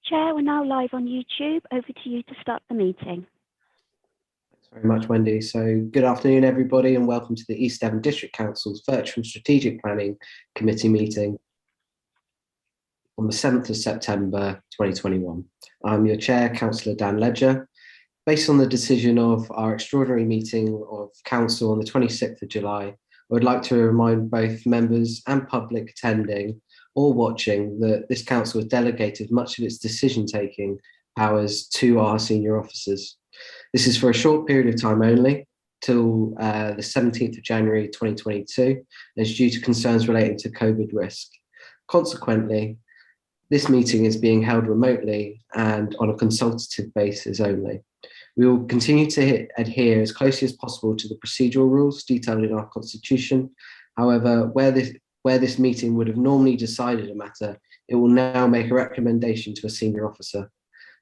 Chair, we're now live on YouTube. Over to you to start the meeting. Thanks very much, Wendy. So good afternoon, everybody, and welcome to the East Devon District Council's Virtual Strategic Planning Committee meeting on the 7th of September 2021. I'm your chair, Councillor Dan Ledger. Based on the decision of our extraordinary meeting of Council on the 26th of July, I would like to remind both members and public attending or watching that this Council has delegated much of its decision-taking powers to our senior officers. This is for a short period of time only, till the 17th of January 2022, and is due to concerns relating to COVID risk. Consequently, this meeting is being held remotely and on a consultative basis only. We will continue to adhere as closely as possible to the procedural rules detailed in our Constitution. However, where this meeting would have normally decided a matter, it will now make a recommendation to a senior officer.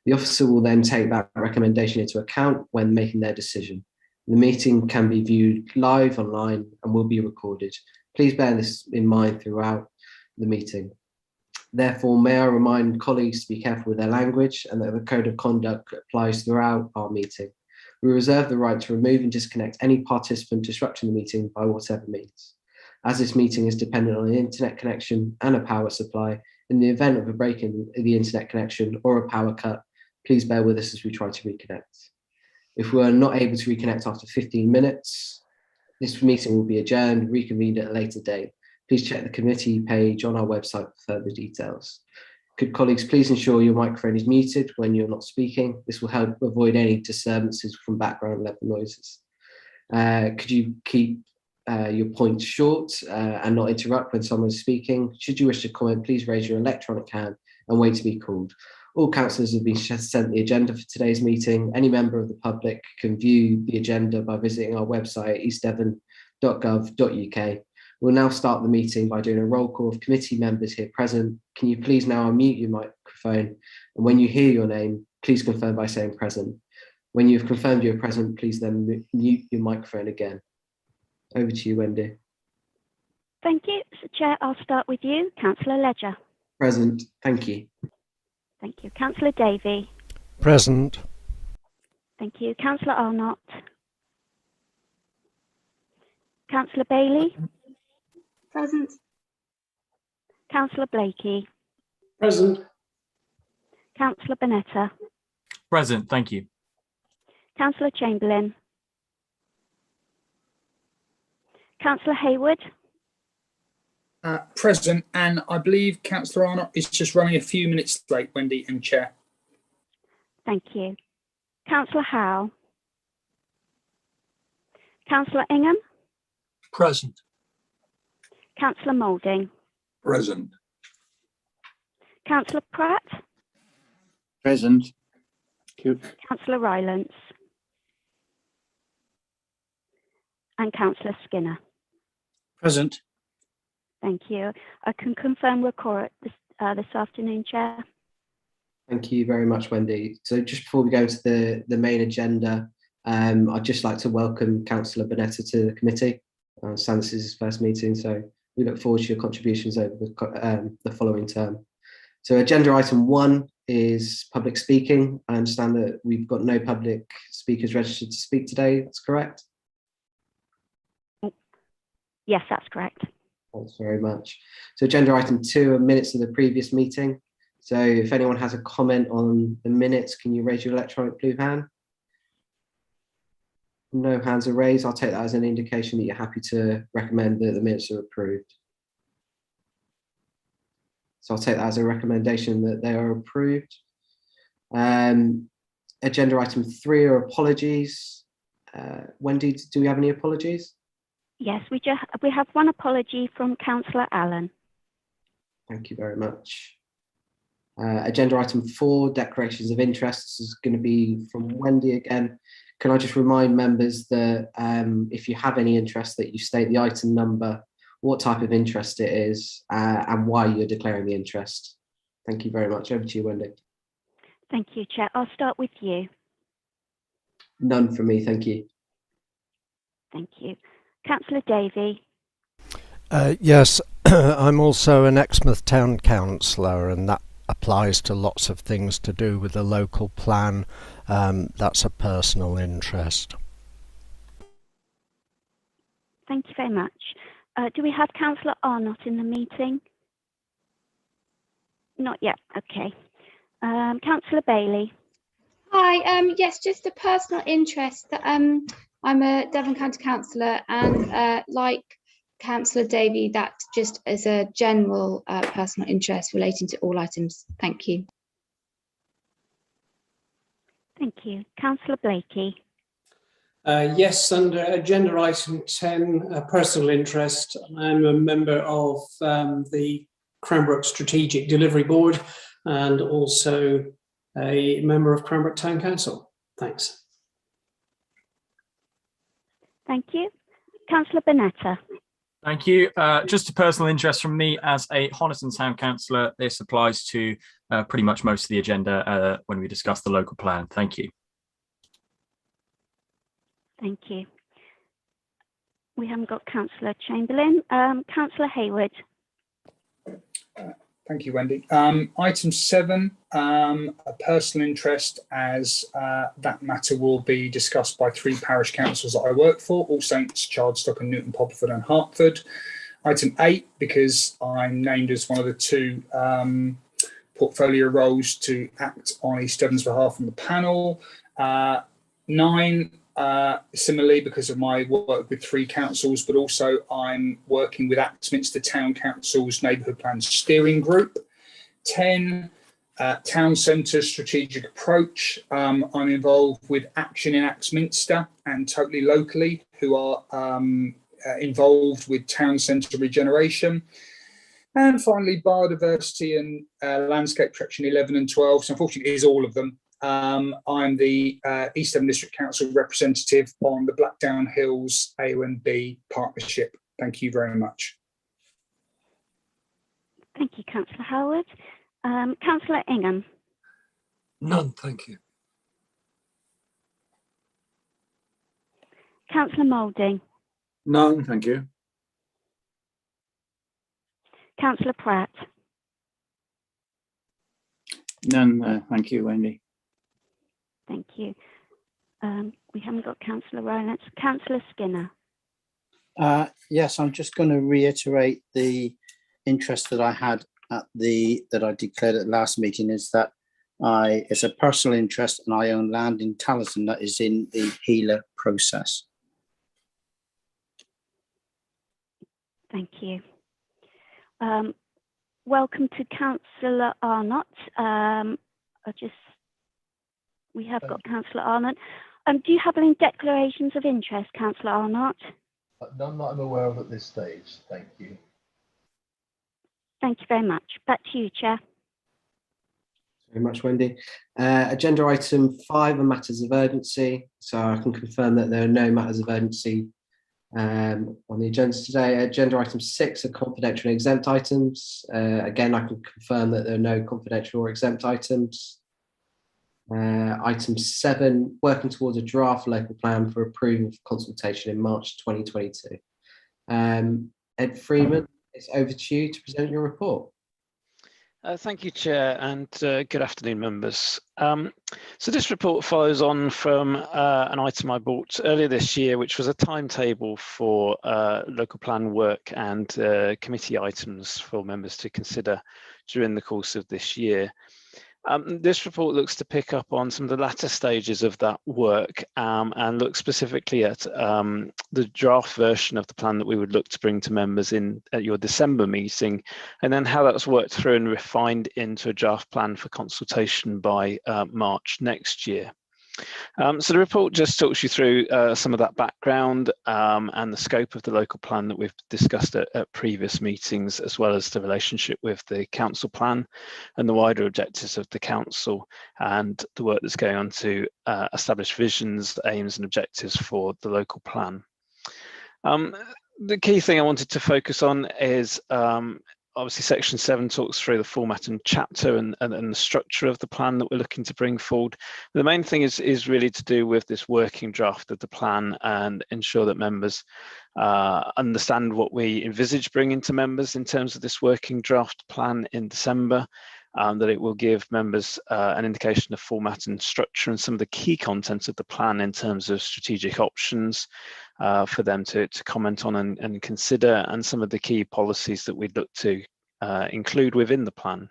The officer will then take that recommendation into account when making their decision. The meeting can be viewed live online and will be recorded. Please bear this in mind throughout the meeting. Therefore, may I remind colleagues to be careful with their language and that the code of conduct applies throughout our meeting. We reserve the right to remove and disconnect any participant disrupting the meeting by whatever means. As this meeting is dependent on an internet connection and a power supply, in the event of a break in the internet connection or a power cut, please bear with us as we try to reconnect. If we are not able to reconnect after 15 minutes, this meeting will be adjourned, reconvened at a later date. Please check the committee page on our website for further details. Could colleagues please ensure your microphone is muted when you're not speaking? This will help avoid any disturbances from background level noises. Could you keep your points short and not interrupt when someone is speaking? Should you wish to comment, please raise your electronic hand and wait to be called. All councillors have been sent the agenda for today's meeting. Any member of the public can view the agenda by visiting our website, eastdevon.gov.uk. We'll now start the meeting by doing a roll call of committee members here present. Can you please now unmute your microphone? And when you hear your name, please confirm by saying present. When you've confirmed you're present, please then mute your microphone again. Over to you, Wendy. Thank you. So, Chair, I'll start with you. Councillor Ledger. Present. Thank you. Thank you. Councillor Davey. Present. Thank you. Councillor Arnott. Councillor Bailey. Present. Councillor Blakey. Present. Councillor Bonetta. Present, thank you. Councillor Chamberlain. Councillor Hayward. Present, and I believe Councillor Arnott is just running a few minutes late, Wendy and Chair. Thank you. Councillor Howe. Councillor Ingham. Present. Councillor Moulding. Present. Councillor Pratt. Present. Councillor Rylance. And Councillor Skinner. Present. Thank you. I can confirm we're quorum this afternoon, Chair. Thank you very much, Wendy. So just before we go into the main agenda, I'd just like to welcome Councillor Bonetta to the committee. I understand this is his first meeting, so we look forward to your contributions over the following term. So agenda item 1 is public speaking. I understand that we've got no public speakers registered to speak today. That's correct? Yes, that's correct. Thanks very much. So agenda item 2 are minutes of the previous meeting. So if anyone has a comment on the minutes, can you raise your electronic blue hand? No hands are raised. I'll take that as an indication that you're happy to recommend that the minutes are approved. So I'll take that as a recommendation that they are approved. Agenda item 3 are apologies. Wendy, do we have any apologies? Yes, we have one apology from Councillor Allen. Thank you very much. Agenda item 4, declarations of interest. This is going to be from Wendy again. Can I just remind members that if you have any interest, that you state the item number, what type of interest it is, and why you're declaring the interest. Thank you very much. Over to you, Wendy. Thank you, Chair. I'll start with you. None from me, thank you. Thank you. Councillor Davey. Yes, I'm also an Exmouth Town Councillor, and that applies to lots of things to do with the local plan. That's a personal interest. Thank you very much. Do we have Councillor Arnott in the meeting? Not yet. Okay. Councillor Bailey. Hi, yes, just a personal interest. I'm a Devon County councillor, and like Councillor Davey, that just as a general personal interest relating to all items. Thank you. Thank you. Councillor Blakey. Yes, under agenda item 10, personal interest, I'm a member of the Cranbrook Strategic Delivery Board and also a member of Cranbrook Town Council. Thanks. Thank you. Councillor Bonetta. Thank you. Just a personal interest from me as a Honiton Town Councillor. This applies to pretty much most of the agenda when we discuss the local plan. Thank you. Thank you. We haven't got Councillor Chamberlain. Councillor Hayward. Thank you, Wendy. Item 7, a personal interest, as that matter will be discussed by 3 parish councils that I work for, All Saints, Chardstock and Newton Popperford and Hertford. Item 8, because I'm named as one of the 2 portfolio roles to act on East Devon's behalf on the panel. 9, similarly, because of my work with 3 councils, but also I'm working with Axminster Town Council's Neighbourhood Plan Steering Group. 10, Town Centre Strategic Approach. I'm involved with Action in Axminster and Totally Locally, who are involved with Town Centre Regeneration. And finally, Biodiversity and Landscape Protection 11 and 12. So unfortunately, it is all of them. I'm the East Devon District Council representative on the Blackdown Hills A&B partnership. Thank you very much. Thank you, Councillor Howard. Councillor Ingham. None, thank you. Councillor Moulding. None, thank you. Councillor Pratt. None, thank you, Wendy. Thank you. We haven't got Councillor Rowlands. Councillor Skinner. Yes, I'm just going to reiterate the interest that I had at that I declared at the last meeting, is that it's a personal interest and I own land in Tallerton that is in the HELA process. Thank you. Welcome to Councillor Arnott. We have got Councillor Arnott. Do you have any declarations of interest, Councillor Arnott? None that I'm aware of at this stage. Thank you. Thank you very much. Back to you, Chair. Very much, Wendy. Agenda item 5 are matters of urgency. So I can confirm that there are no matters of urgency on the agenda today. Agenda item 6 are confidential and exempt items. Again, I can confirm that there are no confidential or exempt items. Item 7, working towards a draft local plan for approval for consultation in March 2022. Ed Freeman, it's over to you to present your report. Thank you, Chair, and good afternoon, members. So this report follows on from an item I brought earlier this year, which was a timetable for local plan work and committee items for members to consider during the course of this year. This report looks to pick up on some of the latter stages of that work and look specifically at the draft version of the plan that we would look to bring to members at your December meeting, and then how that's worked through and refined into a draft plan for consultation by March next year. So the report just talks you through some of that background and the scope of the local plan that we've discussed at previous meetings, as well as the relationship with the council plan and the wider objectives of the council and the work that's going on to establish visions, aims and objectives for the local plan. The key thing I wanted to focus on is obviously section 7 talks through the format and chapter and the structure of the plan that we're looking to bring forward. The main thing is really to do with this working draft of the plan and ensure that members understand what we envisage bringing to members in terms of this working draft plan in December, that it will give members an indication of format and structure and some of the key contents of the plan in terms of strategic options for them to comment on and consider, and some of the key policies that we'd look to include within the plan.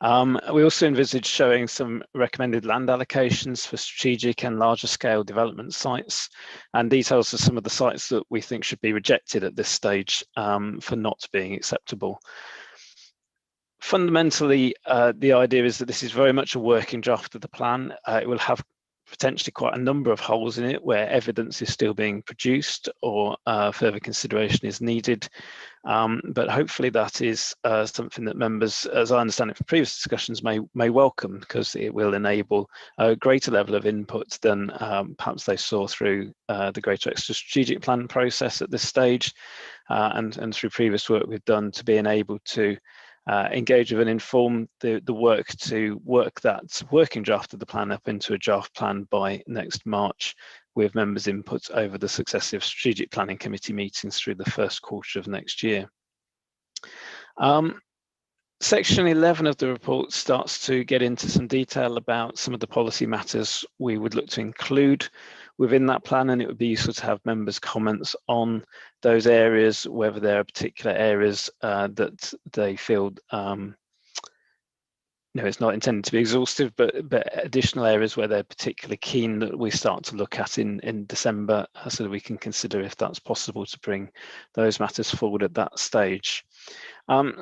We also envisage showing some recommended land allocations for strategic and larger scale development sites, and details of some of the sites that we think should be rejected at this stage for not being acceptable. Fundamentally, the idea is that this is very much a working draft of the plan. It will have potentially quite a number of holes in it where evidence is still being produced or further consideration is needed. But hopefully that is something that members, as I understand it from previous discussions, may welcome, because it will enable a greater level of input than perhaps they saw through the Greater Exeter Strategic Plan process at this stage, and through previous work we've done to being able to engage with and inform the work to work that working draft of the plan up into a draft plan by next March, with members' input over the successive strategic planning committee meetings through the first quarter of next year. Section 11 of the report starts to get into some detail about some of the policy matters we would look to include within that plan, and it would be useful to have members' comments on those areas, whether there are particular areas that they feel it's not intended to be exhaustive, but additional areas where they're particularly keen that we start to look at in December, so that we can consider if that's possible to bring those matters forward at that stage.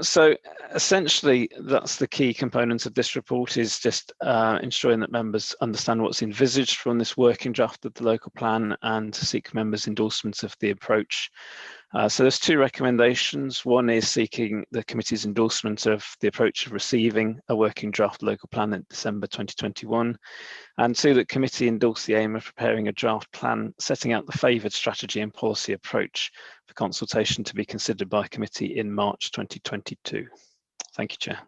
So essentially, that's the key component of this report, is just ensuring that members understand what's envisaged from this working draft of the local plan, and to seek members' endorsements of the approach. So there's two recommendations. One is seeking the committee's endorsement of the approach of receiving a working draft local plan in December 2021, and two, that committee endorse the aim of preparing a draft plan setting out the favoured strategy and policy approach for consultation to be considered by committee in March 2022. Thank you, Chair.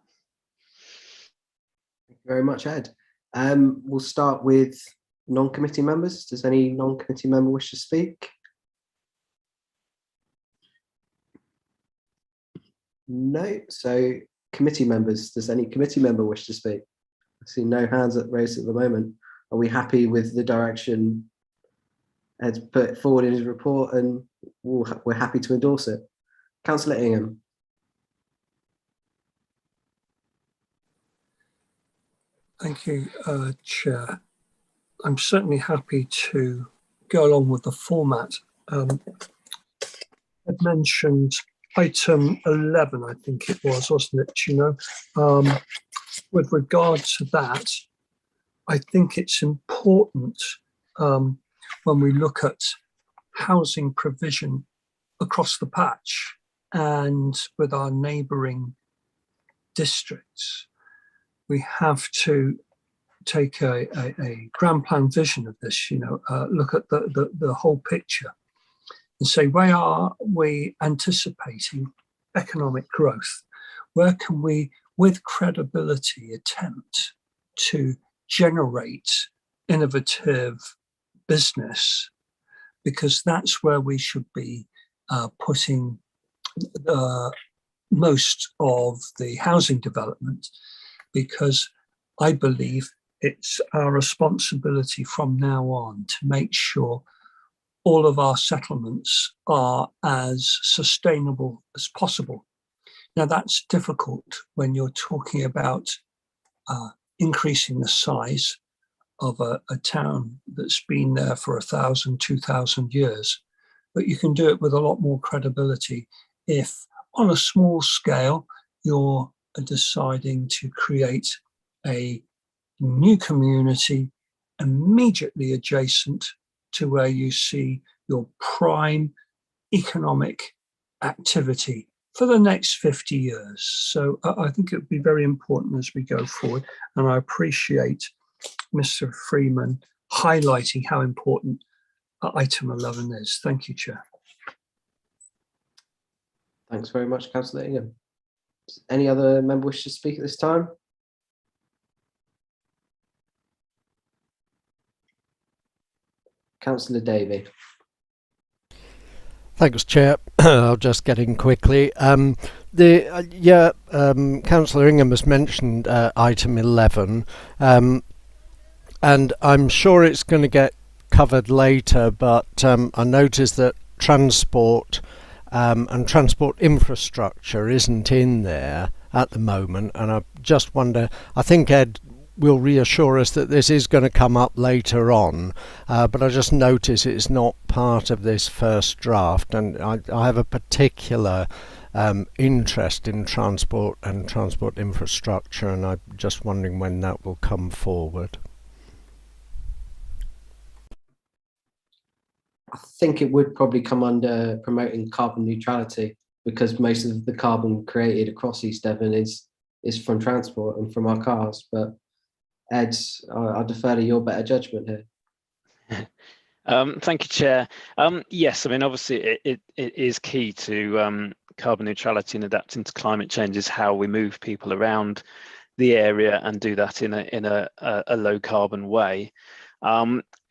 Thank you very much, Ed. We'll start with non-committee members. Does any non-committee member wish to speak? No. So committee members, does any committee member wish to speak? I see no hands raised at the moment. Are we happy with the direction Ed's put forward in his report, and we're happy to endorse it? Councillor Ingham. Thank you, Chair. I'm certainly happy to go along with the format. I'd mentioned item 11, I think it was, wasn't it, you know? With regard to that, I think it's important when we look at housing provision across the patch and with our neighbouring districts, we have to take a grand plan vision of this, you know, look at the whole picture and say, where are we anticipating economic growth? Where can we, with credibility, attempt to generate innovative business? Because that's where we should be putting most of the housing development, because I believe it's our responsibility from now on to make sure all of our settlements are as sustainable as possible. Now, that's difficult when you're talking about increasing the size of a town that's been there for 1,000, 2,000 years, but you can do it with a lot more credibility if, on a small scale, you're deciding to create a new community immediately adjacent to where you see your prime economic activity for the next 50 years. So I think it would be very important as we go forward, and I appreciate Mr. Freeman highlighting how important item 11 is. Thank you, Chair. Thanks very much, Councillor Ingham. Does any other member wish to speak at this time? Councillor Davey. Thanks, Chair. I'll just get in quickly. Councillor Ingham has mentioned item 11, and I'm sure it's going to get covered later, but I noticed that transport and transport infrastructure isn't in there at the moment, and I just wonder, I think Ed will reassure us that this is going to come up later on, but I just notice it's not part of this first draft, and I have a particular interest in transport and transport infrastructure, and I'm just wondering when that will come forward. I think it would probably come under promoting carbon neutrality, because most of the carbon created across East Devon is from transport and from our cars. But Ed, I defer to your better judgment here. Thank you, Chair. Yes, I mean, obviously it is key to carbon neutrality and adapting to climate change is how we move people around the area and do that in a low carbon way.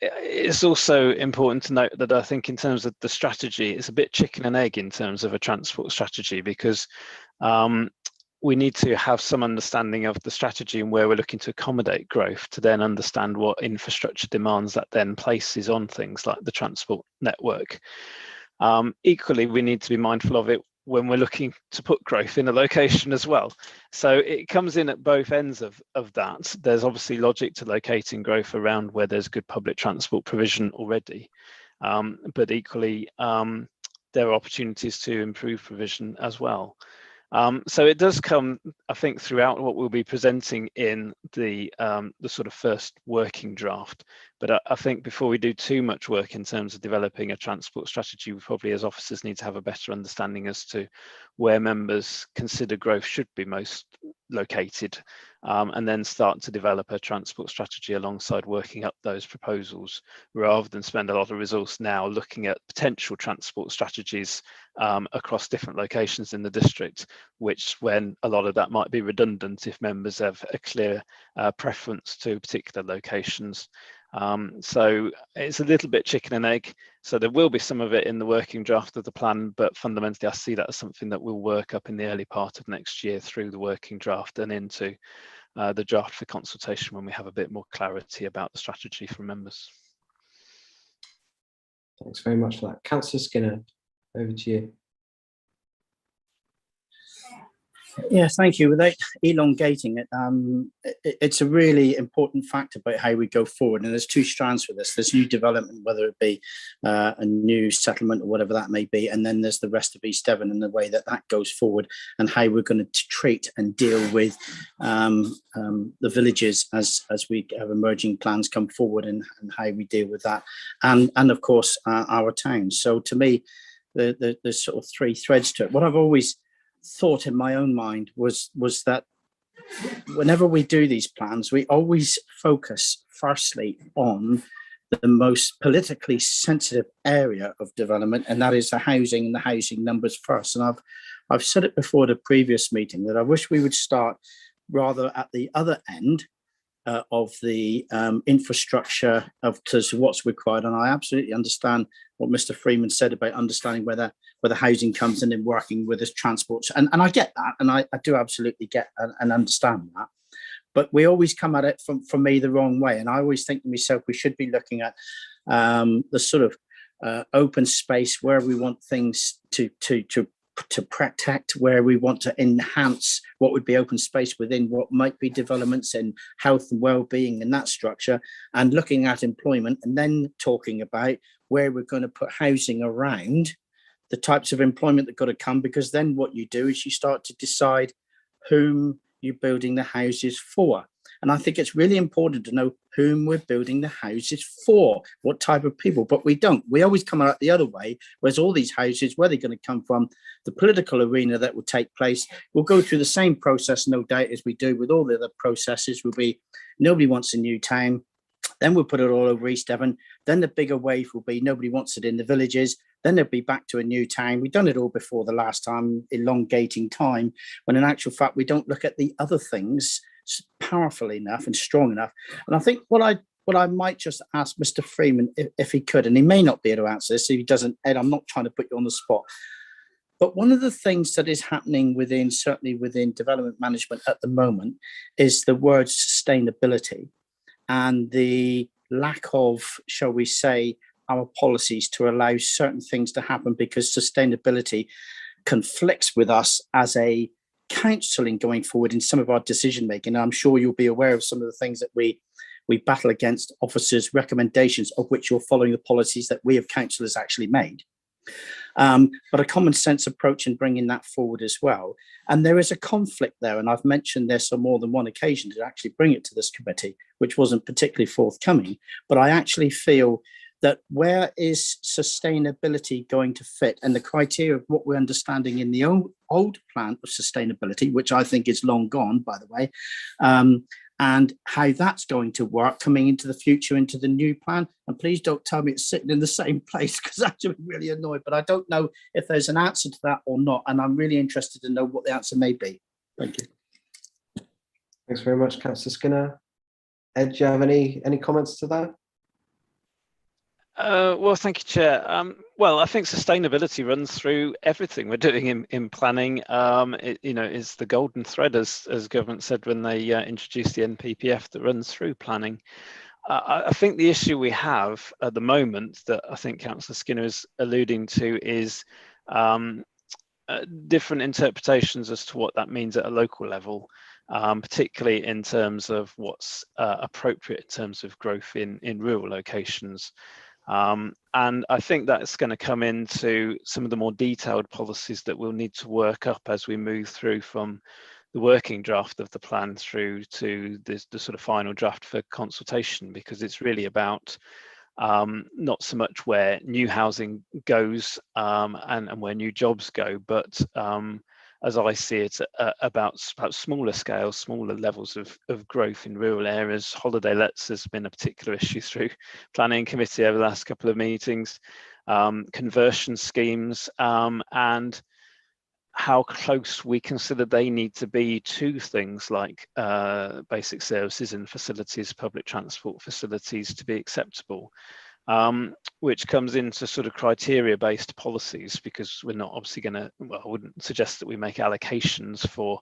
It's also important to note that I think in terms of the strategy, it's a bit chicken and egg in terms of a transport strategy, because we need to have some understanding of the strategy and where we're looking to accommodate growth to then understand what infrastructure demands that then places on things like the transport network. Equally, we need to be mindful of it when we're looking to put growth in a location as well. So it comes in at both ends of that. There's obviously logic to locating growth around where there's good public transport provision already, but equally there are opportunities to improve provision as well. So it does come, I think, throughout what we'll be presenting in the sort of first working draft. But I think before we do too much work in terms of developing a transport strategy, we probably as officers need to have a better understanding as to where members consider growth should be most located, and then start to develop a transport strategy alongside working up those proposals, rather than spend a lot of resource now looking at potential transport strategies across different locations in the district, which when a lot of that might be redundant if members have a clear preference to particular locations. So it's a little bit chicken and egg. So there will be some of it in the working draft of the plan, but fundamentally I see that as something that will work up in the early part of next year through the working draft and into the draft for consultation when we have a bit more clarity about the strategy from members. Thanks very much for that. Councillor Skinner, over to you. Yeah, thank you. Without elongating it, it's a really important fact about how we go forward. And there's two strands for this. There's new development, whether it be a new settlement or whatever that may be. And then there's the rest of East Devon and the way that that goes forward and how we're going to treat and deal with the villages as we have emerging plans come forward, and how we deal with that. And of course, our towns. So to me, there's sort of three threads to it. What I've always thought in my own mind was that whenever we do these plans, we always focus firstly on the most politically sensitive area of development, and that is the housing and the housing numbers first. And I've said it before the previous meeting that I wish we would start rather at the other end of the infrastructure to what's required. And I absolutely understand what Mr. Freeman said about understanding where the housing comes in and working with this transport. And I get that, and I do absolutely get and understand that. But we always come at it from me the wrong way. And I always think to myself, we should be looking at the sort of open space where we want things to protect, where we want to enhance what would be open space within what might be developments in health and well-being in that structure, and looking at employment, and then talking about where we're going to put housing around the types of employment that got to come, because then what you do is you start to decide whom you're building the houses for. And I think it's really important to know whom we're building the houses for, what type of people, but we don't. We always come out the other way, whereas all these houses, where they're going to come from, the political arena that will take place, will go through the same process, no doubt, as we do with all the other processes. Will be, nobody wants a new town, then we'll put it all over East Devon, then the bigger wave will be nobody wants it in the villages, then they'll be back to a new town. We've done it all before the last time, elongating time, when in actual fact we don't look at the other things powerful enough and strong enough. And I think what I might just ask Mr. Freeman, if he could, and he may not be able to answer this, if he doesn't, Ed, I'm not trying to put you on the spot. But one of the things that is happening certainly within development management at the moment, is the word sustainability and the lack of, shall we say, our policies to allow certain things to happen, because sustainability conflicts with us as a counselling going forward in some of our decision making. I'm sure you'll be aware of some of the things that we battle against officers' recommendations, of which you're following the policies that we have councillors actually made. But a common sense approach in bringing that forward as well. And there is a conflict there, and I've mentioned this on more than one occasion to actually bring it to this committee, which wasn't particularly forthcoming. But I actually feel that where is sustainability going to fit, and the criteria of what we're understanding in the old plan of sustainability, which I think is long gone, by the way, and how that's going to work coming into the future, into the new plan. And please don't tell me it's sitting in the same place, because I'm really annoyed, but I don't know if there's an answer to that or not. And I'm really interested to know what the answer may be. Thank you. Thanks very much, Councillor Skinner. Ed, do you have any comments to that? Well, thank you, Chair. Well, I think sustainability runs through everything we're doing in planning. It, is the golden thread, as government said when they introduced the NPPF, that runs through planning. I think the issue we have at the moment, that I think Councillor Skinner is alluding to, is different interpretations as to what that means at a local level, particularly in terms of what's appropriate in terms of growth in rural locations. And I think that's going to come into some of the more detailed policies that we'll need to work up as we move through from the working draft of the plan through to the sort of final draft for consultation, because it's really about not so much where new housing goes and where new jobs go, but as I see it, about smaller scale, smaller levels of growth in rural areas. Holiday lets has been a particular issue through planning committee over the last couple of meetings, conversion schemes, and how close we consider they need to be to things like basic services and facilities, public transport facilities, to be acceptable. Which comes into sort of criteria-based policies, because we're not obviously going to, well, I wouldn't suggest that we make allocations for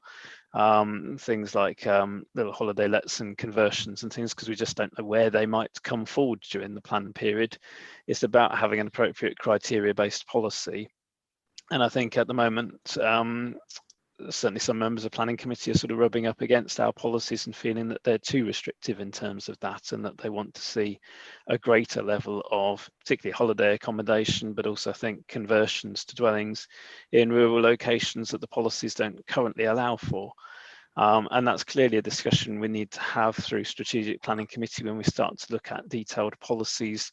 things like little holiday lets and conversions and things, because we just don't know where they might come forward during the plan period. It's about having an appropriate criteria-based policy. And I think at the moment, certainly some members of planning committee are sort of rubbing up against our policies and feeling that they're too restrictive in terms of that, and that they want to see a greater level of particularly holiday accommodation, but also I think conversions to dwellings in rural locations that the policies don't currently allow for. And that's clearly a discussion we need to have through strategic planning committee when we start to look at detailed policies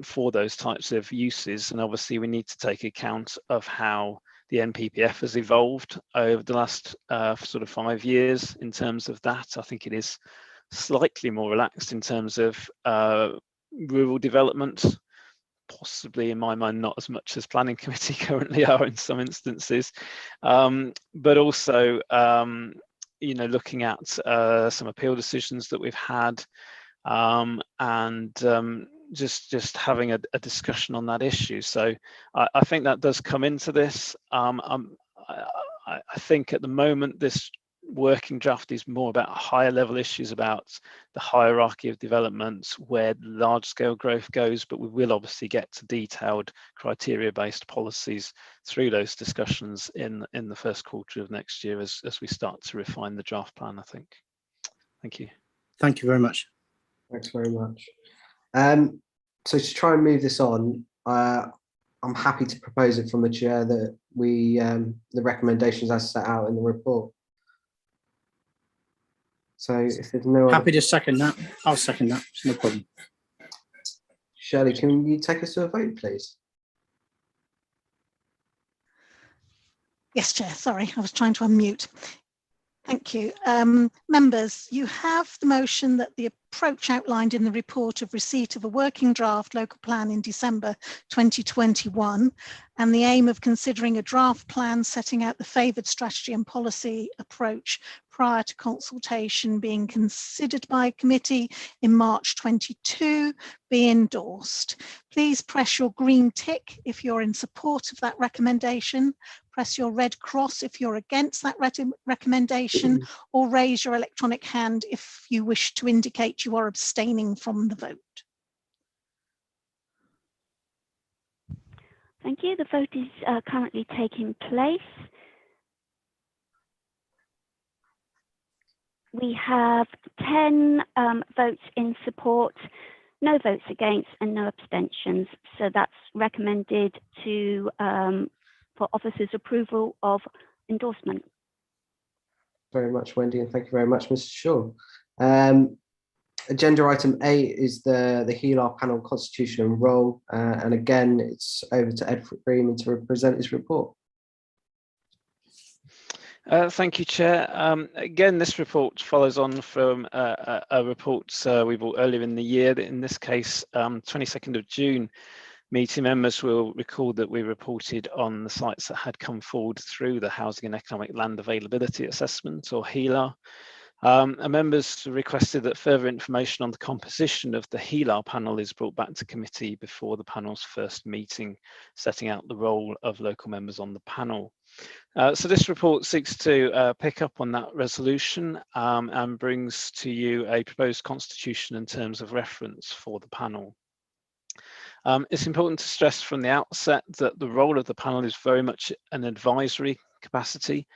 for those types of uses. And obviously we need to take account of how the NPPF has evolved over the last sort of 5 years in terms of that. I think it is slightly more relaxed in terms of rural development, possibly in my mind not as much as planning committee currently are in some instances, but also looking at some appeal decisions that we've had, and just having a discussion on that issue. So I think that does come into this. I think at the moment this working draft is more about higher level issues about the hierarchy of developments, where large scale growth goes, but we will obviously get to detailed criteria based policies through those discussions in the first quarter of next year as we start to refine the draft plan, I think. Thank you. Thank you very much. Thanks very much. So to try and move this on, I'm happy to propose it from the chair that we the recommendations as set out in the report. So if there's no happy to second that, I'll second that. No problem. Shirley, can you take us to a vote, please? Yes, Chair. Sorry, I was trying to unmute. Thank you. Members, you have the motion that the approach outlined in the report of receipt of a working draft local plan in December 2021 and the aim of considering a draft plan setting out the favoured strategy and policy approach prior to consultation being considered by committee in March 22 be endorsed. Please press your green tick if you're in support of that recommendation, press your red cross if you're against that recommendation, or raise your electronic hand if you wish to indicate you are abstaining from the vote. Thank you. The vote is currently taking place. We have 10 votes in support, no votes against, and no abstentions. So that's recommended to for officers' approval of endorsement. Very much, Wendy, and thank you very much, Mr. Shaw. Agenda item 8 is the HELAR panel constitution and role, and again it's over to Ed Freeman to present his report. Thank you, Chair. Again, this report follows on from a report we brought earlier in the year. In this case, 22nd of June, meeting members will recall that we reported on the sites that had come forward through the Housing and Economic Land Availability Assessment, or HELAR. And members requested that further information on the composition of the HELAR panel is brought back to committee before the panel's first meeting, setting out the role of local members on the panel. So this report seeks to pick up on that resolution and brings to you a proposed constitution in terms of reference for the panel. It's important to stress from the outset that the role of the panel is very much an advisory capacity.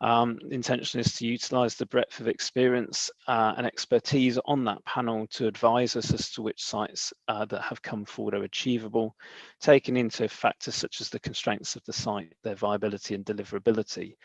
The intention is to utilise the breadth of experience and expertise on that panel to advise us as to which sites that have come forward are achievable, taking into factors such as the constraints of the site, their viability and deliverability.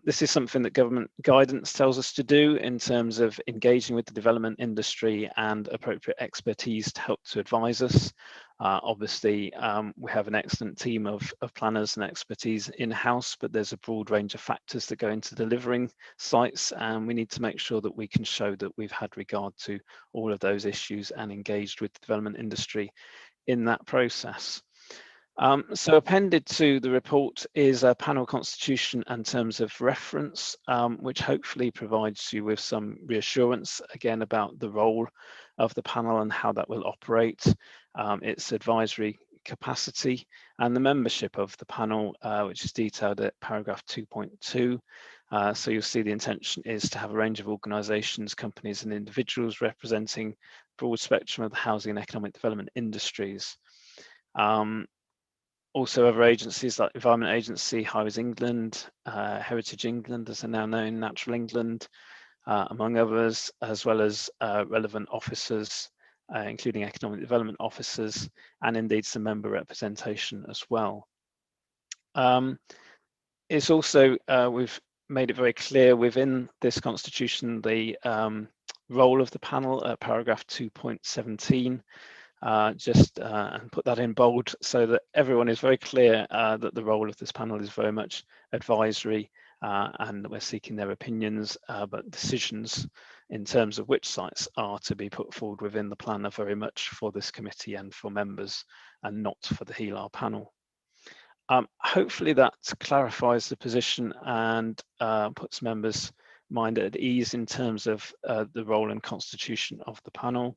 This is something that government guidance tells us to do in terms of engaging with the development industry and appropriate expertise to help to advise us. Obviously, we have an excellent team of planners and expertise in-house, but there's a broad range of factors that go into delivering sites, and we need to make sure that we can show that we've had regard to all of those issues and engaged with the development industry in that process. So appended to the report is a panel constitution and terms of reference, which hopefully provides you with some reassurance again about the role of the panel and how that will operate, its advisory capacity and the membership of the panel, which is detailed at paragraph 2.2. So you'll see the intention is to have a range of organisations, companies and individuals representing a broad spectrum of the housing and economic development industries. Also other agencies like Environment Agency, Highways England, Heritage England as they're now known, Natural England, among others, as well as relevant officers, including economic development officers, and indeed some member representation as well. It's also, we've made it very clear within this constitution the role of the panel at paragraph 2.17. And put that in bold so that everyone is very clear that the role of this panel is very much advisory and we're seeking their opinions, but decisions in terms of which sites are to be put forward within the plan are very much for this committee and for members and not for the HELAR panel. Hopefully that clarifies the position and puts members' mind at ease in terms of the role and constitution of the panel.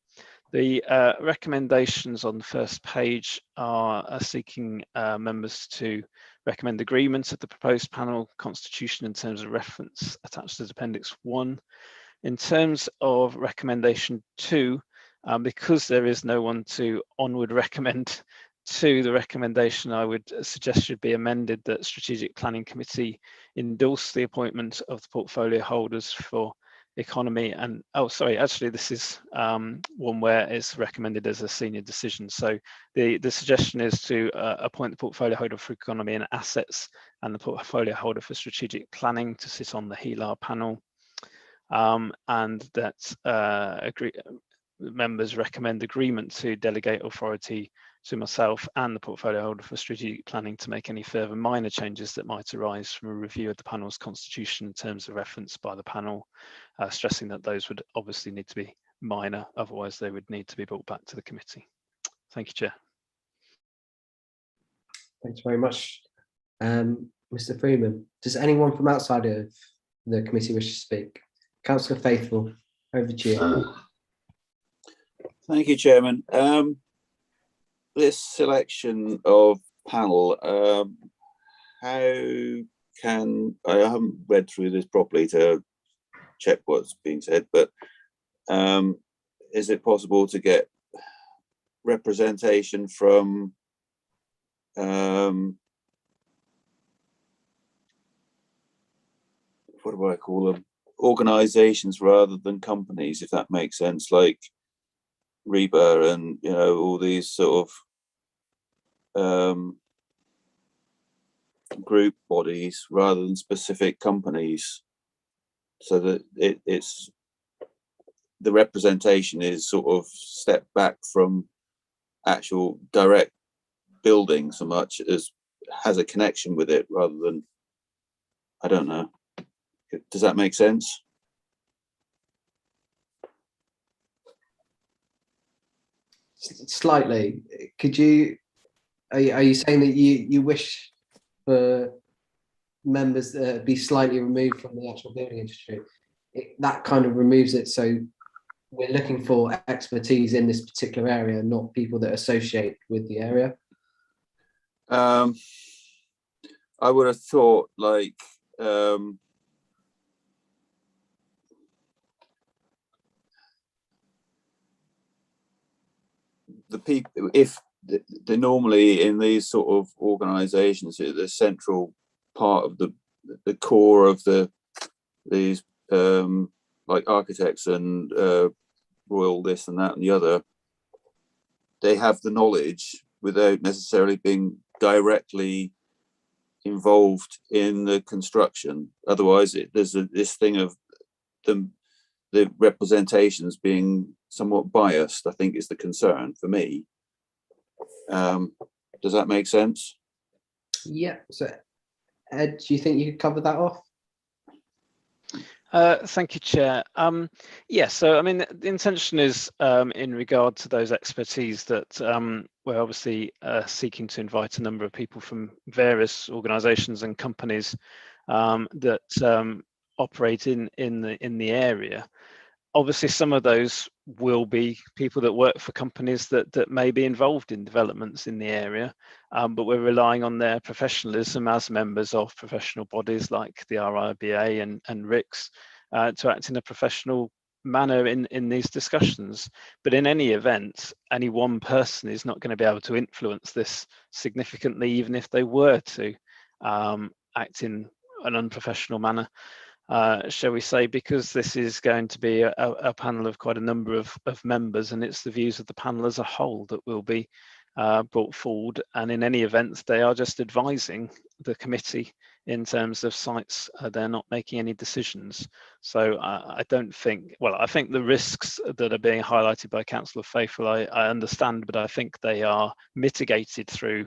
The recommendations on the first page are seeking members to recommend agreement of the proposed panel constitution in terms of reference attached as Appendix 1. In terms of recommendation 2, because there is no one to onward recommend to the recommendation, I would suggest should be amended that Strategic Planning Committee endorse the appointment of the portfolio holders for economy and, oh sorry, actually this is one where it's recommended as a senior decision. So the suggestion is to appoint the portfolio holder for economy and assets and the portfolio holder for strategic planning to sit on the HELAR panel, and that members recommend agreement to delegate authority to myself and the portfolio holder for strategic planning to make any further minor changes that might arise from a review of the panel's constitution in terms of reference by the panel, stressing that those would obviously need to be minor, otherwise they would need to be brought back to the committee. Thank you, Chair. Thanks very much. Mr. Freeman, does anyone from outside of the committee wish to speak? Councillor Faithful, over to you. Thank you, Chairman. This selection of panel, I haven't read through this properly to check what's being said, but is it possible to get representation from what do I call them? Organizations rather than companies, if that makes sense, like Reba and, you know, all these sort of group bodies rather than specific companies, so that it's the representation is sort of step back from actual direct building so much as has a connection with it rather than, I don't know. Does that make sense? Slightly. Could you, are you saying that you wish for members to be slightly removed from the actual building industry? That kind of removes it, so we're looking for expertise in this particular area, not people that associate with the area. I would have thought like the people, if they're normally in these sort of organizations, the central part of the core of these like architects and royal this and that and the other, they have the knowledge without necessarily being directly involved in the construction. Otherwise there's this thing of the representations being somewhat biased, I think, is the concern for me. Does that make sense? Yeah. So Ed, do you think you could cover that off? Thank you, Chair. Yeah, so I mean, the intention is in regard to those expertise that we're obviously seeking to invite a number of people from various organisations and companies that operate in the area. Obviously, some of those will be people that work for companies that may be involved in developments in the area, but we're relying on their professionalism as members of professional bodies like the RIBA and RICS to act in a professional manner in these discussions. But in any event, any one person is not going to be able to influence this significantly, even if they were to act in an unprofessional manner. Shall we say, because this is going to be a panel of quite a number of members, and it's the views of the panel as a whole that will be brought forward. And in any event, they are just advising the committee in terms of sites. They're not making any decisions. So I don't think, well, I think the risks that are being highlighted by Councillor Faithful, I understand, but I think they are mitigated through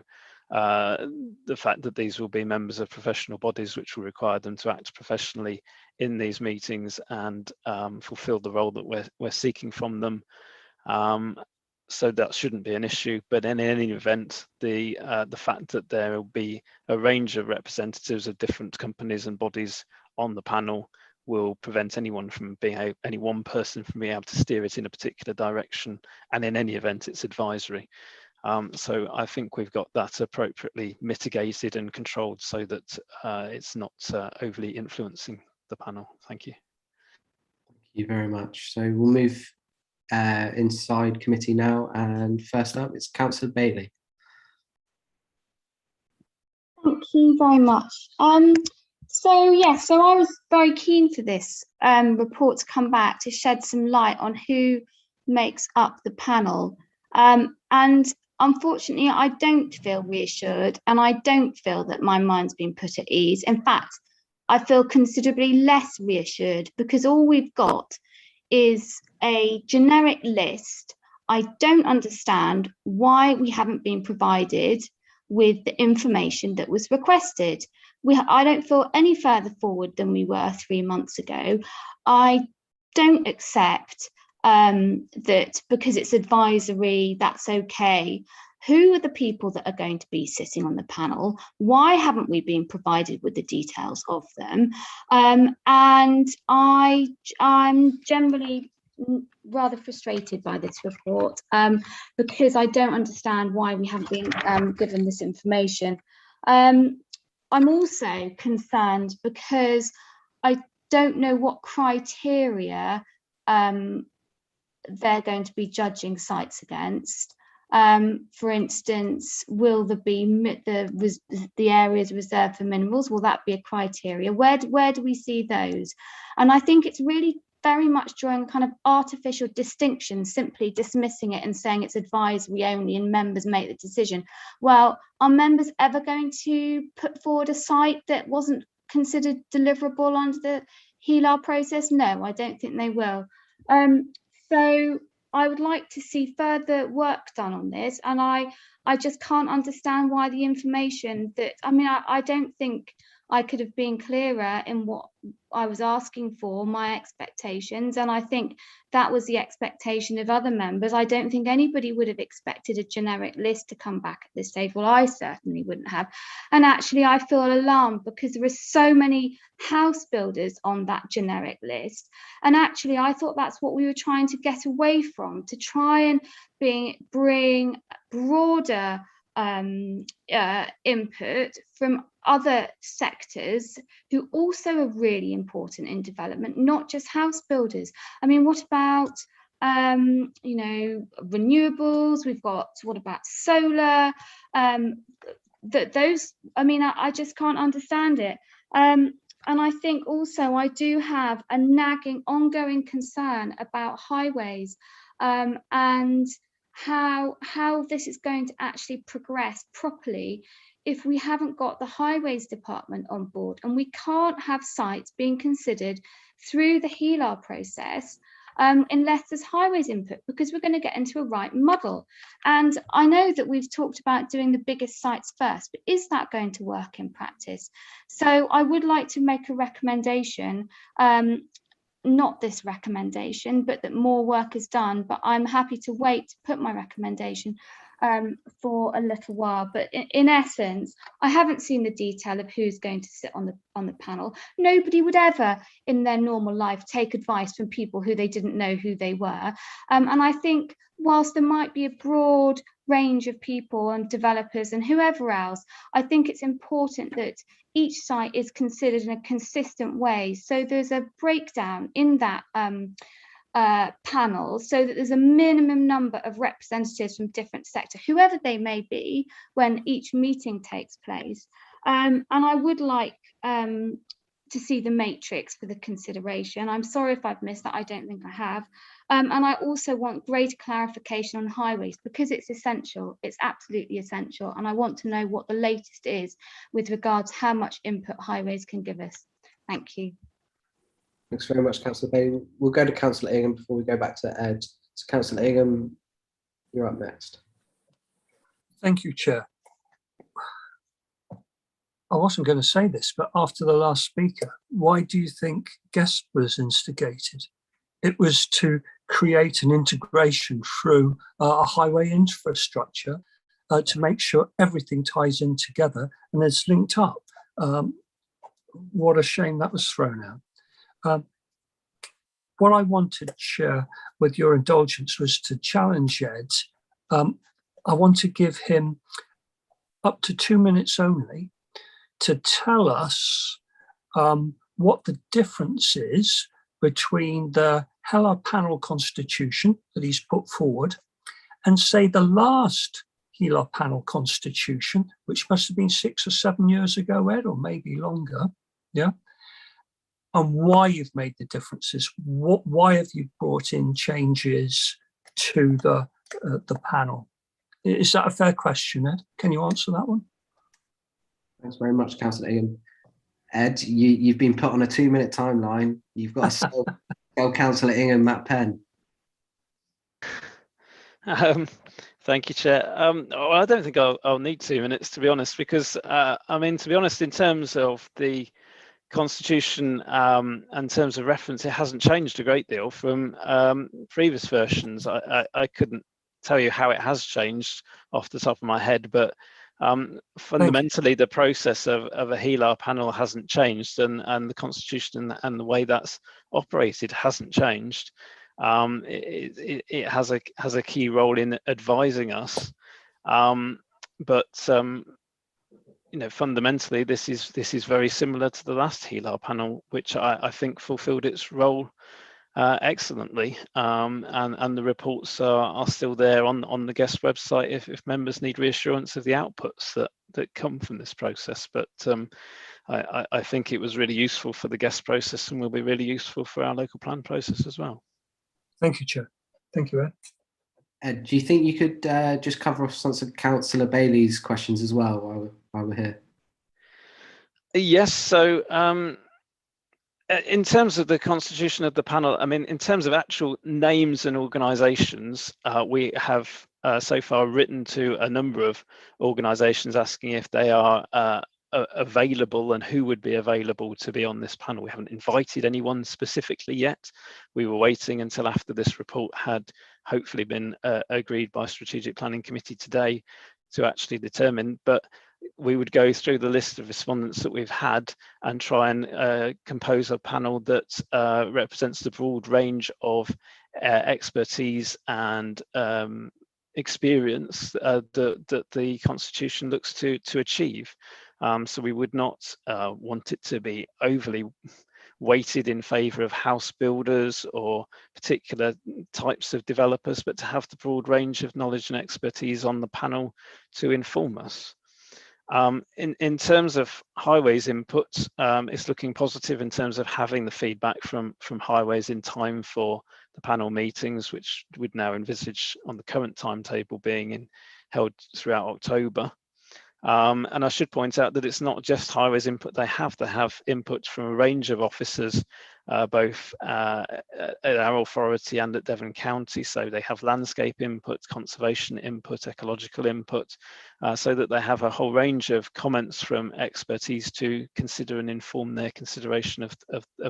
the fact that these will be members of professional bodies, which will require them to act professionally in these meetings and fulfill the role that we're seeking from them. So that shouldn't be an issue. But in any event, the fact that there will be a range of representatives of different companies and bodies on the panel will prevent anyone from being any one person from being able to steer it in a particular direction. And in any event, it's advisory. So I think we've got that appropriately mitigated and controlled so that it's not overly influencing the panel. Thank you. Thank you very much. So we'll move inside committee now, and first up it's Councillor Bailey. Thank you very much. So I was very keen for this report to come back to shed some light on who makes up the panel. And unfortunately, I don't feel reassured, and I don't feel that my mind's been put at ease. In fact, I feel considerably less reassured because all we've got is a generic list. I don't understand why we haven't been provided with the information that was requested. I don't feel any further forward than we were 3 months ago. I don't accept that because it's advisory, that's okay. Who are the people that are going to be sitting on the panel? Why haven't we been provided with the details of them? And I'm generally rather frustrated by this report because I don't understand why we haven't been given this information. I'm also concerned because I don't know what criteria they're going to be judging sites against. For instance, will there be the areas reserved for minerals? Will that be a criteria? Where do we see those? And I think it's really very much drawing a kind of artificial distinction, simply dismissing it and saying it's advisory only and members make the decision. Well, are members ever going to put forward a site that wasn't considered deliverable under the HELAR process? No, I don't think they will. So I would like to see further work done on this, and I just can't understand why the information that, I mean, I don't think I could have been clearer in what I was asking for, my expectations, and I think that was the expectation of other members. I don't think anybody would have expected a generic list to come back at this stage. Well, I certainly wouldn't have. And actually, I feel alarmed because there are so many house builders on that generic list. And actually, I thought that's what we were trying to get away from, to try and bring broader input from other sectors who also are really important in development, not just house builders. I mean, what about you know, renewables? We've got, what about solar? Those, I mean, I just can't understand it. And I think also I do have a nagging ongoing concern about highways and how this is going to actually progress properly if we haven't got the highways department on board, and we can't have sites being considered through the HELAR process unless there's highways input, because we're going to get into a right muddle. And I know that we've talked about doing the biggest sites first, but is that going to work in practice? So I would like to make a recommendation, not this recommendation, but that more work is done. But I'm happy to wait to put my recommendation for a little while. But in essence, I haven't seen the detail of who's going to sit on the panel. Nobody would ever in their normal life take advice from people who they didn't know who they were. And I think whilst there might be a broad range of people and developers and whoever else, I think it's important that each site is considered in a consistent way. So there's a breakdown in that panel, so that there's a minimum number of representatives from different sectors, whoever they may be, when each meeting takes place. And I would like to see the matrix for the consideration. I'm sorry if I've missed that, I don't think I have. And I also want greater clarification on highways, because it's essential, it's absolutely essential. And I want to know what the latest is with regards to how much input highways can give us. Thank you. Thanks very much, Councillor Bailey. We'll go to Councillor Ingham before we go back to Ed. So Councillor Ingham, you're up next. Thank you, Chair. I wasn't going to say this, but after the last speaker, why do you think guest was instigated? It was to create an integration through a highway infrastructure to make sure everything ties in together and is linked up. What a shame that was thrown out. What I wanted, Chair, with your indulgence, was to challenge Ed. I want to give him up to 2 minutes only to tell us what the difference is between the HELAR panel constitution that he's put forward and, say, the last HELAR panel constitution, which must have been 6 or 7 years ago, Ed, or maybe longer, yeah? And why you've made the differences. Why have you brought in changes to the panel? Is that a fair question, Ed? Can you answer that one? Thanks very much, Councillor Ingham. Ed, you've been put on a 2 minute timeline. You've got to tell Councillor Ingham that pen. Thank you, Chair. Well, I don't think I'll need 2 minutes, to be honest, because I mean, to be honest, in terms of the Constitution, in terms of reference, it hasn't changed a great deal from previous versions. I couldn't tell you how it has changed off the top of my head, but fundamentally the process of a HELAR panel hasn't changed, and the constitution and the way that's operated hasn't changed. It has a key role in advising us, but fundamentally this is very similar to the last HELAR panel, which I think fulfilled its role excellently, and the reports are still there on the guest website if members need reassurance of the outputs that come from this process. But I think it was really useful for the guest process and will be really useful for our local plan process as well. Thank you, Chair. Thank you, Ed. Ed, do you think you could just cover off some of Councillor Bailey's questions as well while we're here? Yes, so in terms of the constitution of the panel, I mean, in terms of actual names and organisations, we have so far written to a number of organisations asking if they are available and who would be available to be on this panel. We haven't invited anyone specifically yet. We were waiting until after this report had hopefully been agreed by Strategic Planning Committee today to actually determine, but we would go through the list of respondents that we've had and try and compose a panel that represents the broad range of expertise and experience that the Constitution looks to achieve. So we would not want it to be overly weighted in favour of house builders or particular types of developers, but to have the broad range of knowledge and expertise on the panel to inform us. In terms of highways input, it's looking positive in terms of having the feedback from highways in time for the panel meetings, which would now envisage on the current timetable being held throughout October. And I should point out that it's not just highways input they have input from a range of officers, both at our authority and at Devon County. So they have landscape input, conservation input, ecological input, so that they have a whole range of comments from expertise to consider and inform their consideration of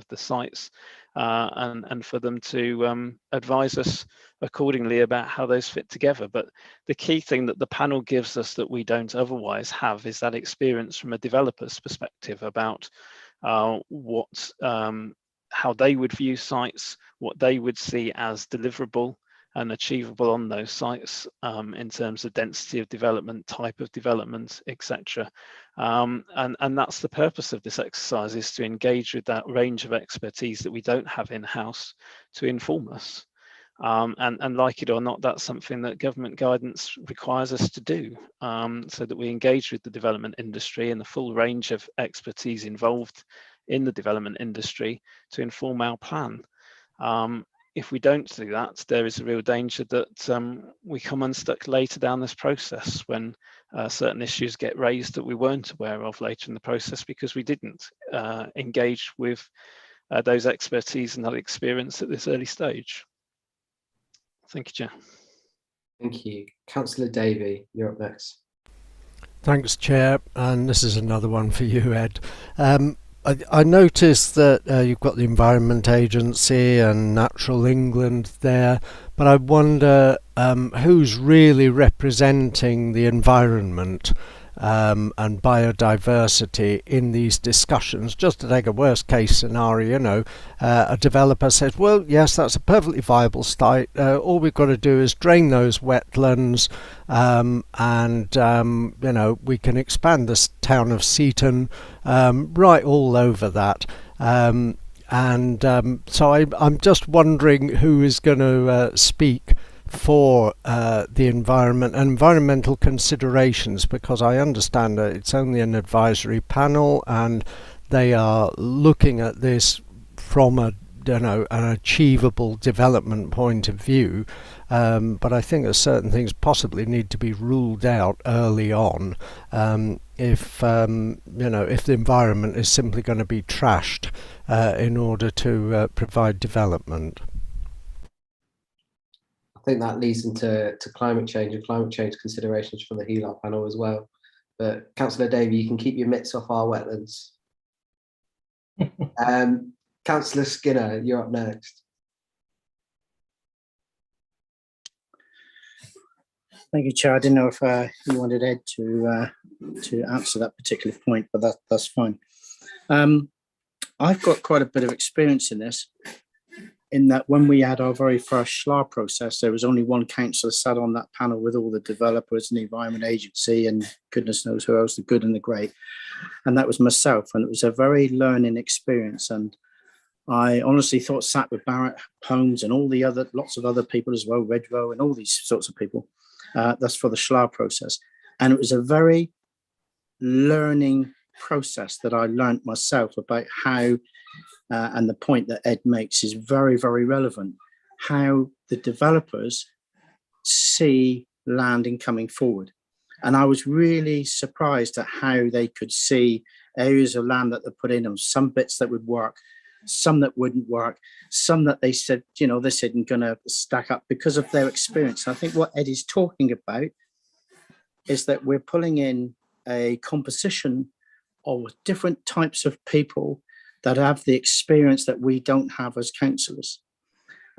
the sites, and for them to advise us accordingly about how those fit together. But the key thing that the panel gives us that we don't otherwise have is that experience from a developer's perspective about how they would view sites, what they would see as deliverable and achievable on those sites, in terms of density of development, type of development, etc. And that's the purpose of this exercise, is to engage with that range of expertise that we don't have in-house to inform us. And like it or not, that's something that government guidance requires us to do, so that we engage with the development industry and the full range of expertise involved in the development industry to inform our plan. If we don't do that, there is a real danger that we come unstuck later down this process when certain issues get raised that we weren't aware of later in the process because we didn't engage with those expertise and that experience at this early stage. Thank you, Chair. Thank you. Councillor Davey, you're up next. Thanks, Chair. And this is another one for you, Ed. I noticed that you've got the Environment Agency and Natural England there, but I wonder who's really representing the environment and biodiversity in these discussions. Just to take a worst case scenario, a developer says, well, yes, that's a perfectly viable site. All we've got to do is drain those wetlands, and we can expand this town of Seaton right all over that. So I'm just wondering who is going to speak for the environment and environmental considerations, because I understand that it's only an advisory panel and they are looking at this from an achievable development point of view, but I think that certain things possibly need to be ruled out early on if the environment is simply going to be trashed in order to provide development. I think that leads into climate change and climate change considerations from the HELAR panel as well. But Councillor Davey, you can keep your mitts off our wetlands. Councillor Skinner, you're up next. Thank you, Chair. I didn't know if you wanted Ed to answer that particular point, but that's fine. I've got quite a bit of experience in this, in that when we had our very first SLAR process, there was only one councillor sat on that panel with all the developers and the Environment Agency and goodness knows who else, the good and the great. And that was myself. And it was a very learning experience. And I honestly thought, sat with Barrett Holmes and all the other, lots of other people as well, Redrow and all these sorts of people. That's for the SLAR process. And it was a very learning process that I learned myself about how, and the point that Ed makes is very, very relevant, how the developers see landing coming forward. And I was really surprised at how they could see areas of land that they put in, and some bits that would work, some that wouldn't work, some that they said, you know, this isn't going to stack up because of their experience. And I think what Ed is talking about is that we're pulling in a composition of different types of people that have the experience that we don't have as councillors.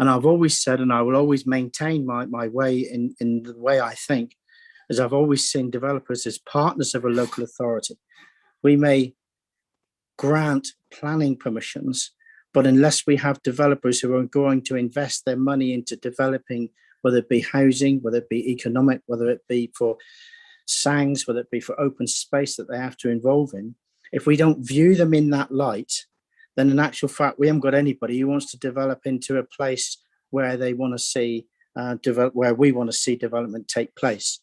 And I've always said, and I will always maintain my way in the way I think, is I've always seen developers as partners of a local authority. We may grant planning permissions, but unless we have developers who are going to invest their money into developing, whether it be housing, whether it be economic, whether it be for SANGs, whether it be for open space that they have to involve in, if we don't view them in that light, then in actual fact, we haven't got anybody who wants to develop into a place where they want to see where we want to see development take place.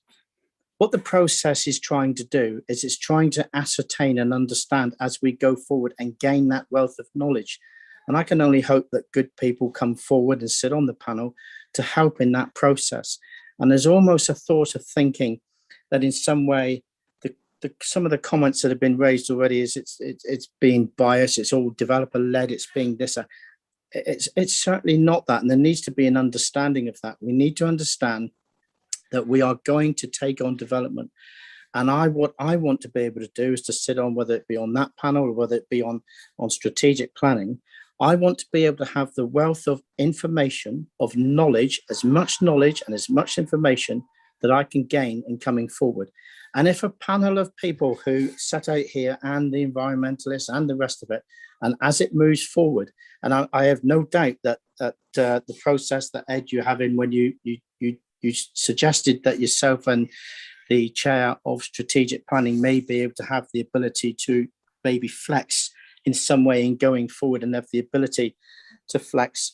What the process is trying to do is it's trying to ascertain and understand as we go forward and gain that wealth of knowledge. And I can only hope that good people come forward and sit on the panel to help in that process. And there's almost a thought of thinking that in some way, some of the comments that have been raised already is it's being biased, it's all developer led, it's being this. It's certainly not that. And there needs to be an understanding of that. We need to understand that we are going to take on development. And what I want to be able to do is to sit on, whether it be on that panel or whether it be on strategic planning, I want to be able to have the wealth of information, of knowledge, as much knowledge and as much information that I can gain in coming forward. And if a panel of people who set out here and the environmentalists and the rest of it, and as it moves forward, and I have no doubt that the process that Ed you have in when you suggested that yourself and the chair of strategic planning may be able to have the ability to maybe flex in some way in going forward and have the ability to flex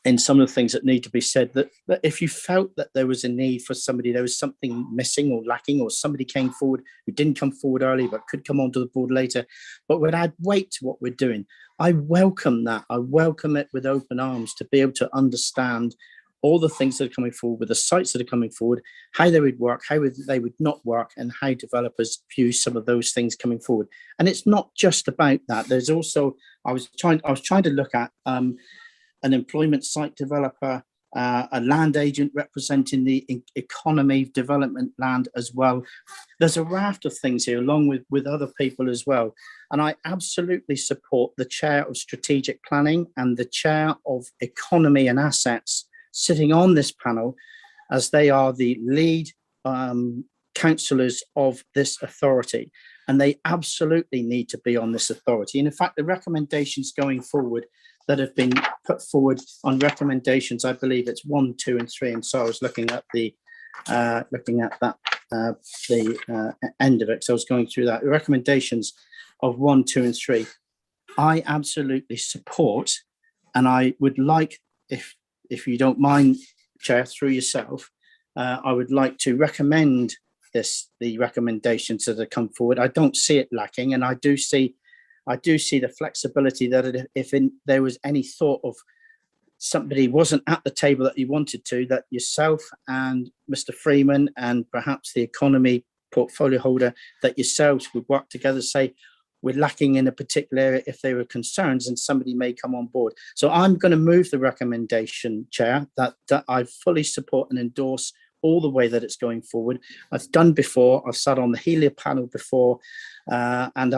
in some of the things that need to be said, that if you felt that there was a need for somebody, there was something missing or lacking, or somebody came forward who didn't come forward early but could come onto the board later, but would add weight to what we're doing, I welcome that. I welcome it with open arms to be able to understand all the things that are coming forward, with the sites that are coming forward, how they would work, how they would not work, and how developers view some of those things coming forward. And it's not just about that. There's also, I was trying to look at an employment site developer, a land agent representing the economy development land as well. There's a raft of things here, along with other people as well. And I absolutely support the chair of strategic planning and the chair of economy and assets sitting on this panel, as they are the lead councillors of this authority. And they absolutely need to be on this authority. And in fact, the recommendations going forward that have been put forward on recommendations, I believe it's 1, 2, and 3. And so I was looking at the end of it. So I was going through that. The recommendations of 1, 2, and 3, I absolutely support. And I would like, if you don't mind, Chair, through yourself, I would like to recommend the recommendations that have come forward. I don't see it lacking, and I do see the flexibility that if there was any thought of somebody wasn't at the table that you wanted to, that yourself and Mr. Freeman and perhaps the economy portfolio holder, that yourselves would work together, say, we're lacking in a particular area if there were concerns, and somebody may come on board. So I'm going to move the recommendation, Chair, that I fully support and endorse all the way that it's going forward. I've done before. I've sat on the Helia panel before, and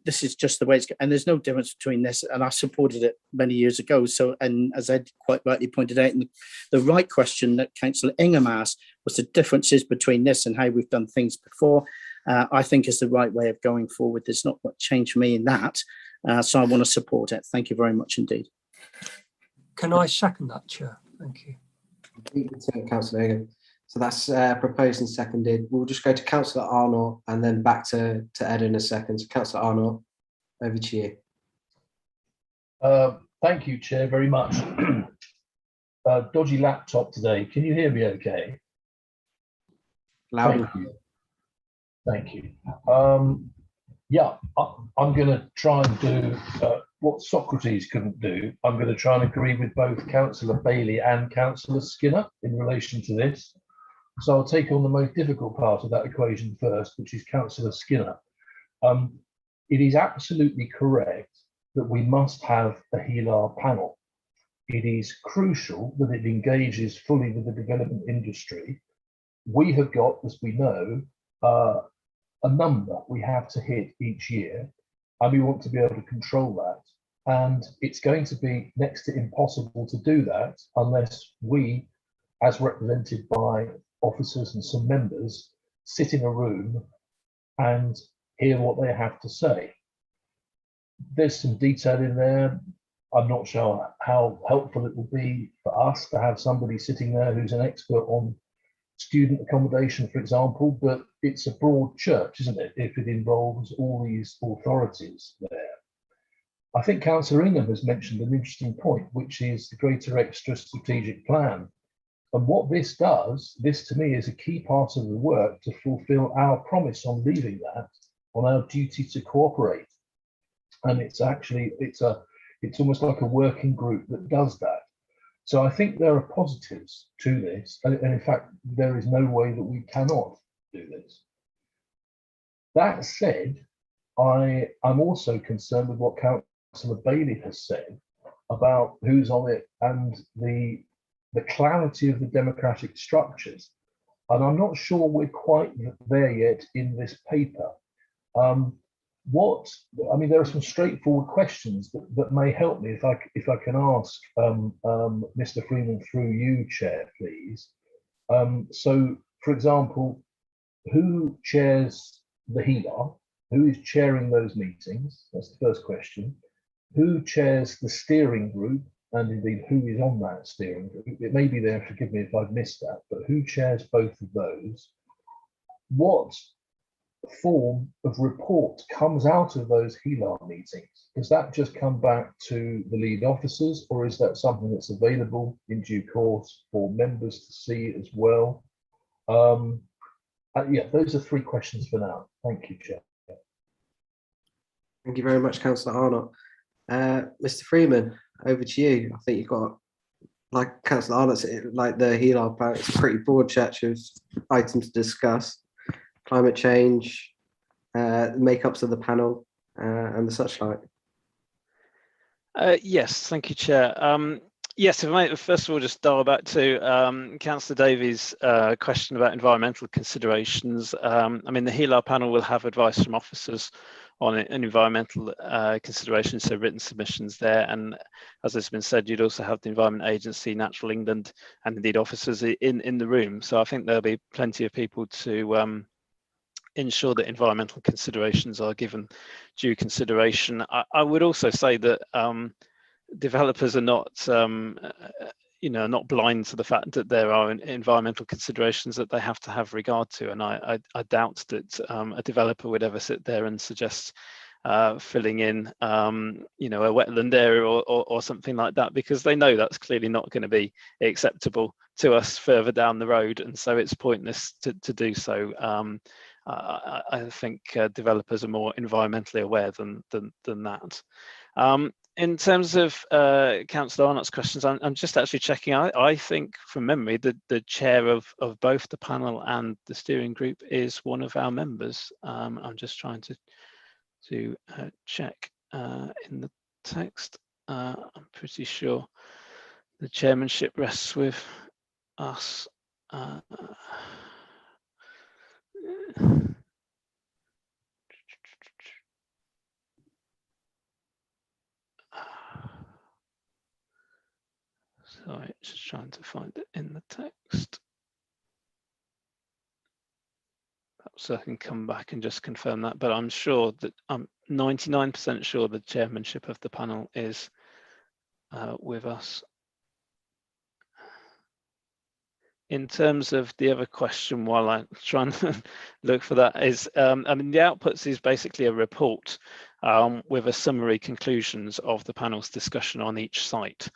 this is just the way it's going. And there's no difference between this, and I supported it many years ago. So, and as Ed quite rightly pointed out, and the right question that Councillor Ingham asked was the differences between this and how we've done things before. I think is the right way of going forward. There's not much change for me in that, so I want to support it. Thank you very much indeed. Can I second that, Chair? Thank you. Councillor Ingham. So that's proposed and seconded. We'll just go to Councillor Arnott and then back to Ed in a second. So Councillor Arnott, over to you. Thank you, Chair, very much. Dodgy laptop today. Can you hear me okay? Loud. Thank you. Yeah, I'm going to try and do what Socrates couldn't do. I'm going to try and agree with both Councillor Bailey and Councillor Skinner in relation to this. So I'll take on the most difficult part of that equation first, which is Councillor Skinner. It is absolutely correct that we must have a HELAR panel. It is crucial that it engages fully with the development industry. We have got, as we know, a number we have to hit each year, and we want to be able to control that. And it's going to be next to impossible to do that unless we, as represented by officers and some members, sit in a room and hear what they have to say. There's some detail in there. I'm not sure how helpful it will be for us to have somebody sitting there who's an expert on student accommodation, for example, but it's a broad church, isn't it, if it involves all these authorities there. I think Councillor Ingham has mentioned an interesting point, which is the greater extra strategic plan. And what this does, this to me is a key part of the work to fulfill our promise on leaving that, on our duty to cooperate. And it's actually, it's almost like a working group that does that. So I think there are positives to this, and in fact, there is no way that we cannot do this. That said, I'm also concerned with what Councillor Bailey has said about who's on it and the clarity of the democratic structures. And I'm not sure we're quite there yet in this paper. There are some straightforward questions that may help me if I can ask Mr. Freeman through you, Chair, please. So, for example, who chairs the HELAR? Who is chairing those meetings? That's the first question. Who chairs the steering group? And indeed, who is on that steering group? It may be there, forgive me if I've missed that, but who chairs both of those? What form of report comes out of those HELAR meetings? Does that just come back to the lead officers, or is that something that's available in due course for members to see as well? Yeah, those are three questions for now. Thank you, Chair. Thank you very much, Councillor Arnott. Mr. Freeman, over to you. I think you've got, like Councillor Arnott, like the HELAR plan, it's a pretty broad church of items to discuss. Climate change, makeups of the panel, and the such like. Yes, thank you, Chair. Yes, if I might first of all just dial back to Councillor Davies' question about environmental considerations. I mean, the HELAR panel will have advice from officers on environmental considerations, so written submissions there. And as has been said, you'd also have the Environment Agency, Natural England, and indeed officers in the room. So I think there'll be plenty of people to ensure that environmental considerations are given due consideration. I would also say that developers are not, not blind to the fact that there are environmental considerations that they have to have regard to, and I doubt that a developer would ever sit there and suggest filling in, a wetland area or something like that, because they know that's clearly not going to be acceptable to us further down the road, and so it's pointless to do so. I think developers are more environmentally aware than that. In terms of Councillor Arnott's questions, I'm just actually checking. I think from memory the chair of both the panel and the steering group is one of our members. I'm just trying to check in the text. I'm pretty sure the chairmanship rests with us. Sorry, just trying to find it in the text. Perhaps I can come back and just confirm that, but I'm sure that I'm 99% sure the chairmanship of the panel is with us. In terms of the other question, while I'm trying to look for that, is I mean, the outputs is basically a report with a summary conclusions of the panel's discussion on each site.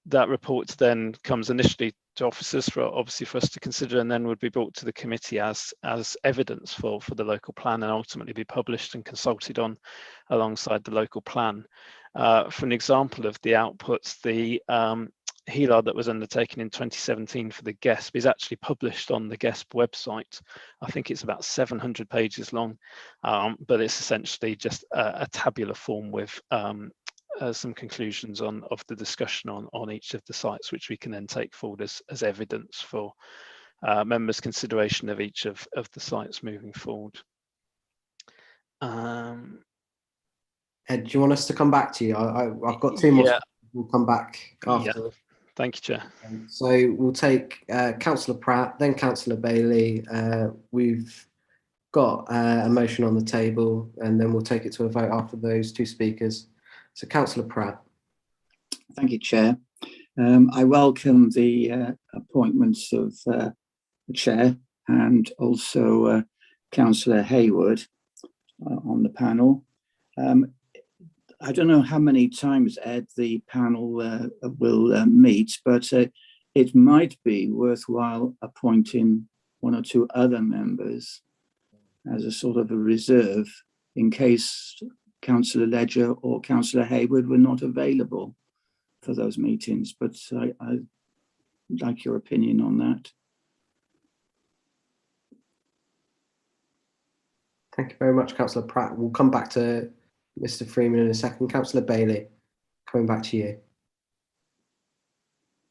That report then comes initially to officers for obviously for us to consider, and then would be brought to the committee as evidence for the local plan, and ultimately be published and consulted on alongside the local plan. For an example of the outputs, the HELAR that was undertaken in 2017 for the GESP is actually published on the GESP website. I think it's about 700 pages long, but it's essentially just a tabular form with some conclusions of the discussion on each of the sites, which we can then take forward as evidence for members' consideration of each of the sites moving forward. Ed, do you want us to come back to you? I've got two more. Yeah. We'll come back after. Yeah. Thank you, Chair. So we'll take Councillor Pratt, then Councillor Bailey. We've got a motion on the table, and then we'll take it to a vote after those two speakers. So Councillor Pratt. Thank you, Chair. I welcome the appointments of the Chair and also Councillor Hayward on the panel. I don't know how many times, Ed, the panel will meet, but it might be worthwhile appointing one or two other members as a sort of a reserve in case Councillor Ledger or Councillor Hayward were not available for those meetings. But I'd like your opinion on that. Thank you very much, Councillor Pratt. We'll come back to Mr. Freeman in a second. Councillor Bailey, coming back to you.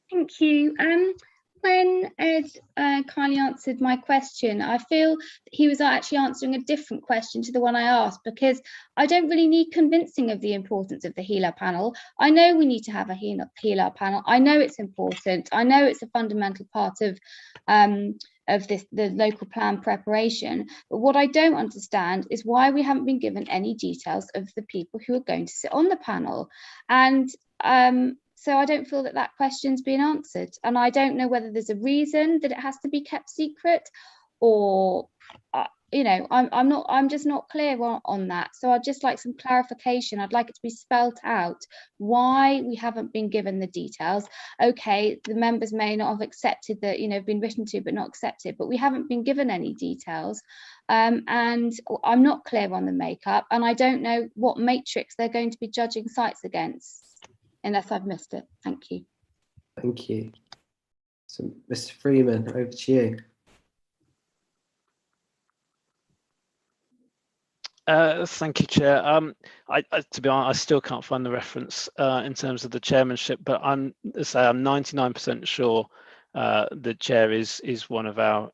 Thank you. When Ed kindly answered my question, I feel he was actually answering a different question to the one I asked, because I don't really need convincing of the importance of the HELAR panel. I know we need to have a HELAR panel. I know it's important. I know it's a fundamental part of the local plan preparation. But what I don't understand is why we haven't been given any details of the people who are going to sit on the panel. And so I don't feel that that question's been answered, and I don't know whether there's a reason that it has to be kept secret, or you know, I'm just not clear on that. So I'd just like some clarification. I'd like it to be spelt out why we haven't been given the details. Okay, the members may not have accepted that, you know, been written to but not accepted, but we haven't been given any details. And I'm not clear on the makeup, and I don't know what matrix they're going to be judging sites against, unless I've missed it. Thank you. Thank you. So, Mr. Freeman, over to you. Thank you, Chair. To be honest, I still can't find the reference in terms of the chairmanship, but I'm 99% sure the chair is one of our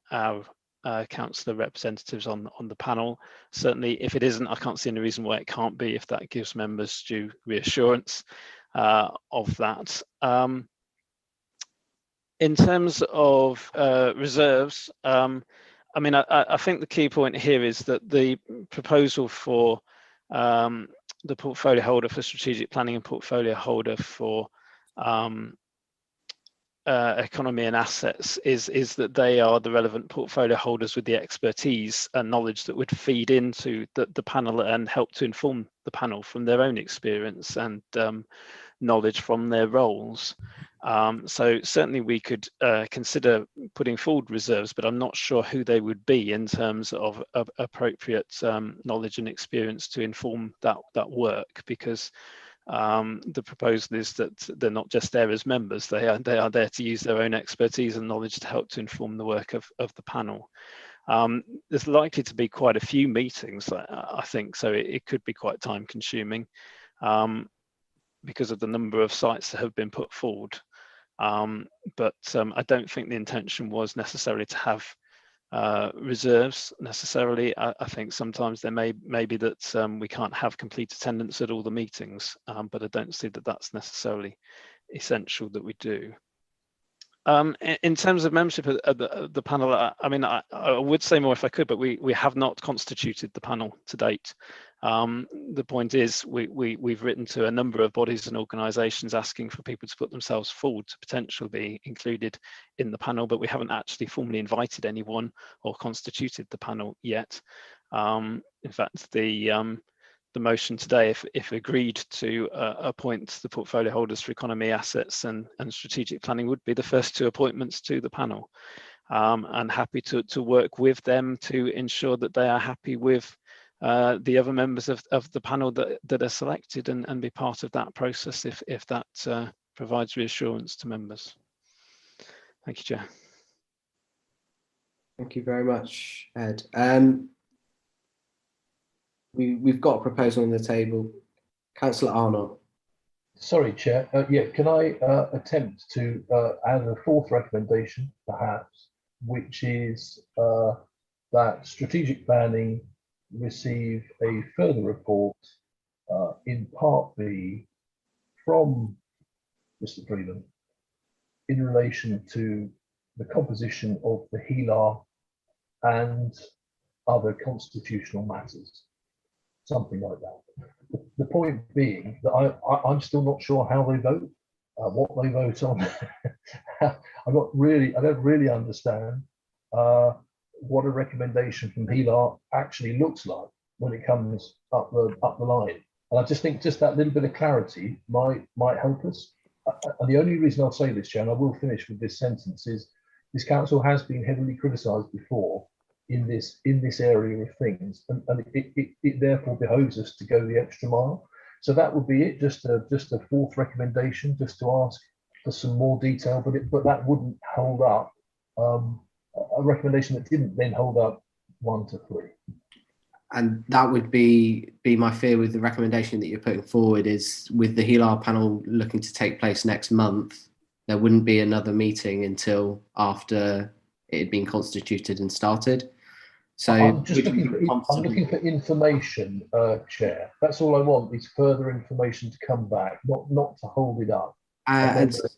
councillor representatives on the panel. Certainly, if it isn't, I can't see any reason why it can't be, if that gives members due reassurance of that. In terms of reserves, I mean, I think the key point here is that the proposal for the portfolio holder for strategic planning and portfolio holder for economy and assets is that they are the relevant portfolio holders with the expertise and knowledge that would feed into the panel and help to inform the panel from their own experience and knowledge from their roles. So certainly we could consider putting forward reserves, but I'm not sure who they would be in terms of appropriate knowledge and experience to inform that work, because the proposal is that they're not just there as members, they are there to use their own expertise and knowledge to help to inform the work of the panel. There's likely to be quite a few meetings, I think, so it could be quite time consuming because of the number of sites that have been put forward. But I don't think the intention was necessarily to have reserves necessarily. I think sometimes there may be that we can't have complete attendance at all the meetings, but I don't see that that's necessarily essential that we do. In terms of membership of the panel, I mean, I would say more if I could, but we have not constituted the panel to date. The point is, we've written to a number of bodies and organisations asking for people to put themselves forward to potentially be included in the panel, but we haven't actually formally invited anyone or constituted the panel yet. In fact, the motion today, if agreed to appoint the portfolio holders for economy, assets and strategic planning, would be the first two appointments to the panel. And happy to work with them to ensure that they are happy with the other members of the panel that are selected and be part of that process if that provides reassurance to members. Thank you, Chair. Thank you very much, Ed. We've got a proposal on the table. Councillor Arnott. Sorry, Chair. Yeah, can I attempt to add a fourth recommendation, perhaps, which is that strategic planning receive a further report in Part B from Mr. Freeman in relation to the composition of the HELAR and other constitutional matters. Something like that. The point being that I'm still not sure how they vote, what they vote on. I don't really understand what a recommendation from HELAR actually looks like when it comes up the line. And I just think just that little bit of clarity might help us. And the only reason I'll say this, Chair, and I will finish with this sentence, is this council has been heavily criticised before in this area of things, and it therefore behoves us to go the extra mile. So that would be it, just a fourth recommendation, just to ask for some more detail, but that wouldn't hold up a recommendation that didn't then hold up 1 to 3. And that would be my fear with the recommendation that you're putting forward, is with the HELAR panel looking to take place next month, there wouldn't be another meeting until after it had been constituted and started. So I'm looking for information, Chair. That's all I want, is further information to come back, not to hold it up. To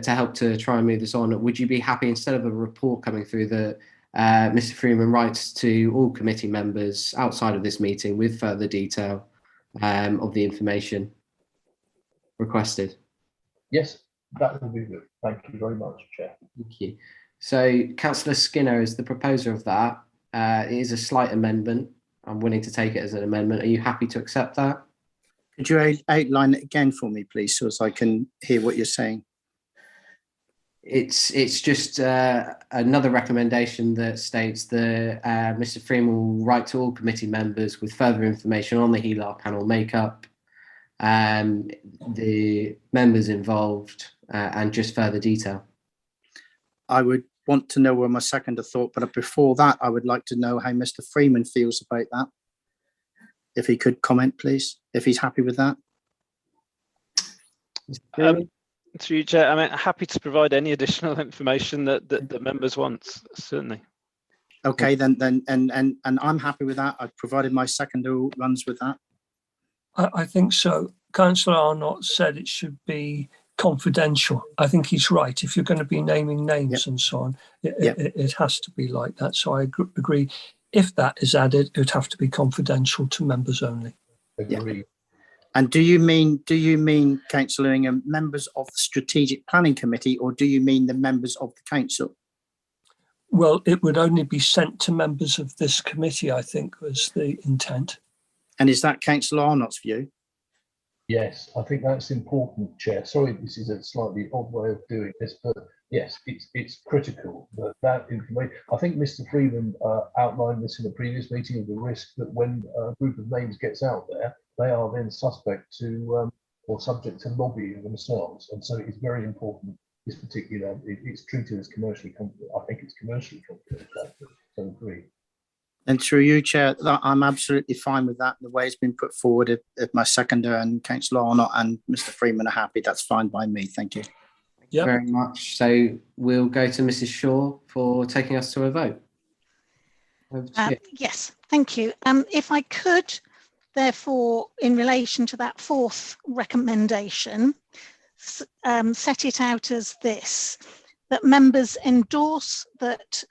help to try and move this on, would you be happy, instead of a report coming through, that Mr. Freeman writes to all committee members outside of this meeting with further detail of the information requested? Yes, that would be good. Thank you very much, Chair. Thank you. So Councillor Skinner is the proposer of that. It is a slight amendment. I'm willing to take it as an amendment. Are you happy to accept that? Could you outline it again for me, please, so as I can hear what you're saying? It's just another recommendation that states that Mr. Freeman will write to all committee members with further information on the HELAR panel makeup, the members involved, and just further detail. I would want to know where my seconder thought, but before that, I would like to know how Mr. Freeman feels about that. If he could comment, please, if he's happy with that. Through you, Chair, I'm happy to provide any additional information that the members want, certainly. Okay, then I'm happy with that. I've provided my seconder who runs with that. I think so. Councillor Arnott said it should be confidential. I think he's right. If you're going to be naming names and so on, it has to be like that. So I agree. If that is added, it would have to be confidential to members only. Agree. And do you mean, Councillor Ingham, members of the Strategic Planning Committee, or do you mean the members of the council? Well, it would only be sent to members of this committee, I think, was the intent. And is that Councillor Arnott's view? Yes, I think that's important, Chair. Sorry, this is a slightly odd way of doing this, but yes, it's critical that information. I think Mr. Freeman outlined this in a previous meeting, of the risk that when a group of names gets out there, they are then suspect to or subject to lobbying themselves, and so it's very important. This particular, it's treated as commercially confidential. I think it's commercially confidential. So agree. And through you, Chair, I'm absolutely fine with that. The way it's been put forward, if my seconder and Councillor Arnott and Mr. Freeman are happy, that's fine by me. Thank you. Yep. Very much. So we'll go to Mrs. Shaw for taking us to a vote. Yes, thank you. If I could, therefore, in relation to that fourth recommendation, set it out as this, that members endorse that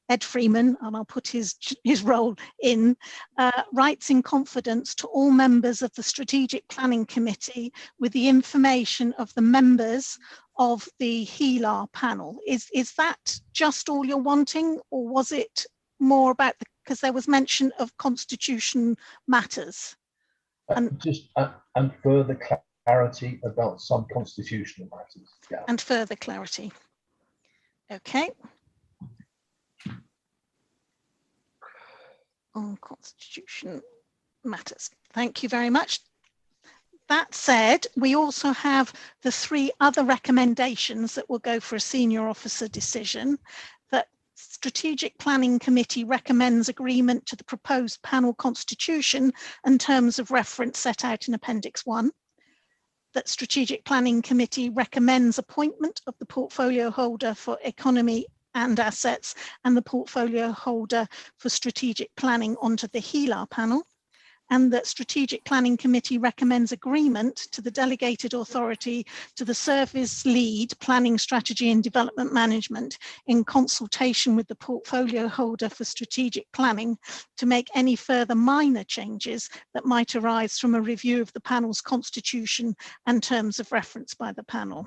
Ed Freeman, and I'll put his role in, writes in confidence to all members of the Strategic Planning Committee with the information of the members of the HELAR panel. Is that just all you're wanting, or was it more about because there was mention of constitution matters? And further clarity about some constitutional matters. Yeah. And further clarity. Okay. On constitution matters. Thank you very much. That said, we also have the 3 other recommendations that will go for a senior officer decision. That Strategic Planning Committee recommends agreement to the proposed panel constitution and terms of reference set out in Appendix 1. That Strategic Planning Committee recommends appointment of the portfolio holder for economy and assets and the portfolio holder for strategic planning onto the HELAR panel, and that Strategic Planning Committee recommends agreement to the delegated authority to the service lead planning strategy and development management in consultation with the portfolio holder for strategic planning to make any further minor changes that might arise from a review of the panel's constitution and terms of reference by the panel.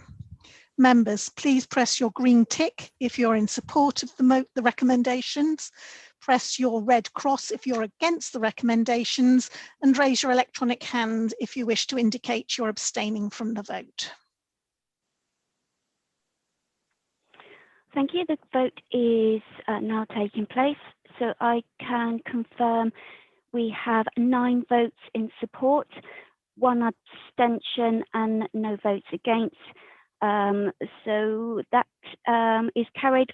Members, please press your green tick if you're in support of the recommendations. Press your red cross if you're against the recommendations, and raise your electronic hand if you wish to indicate you're abstaining from the vote. Thank you. The vote is now taking place. So I can confirm we have 9 votes in support, 1 abstention and no votes against. So that is carried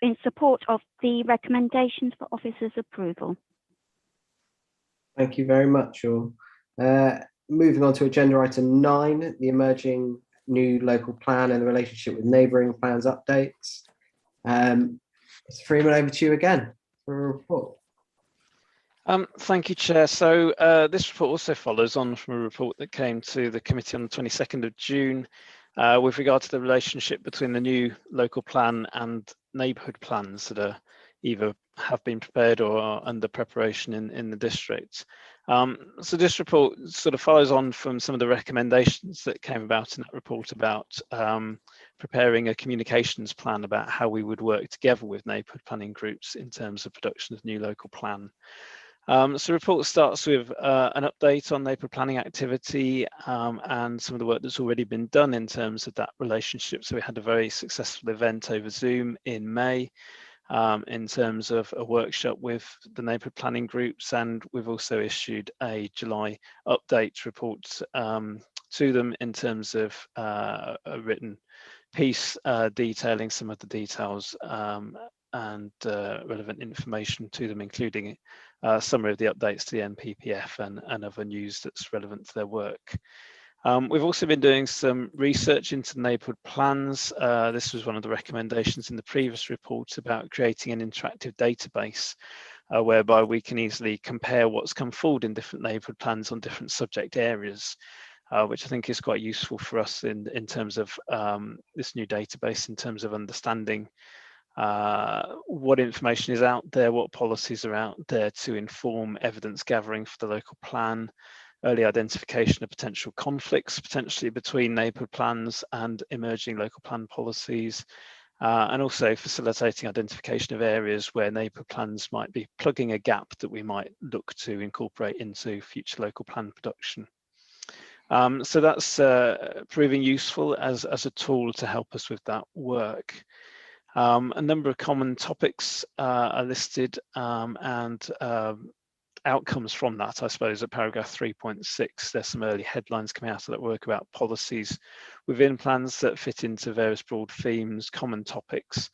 in support of the recommendations for officers' approval. Thank you very much, all. Moving on to agenda item 9, the emerging new local plan and the relationship with neighbouring plans updates. Mr. Freeman, over to you again for a report. Thank you, Chair. So this report also follows on from a report that came to the committee on the 22nd of June with regard to the relationship between the new local plan and neighbourhood plans that are either have been prepared or are under preparation in the district. So this report sort of follows on from some of the recommendations that came about in that report about preparing a communications plan about how we would work together with neighbourhood planning groups in terms of production of new local plan. So the report starts with an update on neighbourhood planning activity and some of the work that's already been done in terms of that relationship. So we had a very successful event over Zoom in May in terms of a workshop with the neighbourhood planning groups, and we've also issued a July update report to them in terms of a written piece detailing some of the details and relevant information to them, including summary of the updates to the NPPF and other news that's relevant to their work. We've also been doing some research into neighbourhood plans. This was one of the recommendations in the previous report about creating an interactive database whereby we can easily compare what's come forward in different neighbourhood plans on different subject areas, which I think is quite useful for us in terms of this new database, in terms of understanding what information is out there, what policies are out there to inform evidence gathering for the local plan, early identification of potential conflicts, potentially between neighbourhood plans and emerging local plan policies, and also facilitating identification of areas where neighbourhood plans might be plugging a gap that we might look to incorporate into future local plan production. So that's proving useful as a tool to help us with that work. A number of common topics are listed and outcomes from that, I suppose, at paragraph 3.6. There's some early headlines coming out of that work about policies within plans that fit into various broad themes, common topics,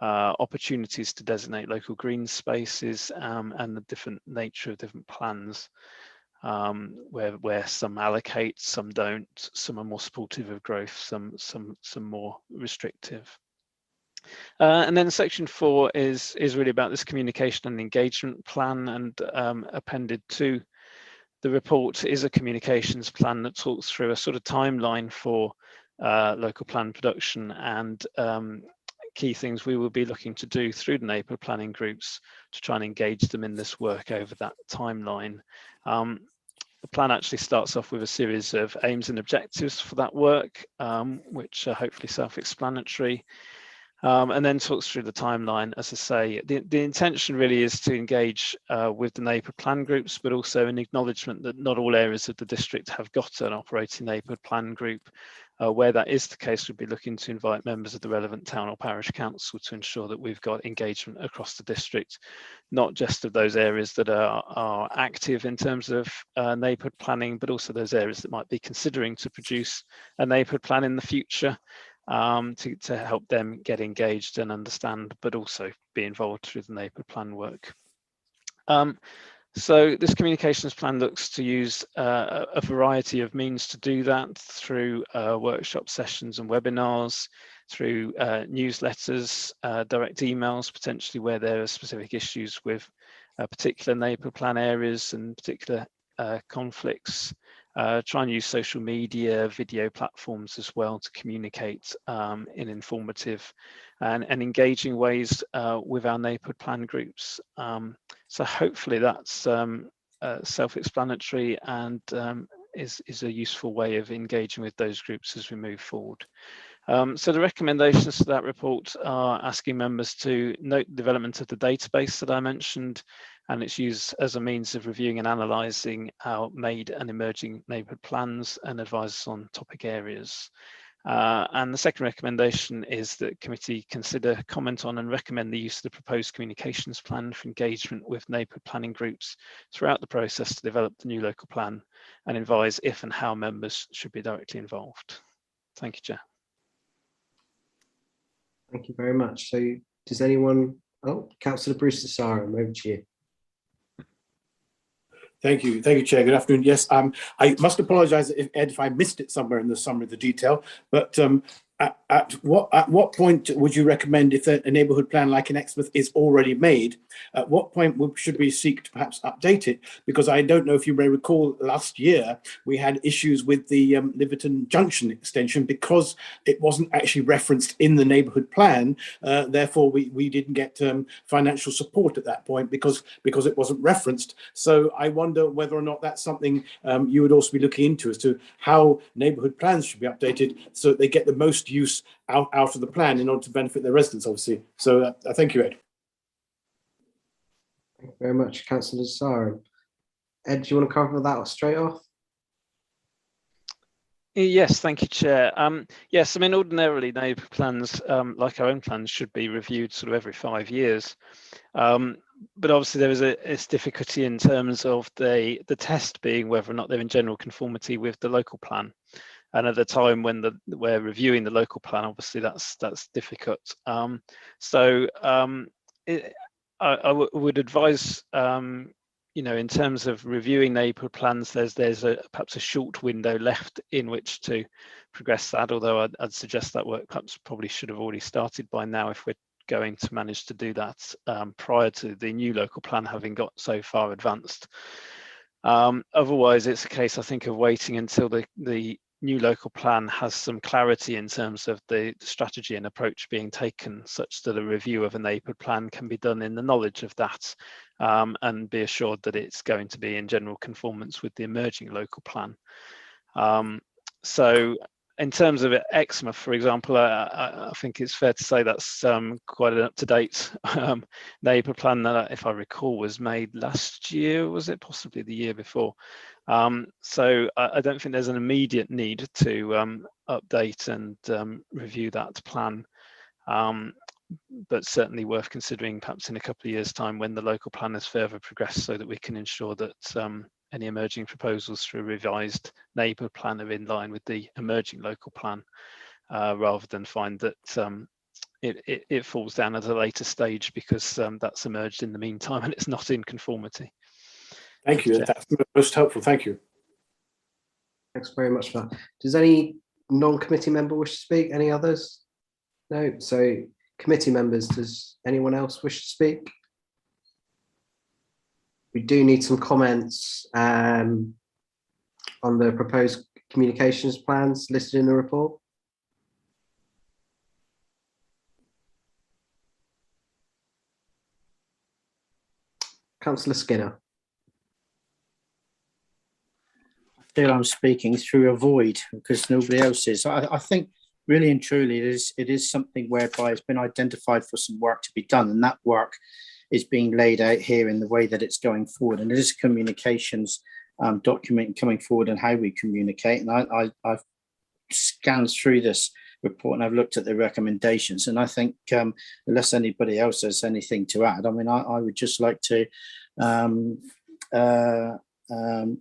opportunities to designate local green spaces, and the different nature of different plans, where some allocate, some don't, some are more supportive of growth, some more restrictive. And then section 4 is really about this communication and engagement plan, and appended to the report is a communications plan that talks through a sort of timeline for local plan production and key things we will be looking to do through the neighbourhood planning groups to try and engage them in this work over that timeline. The plan actually starts off with a series of aims and objectives for that work, which are hopefully self-explanatory. And then talks through the timeline. As I say, the intention really is to engage with the neighbourhood plan groups, but also an acknowledgement that not all areas of the district have got an operating neighbourhood plan group. Where that is the case, we'll be looking to invite members of the relevant town or parish council to ensure that we've got engagement across the district, not just of those areas that are active in terms of neighbourhood planning, but also those areas that might be considering to produce a neighbourhood plan in the future. To help them get engaged and understand, but also be involved through the neighbourhood plan work. So this communications plan looks to use a variety of means to do that, through workshop sessions and webinars, through newsletters, direct emails, potentially where there are specific issues with particular neighbourhood plan areas and particular conflicts. Try and use social media, video platforms as well to communicate in informative and engaging ways with our neighbourhood plan groups. So hopefully that's self-explanatory and is a useful way of engaging with those groups as we move forward. So the recommendations to that report are asking members to note the development of the database that I mentioned, and its used as a means of reviewing and analysing our made and emerging neighbourhood plans and advise on topic areas. And the second recommendation is that committee consider, comment on and recommend the use of the proposed communications plan for engagement with neighbourhood planning groups throughout the process to develop the new local plan, and advise if and how members should be directly involved. Thank you, Chair. Thank you very much. So does anyone, Councillor Brewster Sarum, over to you. Thank you, Chair. Good afternoon. Yes, I must apologise, Ed, if I missed it somewhere in the summary of the detail, but at what point would you recommend, if a neighbourhood plan like in Exmouth is already made, at what point should we seek to perhaps update it? Because I don't know if you may recall, last year we had issues with the Liverton Junction extension because it wasn't actually referenced in the neighbourhood plan. Therefore, we didn't get financial support at that point because it wasn't referenced. So I wonder whether or not that's something you would also be looking into, as to how neighbourhood plans should be updated so that they get the most use out of the plan in order to benefit their residents, obviously. So thank you, Ed. Thank you very much, Councillor Sarum. Ed, do you want to cover that straight off? Yes, thank you, Chair. Yes, I mean, ordinarily neighbourhood plans, like our own plans, should be reviewed sort of every 5 years. But obviously there is a difficulty in terms of the test being whether or not they're in general conformity with the local plan. And at the time when we're reviewing the local plan, obviously that's difficult. I would advise, in terms of reviewing neighbourhood plans, there's perhaps a short window left in which to progress that. Although I'd suggest that work perhaps probably should have already started by now if we're going to manage to do that prior to the new local plan having got so far advanced. Otherwise, it's a case, I think, of waiting until the new local plan has some clarity in terms of the strategy and approach being taken, such that a review of a neighbourhood plan can be done in the knowledge of that, and be assured that it's going to be in general conformance with the emerging local plan. So in terms of Exmouth, for example, I think it's fair to say that's quite an up-to-date neighbourhood plan that, if I recall, was made last year, was it? Possibly the year before. So I don't think there's an immediate need to update and review that plan, but certainly worth considering perhaps in a couple of years' time when the local plan has further progressed, so that we can ensure that any emerging proposals through a revised neighbourhood plan are in line with the emerging local plan, rather than find that it falls down at a later stage because that's emerged in the meantime and it's not in conformity. Thank you. Chair. That's most helpful. Thank you. Thanks very much for that. Does any non-committee member wish to speak? Any others? No. So committee members, does anyone else wish to speak? We do need some comments on the proposed communications plans listed in the report. Councillor Skinner. I feel I'm speaking through a void because nobody else is. I think really and truly it is something whereby it's been identified for some work to be done, and that work is being laid out here in the way that it's going forward. And it is a communications document coming forward and how we communicate. And I've scanned through this report and I've looked at the recommendations, and I think unless anybody else has anything to add, I mean, I would just like to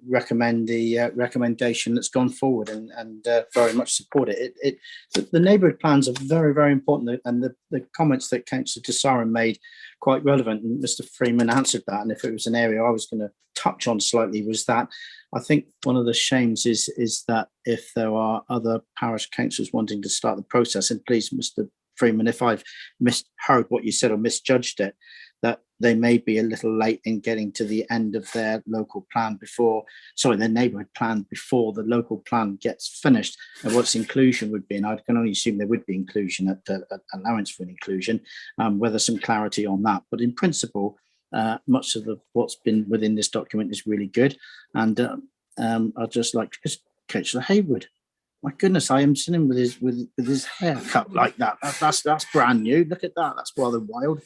recommend the recommendation that's gone forward and very much support it. The neighbourhood plans are very, very important, and the comments that Councillor Tissaran made quite relevant, and Mr. Freeman answered that. And if it was an area I was going to touch on slightly, was that I think one of the shames is that if there are other parish councils wanting to start the process, and please, Mr. Freeman, if I've misheard what you said or misjudged it, that they may be a little late in getting to the end of their local plan their neighbourhood plan before the local plan gets finished. And what's inclusion would be, and I can only assume there would be inclusion at allowance for an inclusion, whether some clarity on that. But in principle, much of what's been within this document is really good. And I'd just like to, Councillor Haywood, my goodness, I am seeing him with his hair cut like that. That's brand new. Look at that. That's rather wild.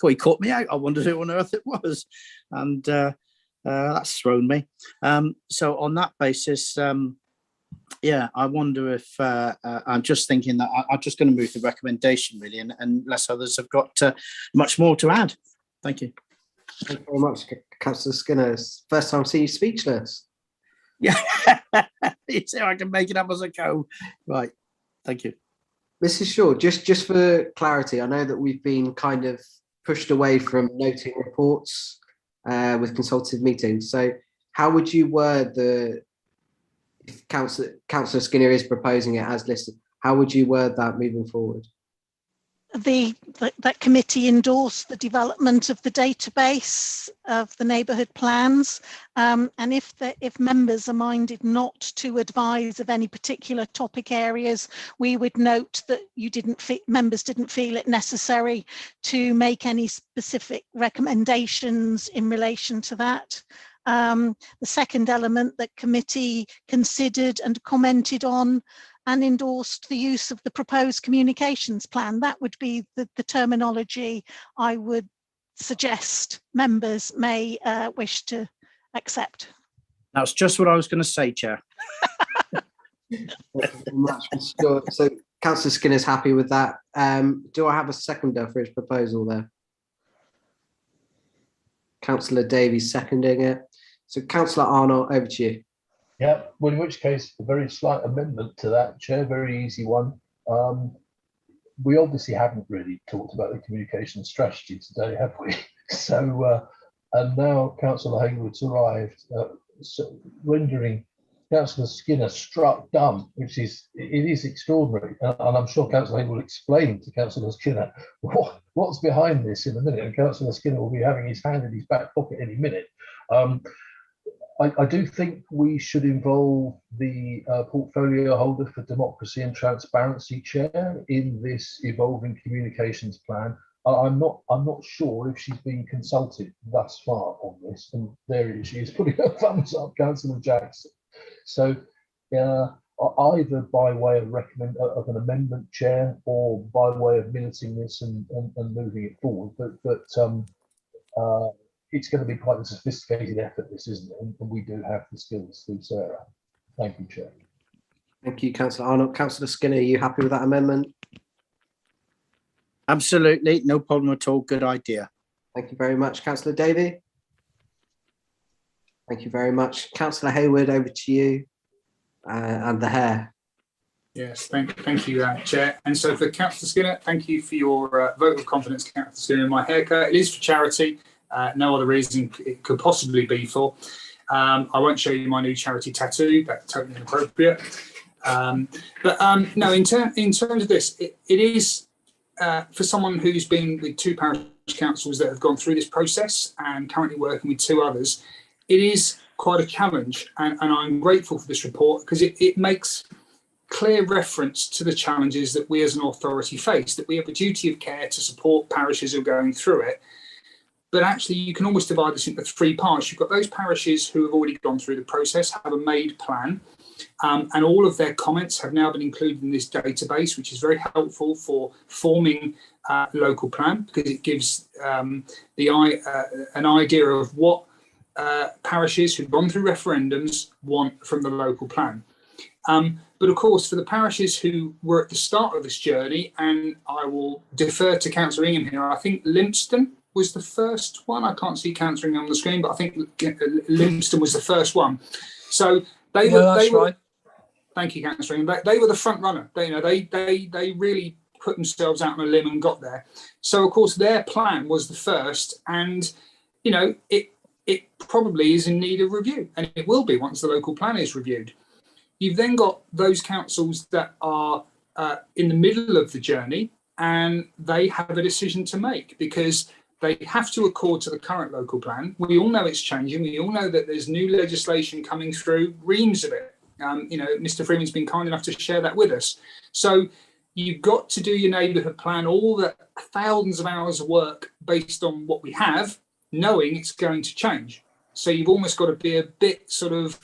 He caught me out. I wondered who on earth it was, and that's thrown me. So on that basis, yeah, I wonder if I'm just thinking that I'm just going to move the recommendation really, and unless others have got much more to add. Thank you. Thank you very much, Councillor Skinner. First time seeing you speechless. Yeah, you see, I can make it up as I go. Right, thank you. Mrs. Shaw, just for clarity, I know that we've been kind of pushed away from noting reports with consultative meetings. So how would you word if Councillor Skinner is proposing it as listed, how would you word that moving forward? That committee endorsed the development of the database of the neighbourhood plans, and if members are minded not to advise of any particular topic areas, we would note that members didn't feel it necessary to make any specific recommendations in relation to that. The second element that committee considered and commented on and endorsed the use of the proposed communications plan. That would be the terminology I would suggest members may wish to accept. That's just what I was going to say, Chair. Thank you very much, Mr. Shaw. So Councillor Skinner's happy with that. Do I have a seconder for his proposal there? Councillor Davies seconding it. So Councillor Arnott, over to you. Yeah, well, in which case, a very slight amendment to that, Chair, very easy one. We obviously haven't really talked about the communication strategy today, have we? So, and now Councillor Haywood's arrived, rendering Councillor Skinner struck dumb, which is extraordinary. And I'm sure Councillor Haywood will explain to Councillor Skinner what's behind this in a minute, and Councillor Skinner will be having his hand in his back pocket any minute. I do think we should involve the portfolio holder for democracy and transparency, Chair, in this evolving communications plan. I'm not sure if she's been consulted thus far on this, and there she is putting her thumbs up, Councillor Jackson. So either by way of an amendment, Chair, or by way of minuting this and moving it forward, but it's going to be quite a sophisticated effort, this, isn't it? And we do have the skills through Sarah. Thank you, Chair. Thank you, Councillor Arnott. Councillor Skinner, are you happy with that amendment? Absolutely, no problem at all. Good idea. Thank you very much. Councillor Davey? Thank you very much. Councillor Haywood, over to you. And the hair. Yes, thank you, Chair. And so for Councillor Skinner, thank you for your vote of confidence, Councillor Skinner, in my haircut. It is for charity. No other reason it could possibly be for. I won't show you my new charity tattoo. That's totally inappropriate. No, in terms of this, it is for someone who's been with 2 parish councils that have gone through this process and currently working with 2 others, it is quite a challenge. And I'm grateful for this report because it makes clear reference to the challenges that we as an authority face, that we have a duty of care to support parishes who are going through it. But actually, you can almost divide this into 3 parts. You've got those parishes who have already gone through the process, have a made plan, and all of their comments have now been included in this database, which is very helpful for forming a local plan because it gives an idea of what parishes who've gone through referendums want from the local plan. But of course, for the parishes who were at the start of this journey, and I will defer to Councillor Ingham here, I think Lympstone was the first one. I can't see Councillor Ingham on the screen, but I think Lympstone was the first one. So they were. Right. Thank you, Councillor Ingham. They were the front runner. They really put themselves out on a limb and got there. So of course, their plan was the first, and it probably is in need of review, and it will be once the local plan is reviewed. You've then got those councils that are in the middle of the journey, and they have a decision to make because they have to accord to the current local plan. We all know it's changing. We all know that there's new legislation coming through, reams of it. Mr. Freeman's been kind enough to share that with us. So you've got to do your neighbourhood plan, all the thousands of hours of work based on what we have, knowing it's going to change. So you've almost got to be a bit sort of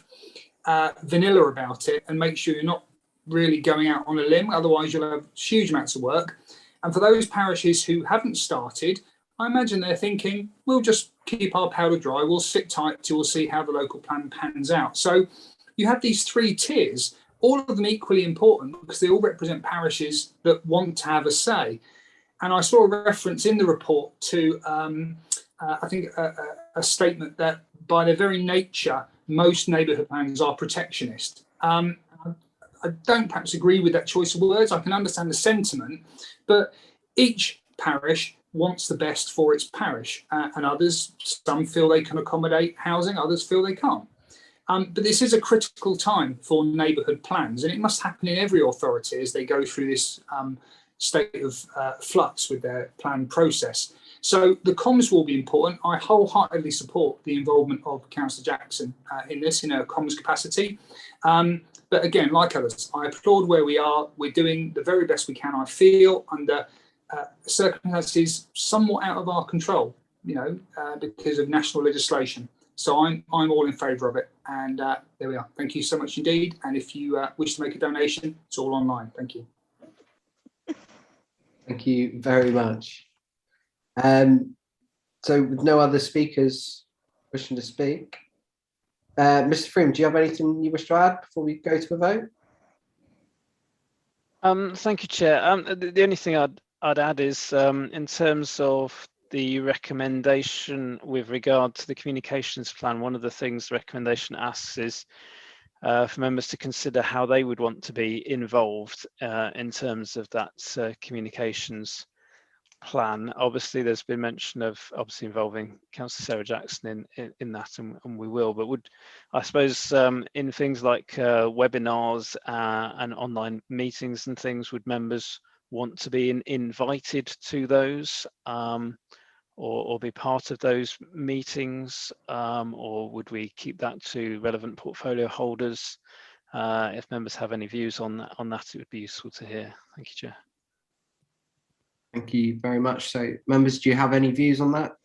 vanilla about it and make sure you're not really going out on a limb, otherwise you'll have huge amounts of work. And for those parishes who haven't started, I imagine they're thinking, we'll just keep our powder dry, we'll sit tight till we'll see how the local plan pans out. So you have these 3 tiers, all of them equally important because they all represent parishes that want to have a say. And I saw a reference in the report to, I think, a statement that by their very nature, most neighbourhood plans are protectionist. I don't perhaps agree with that choice of words. I can understand the sentiment, but each parish wants the best for its parish, and others, some feel they can accommodate housing, others feel they can't. But this is a critical time for neighbourhood plans, and it must happen in every authority as they go through this state of flux with their plan process. So the comms will be important. I wholeheartedly support the involvement of Councillor Jackson in this, in a comms capacity. But again, like others, I applaud where we are. We're doing the very best we can, I feel, under circumstances somewhat out of our control, because of national legislation. So I'm all in favour of it. And there we are. Thank you so much indeed. And if you wish to make a donation, it's all online. Thank you. Thank you very much. So with no other speakers wishing to speak, Mr. Freeman, do you have anything you wish to add before we go to a vote? Thank you, Chair. The only thing I'd add is in terms of the recommendation with regard to the communications plan, one of the things the recommendation asks is for members to consider how they would want to be involved in terms of that communications plan. Obviously, there's been mention of obviously involving Councillor Sarah Jackson in that, and we will. But would, I suppose, in things like webinars and online meetings and things, would members want to be invited to those or be part of those meetings, or would we keep that to relevant portfolio holders? If members have any views on that, it would be useful to hear. Thank you, Chair. Thank you very much. So, members, do you have any views on that? Are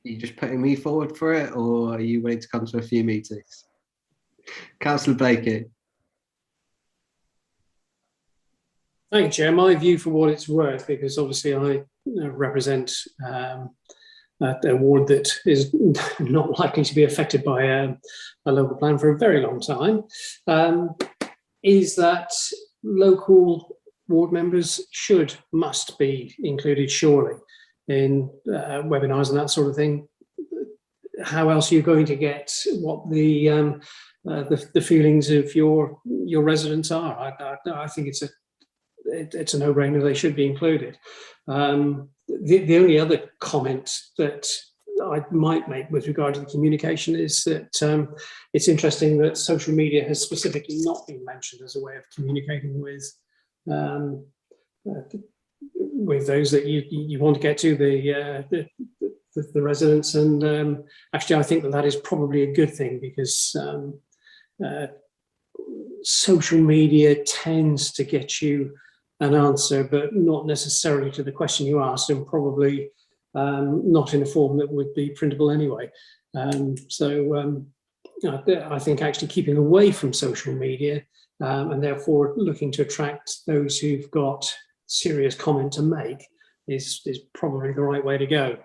you just putting me forward for it, or are you willing to come to a few meetings? Councillor Blakey. Thank you, Chair. My view, for what it's worth, because obviously I represent a ward that is not likely to be affected by a local plan for a very long time, is that local ward members must be included, surely, in webinars and that sort of thing. How else are you going to get what the the feelings of your residents are. I think it's a no-brainer. They should be included. The only other comment that I might make with regard to the communication is that it's interesting that social media has specifically not been mentioned as a way of communicating with those that you want to get to, the residents. And actually, I think that is probably a good thing, because social media tends to get you an answer, but not necessarily to the question you asked, and probably not in a form that would be printable anyway. I think actually keeping away from social media and therefore looking to attract those who've got serious comment to make is probably the right way to go.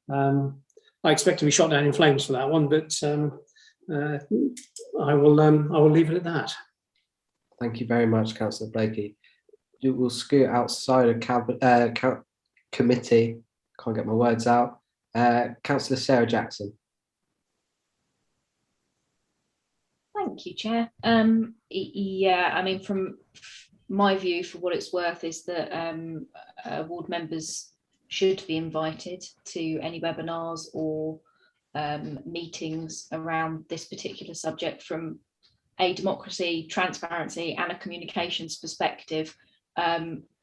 I expect to be shot down in flames for that one, but I will leave it at that. Thank you very much, Councillor Blakey. We'll scoot outside of committee. Can't get my words out. Councillor Sarah Jackson. Thank you, Chair. Yeah, I mean, from my view, for what it's worth, is that ward members should be invited to any webinars or meetings around this particular subject from a democracy, transparency and a communications perspective.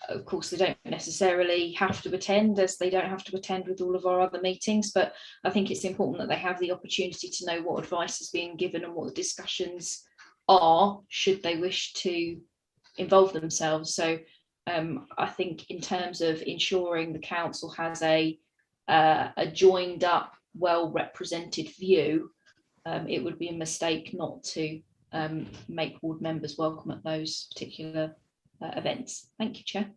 Of course, they don't necessarily have to attend, as they don't have to attend with all of our other meetings, but I think it's important that they have the opportunity to know what advice is being given and what the discussions are, should they wish to involve themselves. So I think in terms of ensuring the council has a joined up, well represented view, it would be a mistake not to make ward members welcome at those particular events. Thank you, Chair.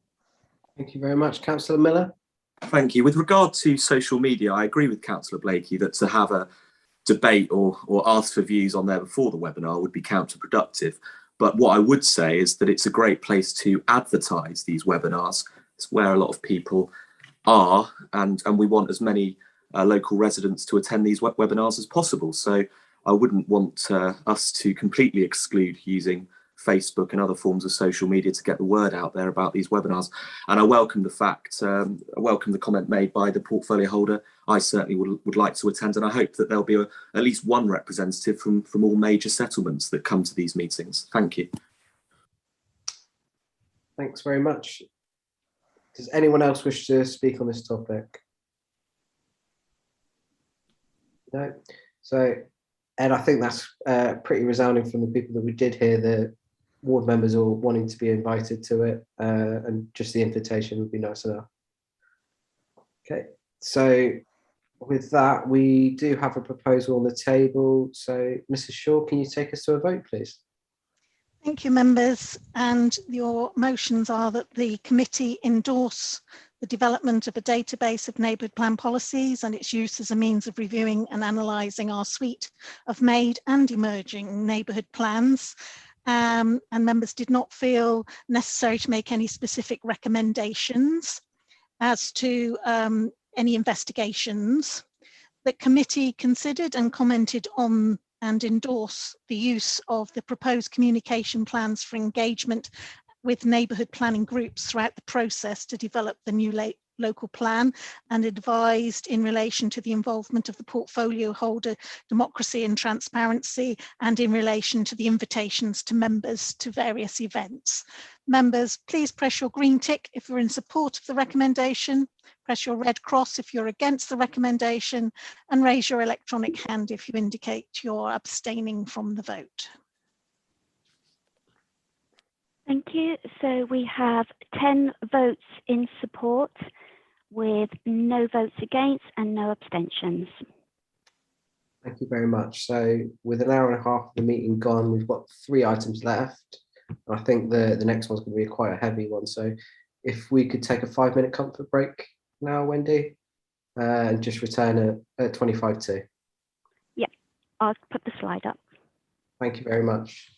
Thank you very much. Councillor Miller. Thank you. With regard to social media, I agree with Councillor Blakey that to have a debate or ask for views on there before the webinar would be counterproductive. But what I would say is that it's a great place to advertise these webinars. It's where a lot of people are, and we want as many local residents to attend these webinars as possible. So I wouldn't want us to completely exclude using Facebook and other forms of social media to get the word out there about these webinars. And I welcome the fact, I welcome the comment made by the portfolio holder. I certainly would like to attend, and I hope that there'll be at least one representative from all major settlements that come to these meetings. Thank you. Thanks very much. Does anyone else wish to speak on this topic? No. So, Ed, I think that's pretty resounding from the people that we did hear. The ward members all wanting to be invited to it, and just the invitation would be nice enough. Okay, so with that, we do have a proposal on the table. So, Mrs. Shaw, can you take us to a vote, please? Thank you, members. And your motions are that the committee endorse the development of a database of neighbourhood plan policies and its use as a means of reviewing and analysing our suite of made and emerging neighbourhood plans. And members did not feel necessary to make any specific recommendations as to any investigations. The committee considered and commented on and endorse the use of the proposed communication plans for engagement with neighbourhood planning groups throughout the process to develop the new local plan, and advised in relation to the involvement of the portfolio holder, democracy and transparency, and in relation to the invitations to members to various events. Members, please press your green tick if you're in support of the recommendation, press your red cross if you're against the recommendation, and raise your electronic hand if you indicate you're abstaining from the vote. Thank you. So we have 10 votes in support, with no votes against and no abstentions. Thank you very much. So with an hour and a half of the meeting gone, we've got 3 items left. I think the next one's going to be quite a heavy one. So if we could take a 5-minute comfort break now, Wendy, and just return at 25 to. Yeah, I'll put the slide up. Thank you very much.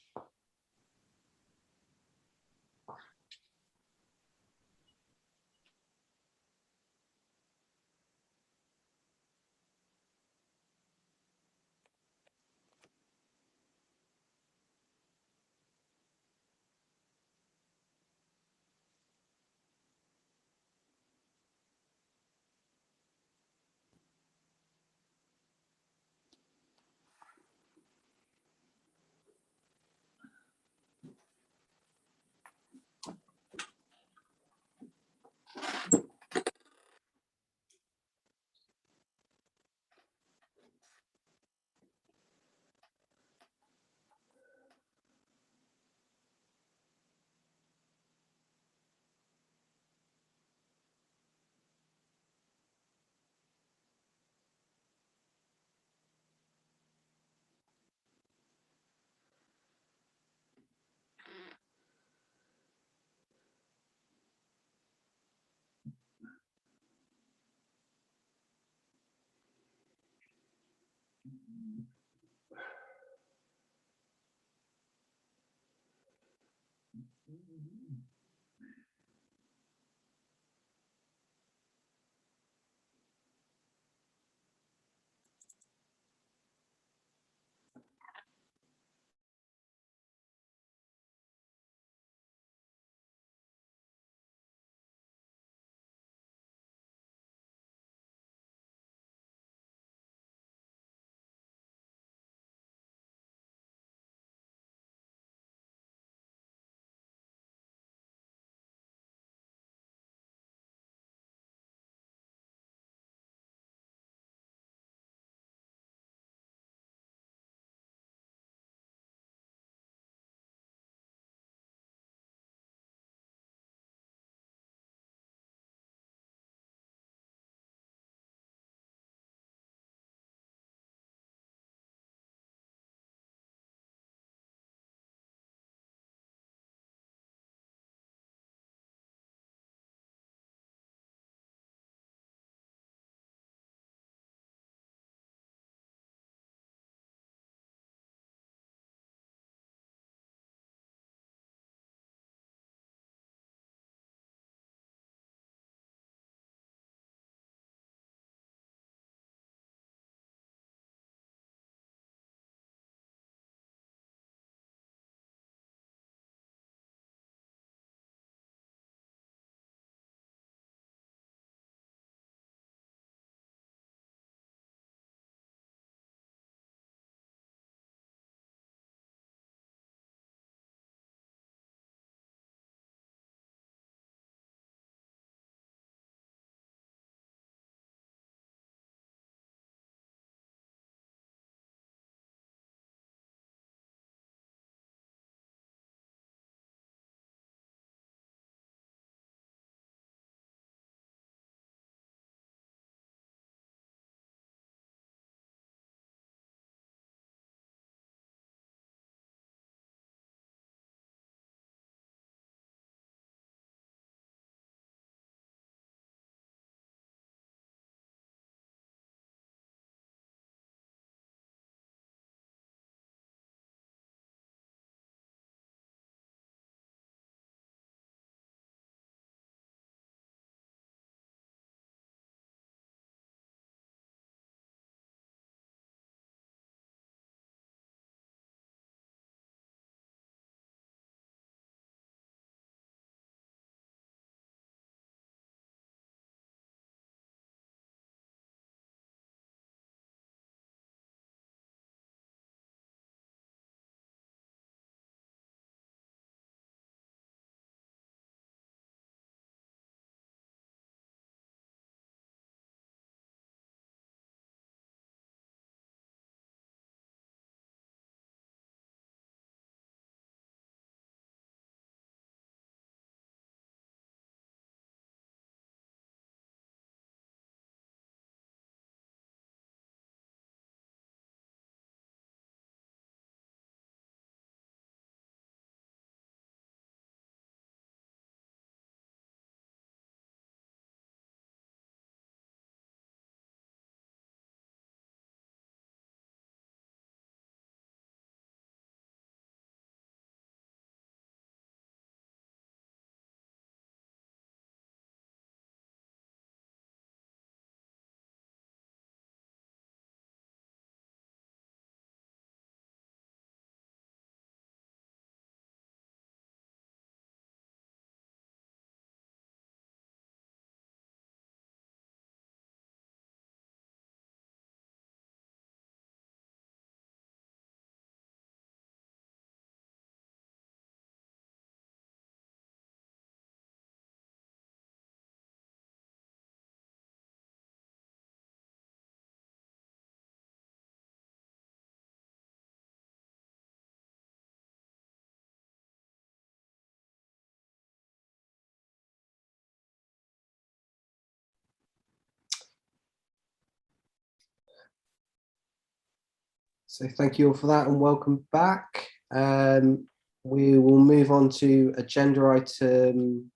So thank you all for that and welcome back. We will move on to agenda item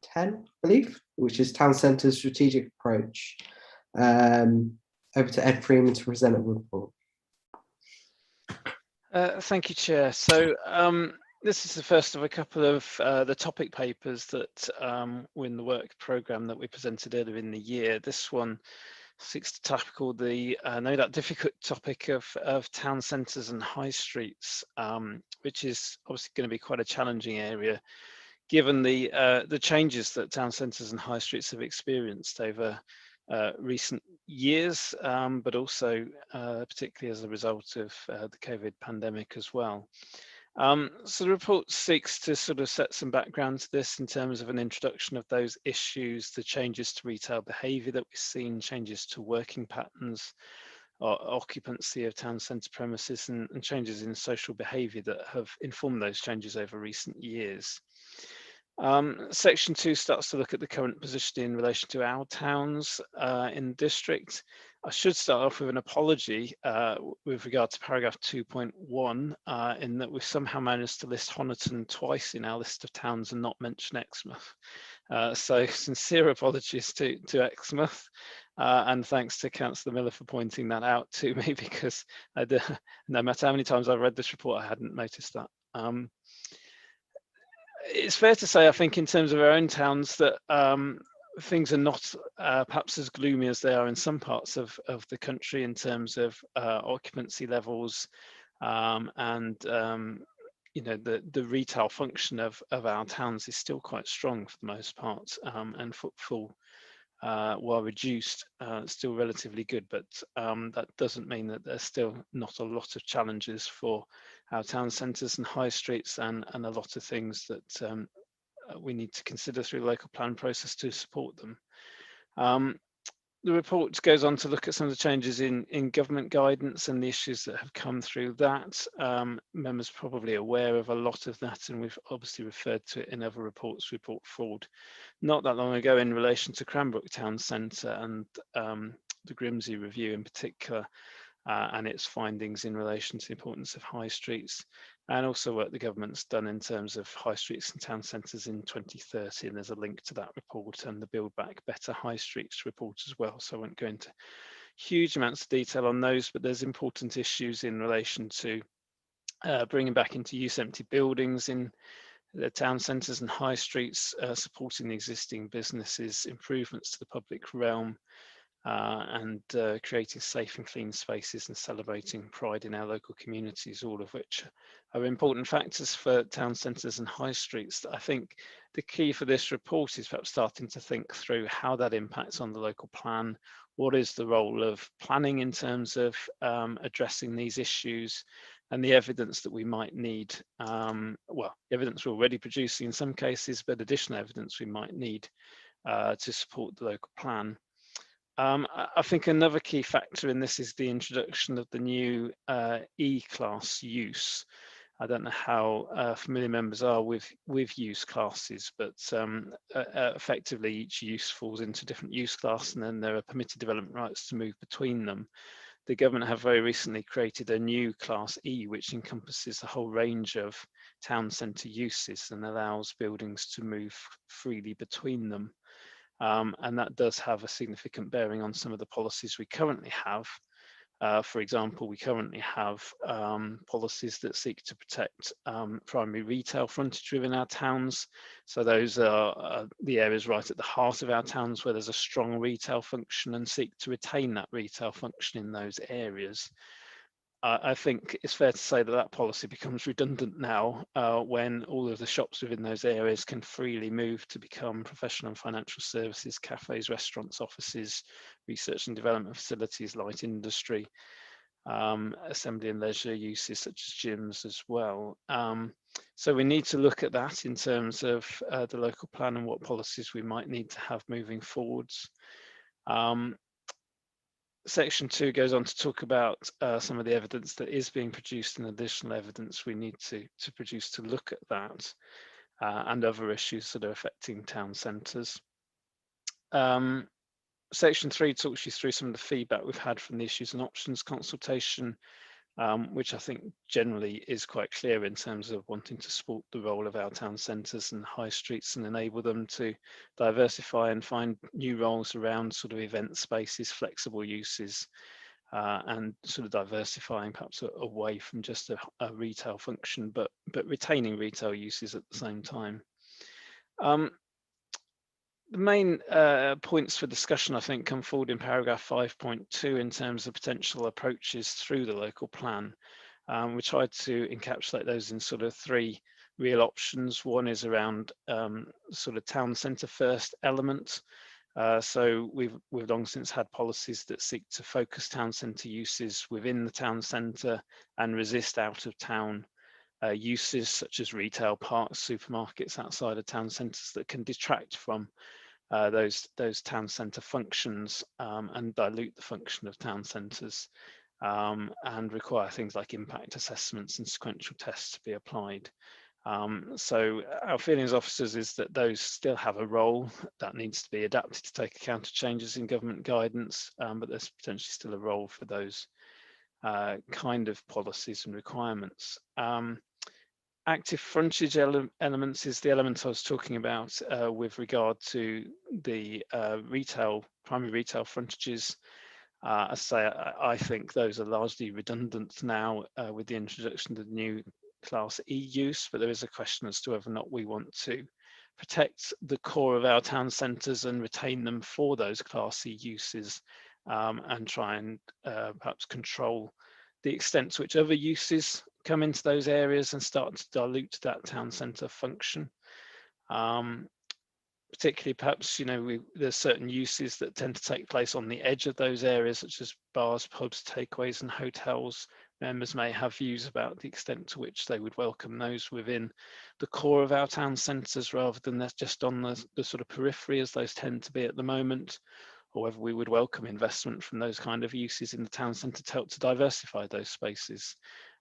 10, I believe, which is Town Centre Strategic Approach. Over to Ed Freeman to present a report. Thank you, Chair. So this is the first of a couple of the topic papers that were in the work programme that we presented earlier in the year. This one seeks to tackle the no doubt difficult topic of town centres and high streets, which is obviously going to be quite a challenging area, given the changes that town centres and high streets have experienced over recent years, but also particularly as a result of the COVID pandemic as well. So the report seeks to sort of set some background to this in terms of an introduction of those issues, the changes to retail behaviour that we've seen, changes to working patterns, occupancy of town centre premises, and changes in social behaviour that have informed those changes over recent years. Section 2 starts to look at the current position in relation to our towns in the district. I should start off with an apology with regard to paragraph 2.1 in that we've somehow managed to list Honiton twice in our list of towns and not mention Exmouth. So sincere apologies to Exmouth, and thanks to Councillor Miller for pointing that out to me, because no matter how many times I've read this report, I hadn't noticed that. It's fair to say, I think, in terms of our own towns, that things are not perhaps as gloomy as they are in some parts of the country in terms of occupancy levels and you know, the retail function of our towns is still quite strong for the most part, and footfall, while reduced, still relatively good, but that doesn't mean that there's still not a lot of challenges for our town centres and high streets, and a lot of things that we need to consider through the local plan process to support them. The report goes on to look at some of the changes in government guidance and the issues that have come through that. Members are probably aware of a lot of that, and we've obviously referred to it in other reports we brought forward not that long ago in relation to Cranbrook Town Centre and the Grimsey Review in particular, and its findings in relation to the importance of high streets, and also what the government's done in terms of high streets and town centres in 2030. And there's a link to that report and the Build Back Better High Streets report as well. So I won't go into huge amounts of detail on those, but there's important issues in relation to bringing back into use empty buildings in the town centres and high streets, supporting the existing businesses, improvements to the public realm, and creating safe and clean spaces and celebrating pride in our local communities, all of which are important factors for town centres and high streets. I think the key for this report is perhaps starting to think through how that impacts on the local plan. What is the role of planning in terms of addressing these issues, and the evidence that we might need, well, evidence we're already producing in some cases, but additional evidence we might need to support the local plan. I think another key factor in this is the introduction of the new E-class use. I don't know how familiar members are with use classes, but effectively each use falls into different use class, and then there are permitted development rights to move between them. The government have very recently created a new class E, which encompasses a whole range of town centre uses and allows buildings to move freely between them. And that does have a significant bearing on some of the policies we currently have. For example, we currently have policies that seek to protect primary retail frontage within our towns. So those are the areas right at the heart of our towns where there's a strong retail function, and seek to retain that retail function in those areas. I think it's fair to say that that policy becomes redundant now when all of the shops within those areas can freely move to become professional and financial services, cafes, restaurants, offices, research and development facilities, light industry, assembly and leisure uses such as gyms as well. So we need to look at that in terms of the local plan and what policies we might need to have moving forwards. Section 2 goes on to talk about some of the evidence that is being produced and additional evidence we need to produce to look at that and other issues that are affecting town centres. Section 3 talks you through some of the feedback we've had from the issues and options consultation, which I think generally is quite clear in terms of wanting to support the role of our town centres and high streets and enable them to diversify and find new roles around sort of event spaces, flexible uses, and sort of diversifying perhaps away from just a retail function, but retaining retail uses at the same time. The main points for discussion, I think, come forward in paragraph 5.2 in terms of potential approaches through the local plan. We tried to encapsulate those in sort of three real options. One is around sort of town centre first element. So we've long since had policies that seek to focus town centre uses within the town centre and resist out of town uses such as retail parks, supermarkets outside of town centres that can detract from those town centre functions and dilute the function of town centres and require things like impact assessments and sequential tests to be applied. So our feeling as officers is that those still have a role that needs to be adapted to take account of changes in government guidance, but there's potentially still a role for those kind of policies and requirements. Active frontage elements is the element I was talking about with regard to the primary retail frontages. I say I think those are largely redundant now with the introduction of the new Class E use, but there is a question as to whether or not we want to protect the core of our town centres and retain them for those Class E uses and try and perhaps control the extent to which other uses come into those areas and start to dilute that town centre function. Particularly perhaps, you know, there's certain uses that tend to take place on the edge of those areas, such as bars, pubs, takeaways and hotels. Members may have views about the extent to which they would welcome those within the core of our town centres rather than just on the sort of periphery as those tend to be at the moment, or whether we would welcome investment from those kind of uses in the town centre to help to diversify those spaces.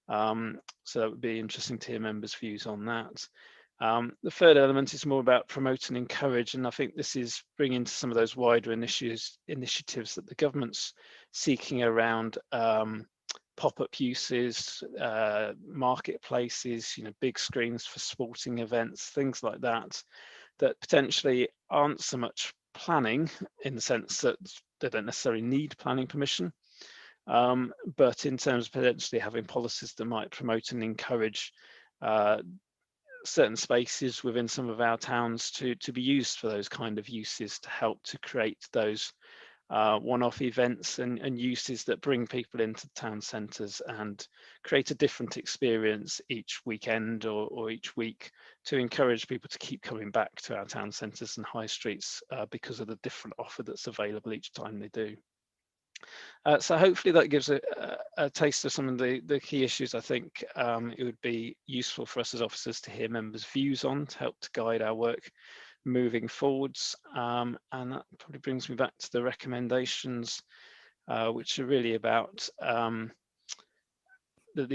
So that would be interesting to hear members' views on that. The third element is more about promote and encourage, and I think this is bringing to some of those wider initiatives that the government's seeking around pop-up uses, marketplaces, you know, big screens for sporting events, things like that, that potentially aren't so much planning in the sense that they don't necessarily need planning permission, but in terms of potentially having policies that might promote and encourage certain spaces within some of our towns to be used for those kind of uses to help to create those one-off events and uses that bring people into town centres and create a different experience each weekend or each week to encourage people to keep coming back to our town centres and high streets because of the different offer that's available each time they do. So hopefully that gives a taste of some of the key issues. I think it would be useful for us as officers to hear members' views on to help to guide our work moving forwards. And that probably brings me back to the recommendations, which are really about the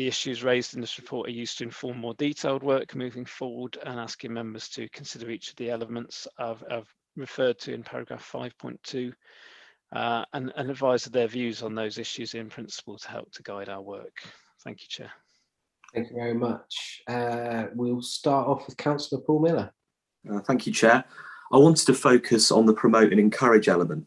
issues raised in this report are used to inform more detailed work moving forward and asking members to consider each of the elements I've referred to in paragraph 5.2. And advise of their views on those issues in principle to help to guide our work. Thank you, Chair. Thank you very much. We'll start off with Councillor Paul Miller. Thank you, Chair. I wanted to focus on the promote and encourage element.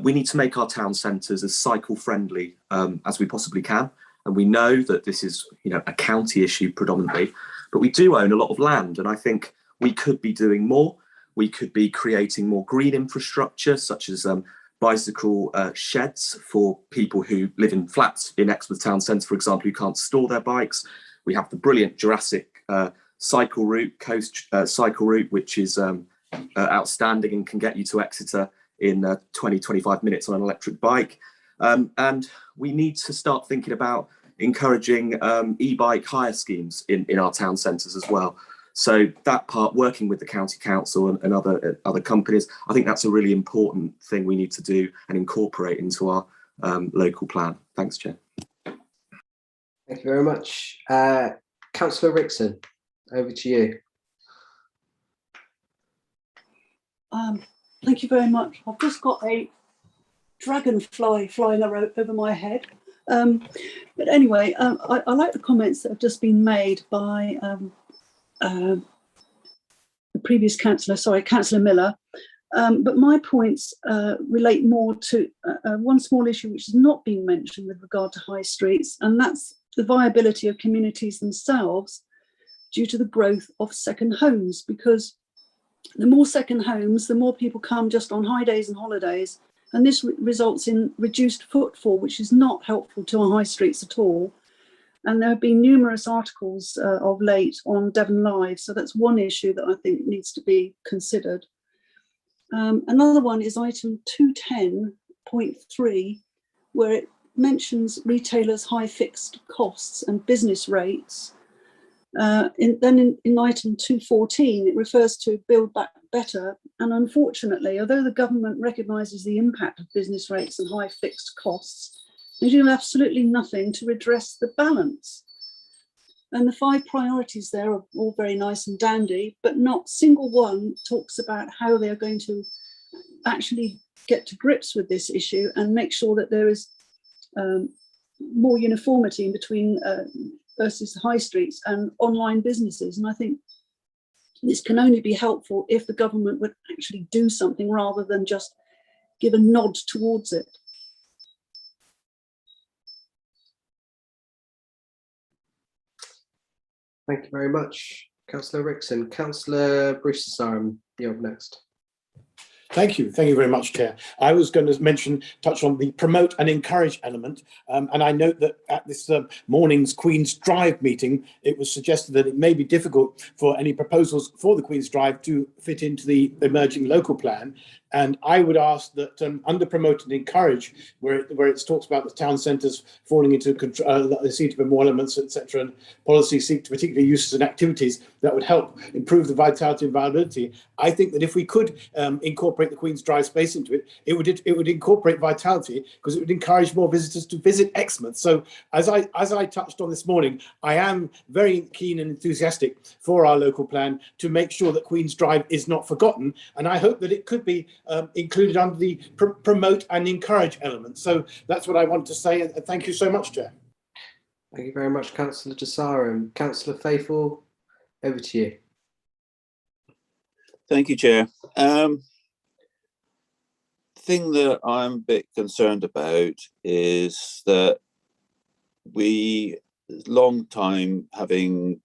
We need to make our town centres as cycle friendly as we possibly can. And we know that this is, you know, a county issue predominantly, but we do own a lot of land. And I think we could be doing more. We could be creating more green infrastructure, such as bicycle sheds for people who live in flats in Exmouth town centre, for example, who can't store their bikes. We have the brilliant Jurassic cycle route, coast cycle route, which is outstanding and can get you to Exeter in 20-25 minutes on an electric bike. And we need to start thinking about encouraging e-bike hire schemes in our town centres as well. So that part, working with the county council and other companies, I think that's a really important thing we need to do and incorporate into our local plan. Thanks, Chair. Thank you very much. Councillor Rickson, over to you. Thank you very much. I've just got a dragonfly flying over my head. But anyway, I like the comments that have just been made by the previous councillor, Councillor Miller, But my points relate more to one small issue which has not been mentioned with regard to high streets, and that's the viability of communities themselves due to the growth of second homes, because the more second homes, the more people come just on high days and holidays, and this results in reduced footfall, which is not helpful to our high streets at all. And there have been numerous articles of late on Devon Live, so that's one issue that I think needs to be considered. Another one is item 210.3, where it mentions retailers' high fixed costs and business rates. Then in item 214, it refers to Build Back Better. And unfortunately, although the government recognises the impact of business rates and high fixed costs, they do absolutely nothing to redress the balance. And the 5 priorities there are all very nice and dandy, but not single one talks about how they are going to actually get to grips with this issue and make sure that there is more uniformity in between versus high streets and online businesses. And I think this can only be helpful if the government would actually do something rather than just give a nod towards it. Thank you very much, Councillor Rickson. Councillor Bruce-Sarum, you're up next. Thank you very much, Chair. I was going to touch on the promote and encourage element, and I note that at this morning's Queen's Drive meeting, it was suggested that it may be difficult for any proposals for the Queen's Drive to fit into the emerging local plan. And I would ask that under promote and encourage, where it talks about the town centres falling into they seem to be more elements, etc., and policies seek to particular uses and activities that would help improve the vitality and viability. I think that if we could incorporate the Queen's Drive space into it, it would incorporate vitality, because it would encourage more visitors to visit Exmouth. So as I touched on this morning, I am very keen and enthusiastic for our local plan to make sure that Queen's Drive is not forgotten, and I hope that it could be included under the promote and encourage element. So that's what I want to say, and thank you so much, Chair. Thank you very much, Councillor Desarum. Councillor Faithful, over to you. Thank you, Chair. Thing that I'm a bit concerned about is that we, long time having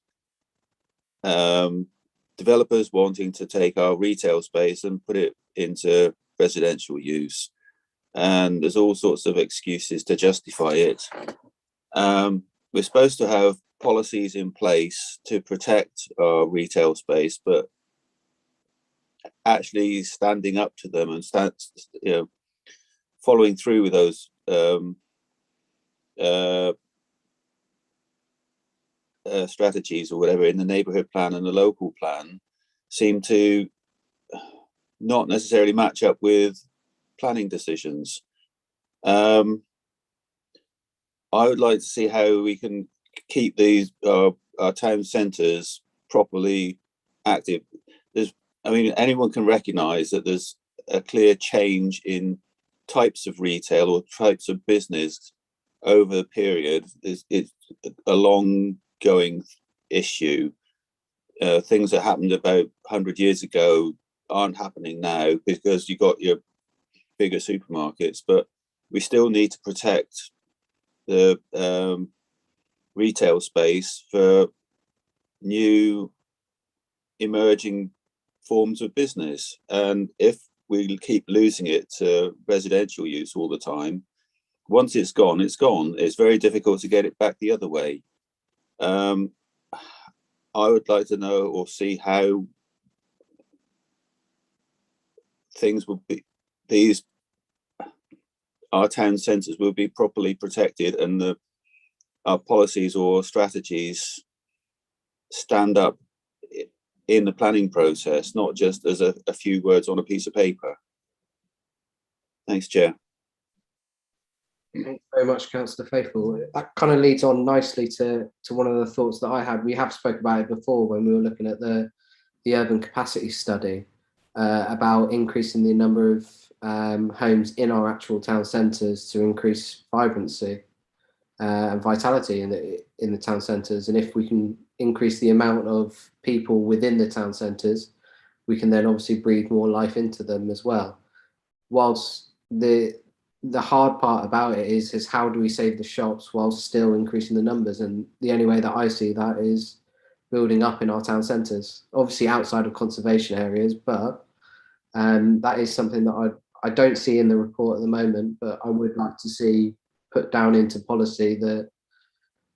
developers wanting to take our retail space and put it into residential use, and there's all sorts of excuses to justify it. We're supposed to have policies in place to protect our retail space, but actually standing up to them and following through with those strategies or whatever in the neighbourhood plan and the local plan seem to not necessarily match up with planning decisions. I would like to see how we can keep these our town centres properly active. Anyone can recognise that there's a clear change in types of retail or types of business over the period. It's a long-going issue. Things that happened about 100 years ago aren't happening now because you've got your bigger supermarkets, but we still need to protect the retail space for new emerging forms of business. And if we keep losing it to residential use all the time, once it's gone, it's gone. It's very difficult to get it back the other way. I would like to know or see how things will be, our town centres will be properly protected, and our policies or strategies stand up in the planning process, not just as a few words on a piece of paper. Thanks, Chair. Thank you very much, Councillor Faithful. That kind of leads on nicely to one of the thoughts that I had. We have spoke about it before when we were looking at the urban capacity study about increasing the number of homes in our actual town centres to increase vibrancy and vitality in the town centres. And if we can increase the amount of people within the town centres, we can then obviously breathe more life into them as well. Whilst the hard part about it is how do we save the shops whilst still increasing the numbers? And the only way that I see that is building up in our town centres, obviously outside of conservation areas, but that is something that I don't see in the report at the moment, but I would like to see put down into policy that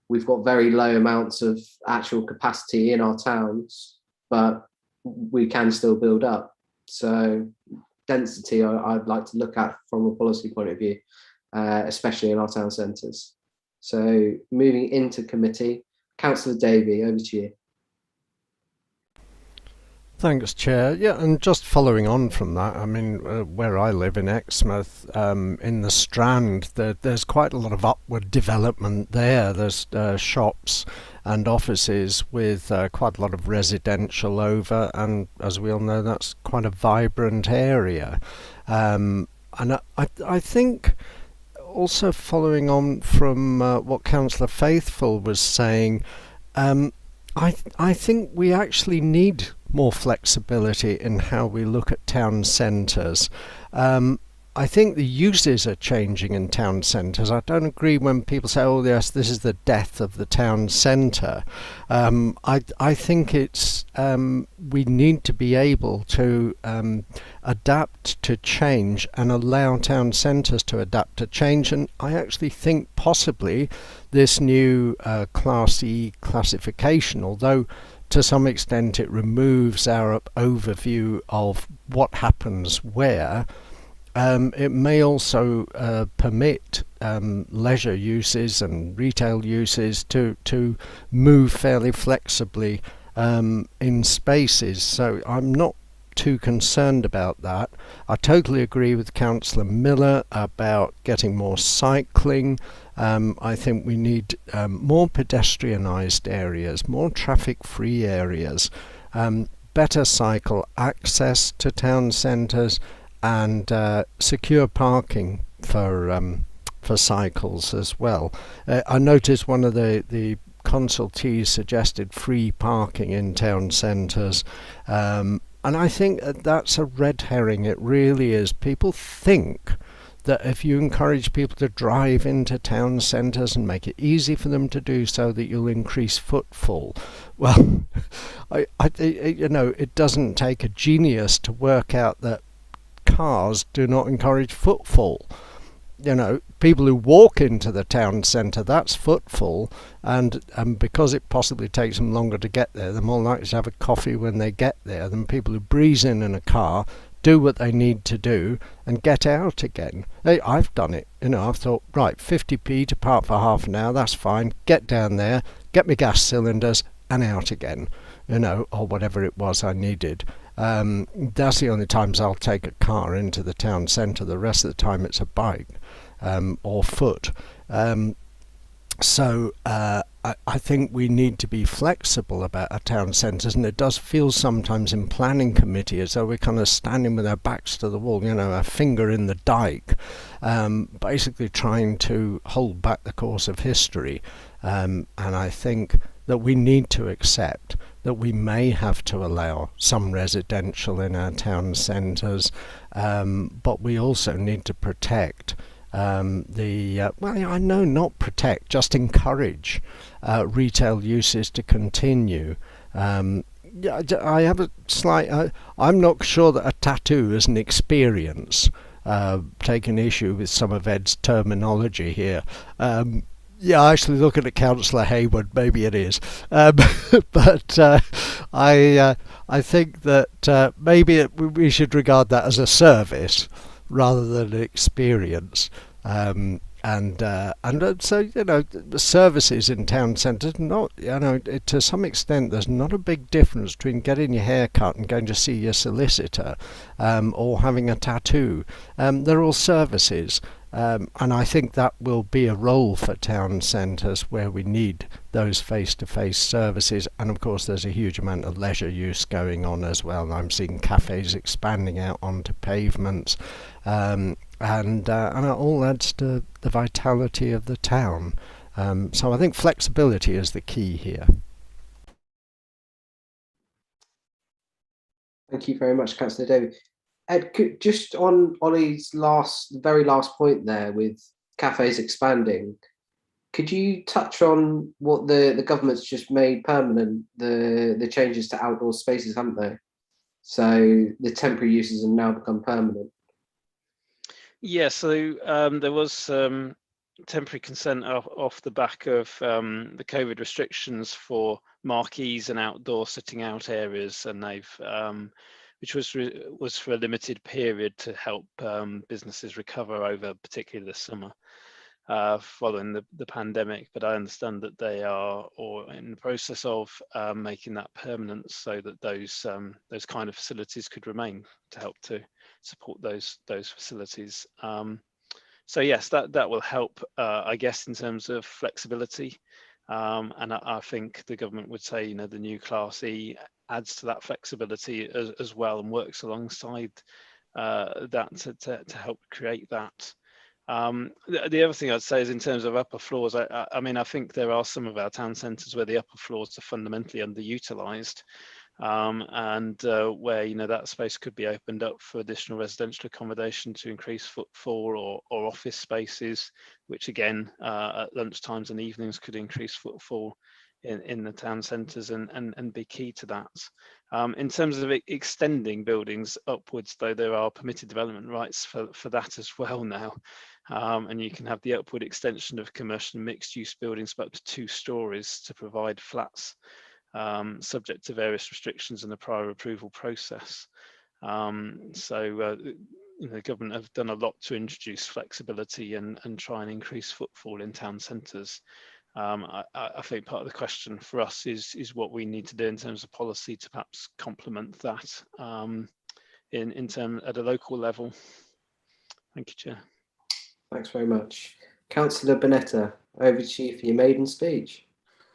we've got very low amounts of actual capacity in our towns, but we can still build up. So density I'd like to look at from a policy point of view, especially in our town centres. So moving into committee, Councillor Davey, over to you. Thanks, Chair. Yeah, and just following on from that, I mean, where I live in Exmouth, in the Strand, there's quite a lot of upward development there. There's shops and offices with quite a lot of residential over, and as we all know, that's quite a vibrant area. And I think also following on from what Councillor Faithful was saying, I think we actually need more flexibility in how we look at town centres. I think the uses are changing in town centres. I don't agree when people say, oh yes, this is the death of the town centre. I think it's we need to be able to adapt to change and allow town centres to adapt to change. And I actually think possibly this new Class E classification, although to some extent it removes our overview of what happens where, it may also permit leisure uses and retail uses to move fairly flexibly in spaces. So I'm not too concerned about that. I totally agree with Councillor Miller about getting more cycling. I think we need more pedestrianised areas, more traffic-free areas, better cycle access to town centres, and secure parking for cycles as well. I noticed one of the consultees suggested free parking in town centres, and I think that's a red herring. It really is. People think that if you encourage people to drive into town centres and make it easy for them to do so, that you'll increase footfall. Well, you know, it doesn't take a genius to work out that cars do not encourage footfall. You know, people who walk into the town centre, that's footfall, and because it possibly takes them longer to get there, they're more likely to have a coffee when they get there than people who breeze in a car, do what they need to do, and get out again. I've done it. You know, I've thought, right, 50p to park for half an hour, that's fine. Get down there, get my gas cylinders, and out again. You know, or whatever it was I needed. That's the only times I'll take a car into the town centre. The rest of the time it's a bike or foot. So I think we need to be flexible about our town centres, and it does feel sometimes in planning committee as though we're kind of standing with our backs to the wall, you know, our finger in the dike, basically trying to hold back the course of history. And I think that we need to accept that we may have to allow some residential in our town centres, but we also need to protect not protect, just encourage retail uses to continue. I have a slight, I'm not sure that a tattoo is an experience, taking issue with some of Ed's terminology here. I actually looking at Councillor Hayward, maybe it is, but I think that maybe we should regard that as a service rather than an experience. And so, you know, the services in town centres, not, you know, to some extent there's not a big difference between getting your hair cut and going to see your solicitor, or having a tattoo. They're all services. And I think that will be a role for town centres where we need those face-to-face services. And of course there's a huge amount of leisure use going on as well. I'm seeing cafes expanding out onto pavements, and it all adds to the vitality of the town. So I think flexibility is the key here. Thank you very much, Councillor David. Ed, just on Ollie's very last point there with cafes expanding, could you touch on what the government's just made permanent, the changes to outdoor spaces, haven't they? So the temporary uses have now become permanent. Yeah, so there was temporary consent off the back of the COVID restrictions for marquees and outdoor sitting out areas, and they've which was for a limited period to help businesses recover over particularly the summer following the pandemic. But I understand that they are in the process of making that permanent, so that those kind of facilities could remain to help to support those facilities. So yes, that will help, I guess, in terms of flexibility. And I think the government would say, you know, the new Class E adds to that flexibility as well, and works alongside that to help create that. The other thing I'd say is in terms of upper floors, I mean, I think there are some of our town centres where the upper floors are fundamentally underutilised. And where, you know, that space could be opened up for additional residential accommodation to increase footfall, or office spaces, which again at lunchtimes and evenings could increase footfall in the town centres and be key to that. In terms of extending buildings upwards, though, there are permitted development rights for that as well now. And you can have the upward extension of commercial and mixed use buildings up to 2 stories to provide flats, subject to various restrictions in the prior approval process. So the government have done a lot to introduce flexibility and try and increase footfall in town centres. I think part of the question for us is what we need to do in terms of policy to perhaps complement that in terms at a local level. Thank you, Chair. Thanks very much. Councillor Bonetta, over to you for your maiden speech.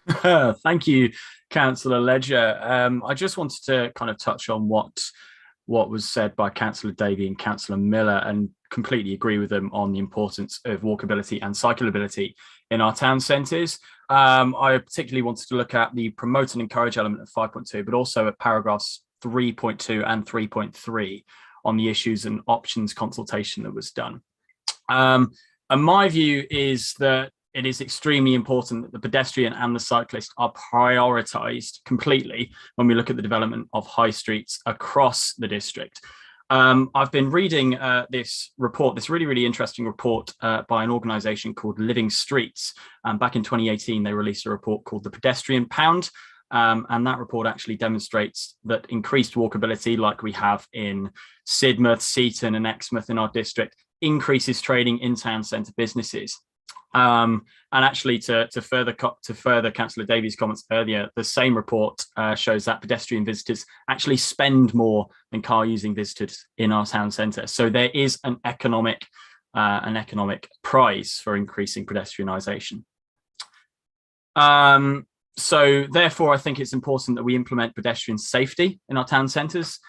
Thank you, Councillor Ledger. I just wanted to kind of touch on what was said by Councillor Davey and Councillor Miller, and completely agree with them on the importance of walkability and cyclability in our town centres. I particularly wanted to look at the promote and encourage element of 5.2, but also at paragraphs 3.2 and 3.3 on the issues and options consultation that was done. And my view is that it is extremely important that the pedestrian and the cyclist are prioritised completely when we look at the development of high streets across the district. I've been reading this report, this really interesting report by an organisation called Living Streets. Back in 2018, they released a report called the Pedestrian Pound. And that report actually demonstrates that increased walkability, like we have in Sidmouth, Seaton and Exmouth in our district, increases trading in town centre businesses. And actually, to further Councillor Davies' comments earlier, the same report shows that pedestrian visitors actually spend more than car-using visitors in our town centre. So there is an economic prize for increasing pedestrianisation. So therefore, I think it's important that we implement pedestrian safety in our town centres,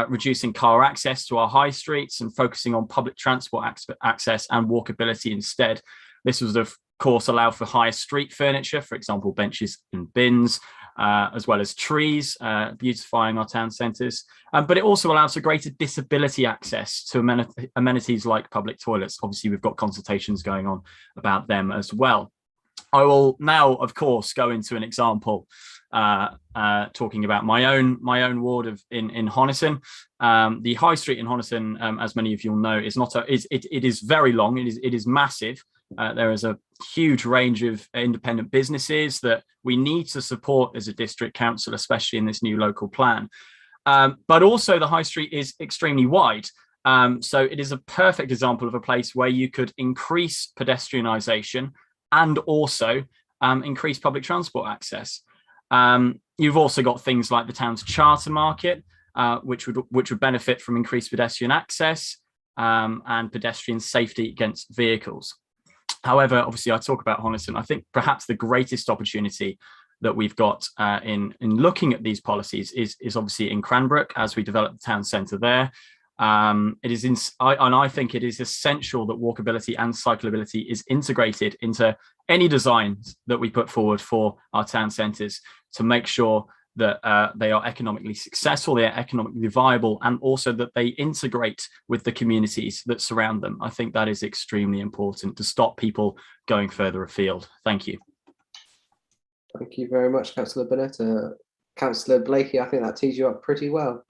reducing car access to our high streets and focusing on public transport access and walkability instead. This was, of course, allow for higher street furniture, for example, benches and bins, as well as trees, beautifying our town centres. But it also allows for greater disability access to amenities like public toilets. Obviously, we've got consultations going on about them as well. I will now, of course, go into an example talking about my own ward in Honiton. The high street in Honiton, as many of you will know, is not it is very long. It is massive. There is a huge range of independent businesses that we need to support as a district council, especially in this new local plan. But also the high street is extremely wide. So it is a perfect example of a place where you could increase pedestrianisation and also increase public transport access. You've also got things like the town's charter market, which would benefit from increased pedestrian access and pedestrian safety against vehicles. However, obviously, I talk about Honiton. I think perhaps the greatest opportunity that we've got in looking at these policies is obviously in Cranbrook as we develop the town centre there. I think it is essential that walkability and cyclability is integrated into any designs that we put forward for our town centres to make sure that they are economically successful, they are economically viable, and also that they integrate with the communities that surround them. I think that is extremely important to stop people going further afield. Thank you. Thank you very much, Councillor Burnett. Councillor Blakey, I think that tees you up pretty well.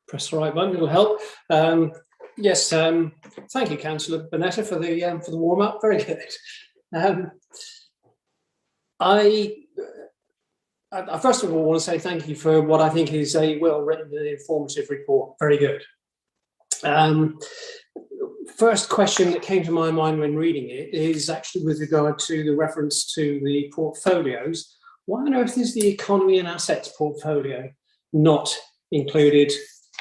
Press the right button, it'll help. Yes, thank you, Councillor Burnett, for the warm up. Very good. I first of all want to say thank you for what I think is a well written and informative report. Very good. First question that came to my mind when reading it is actually with regard to the reference to the portfolios. Why on earth is the economy and assets portfolio not included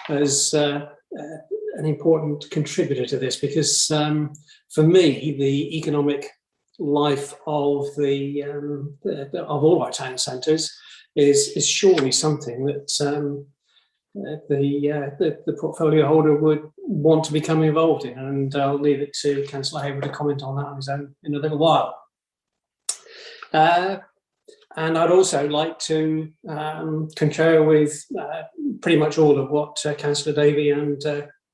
as an important contributor to this? Because for me, the economic life of of all our town centres is surely something that the portfolio holder would want to become involved in, and I'll leave it to Councillor Hayward to comment on that on his own in a little while. And I'd also like to concur with pretty much all of what Councillor Davey and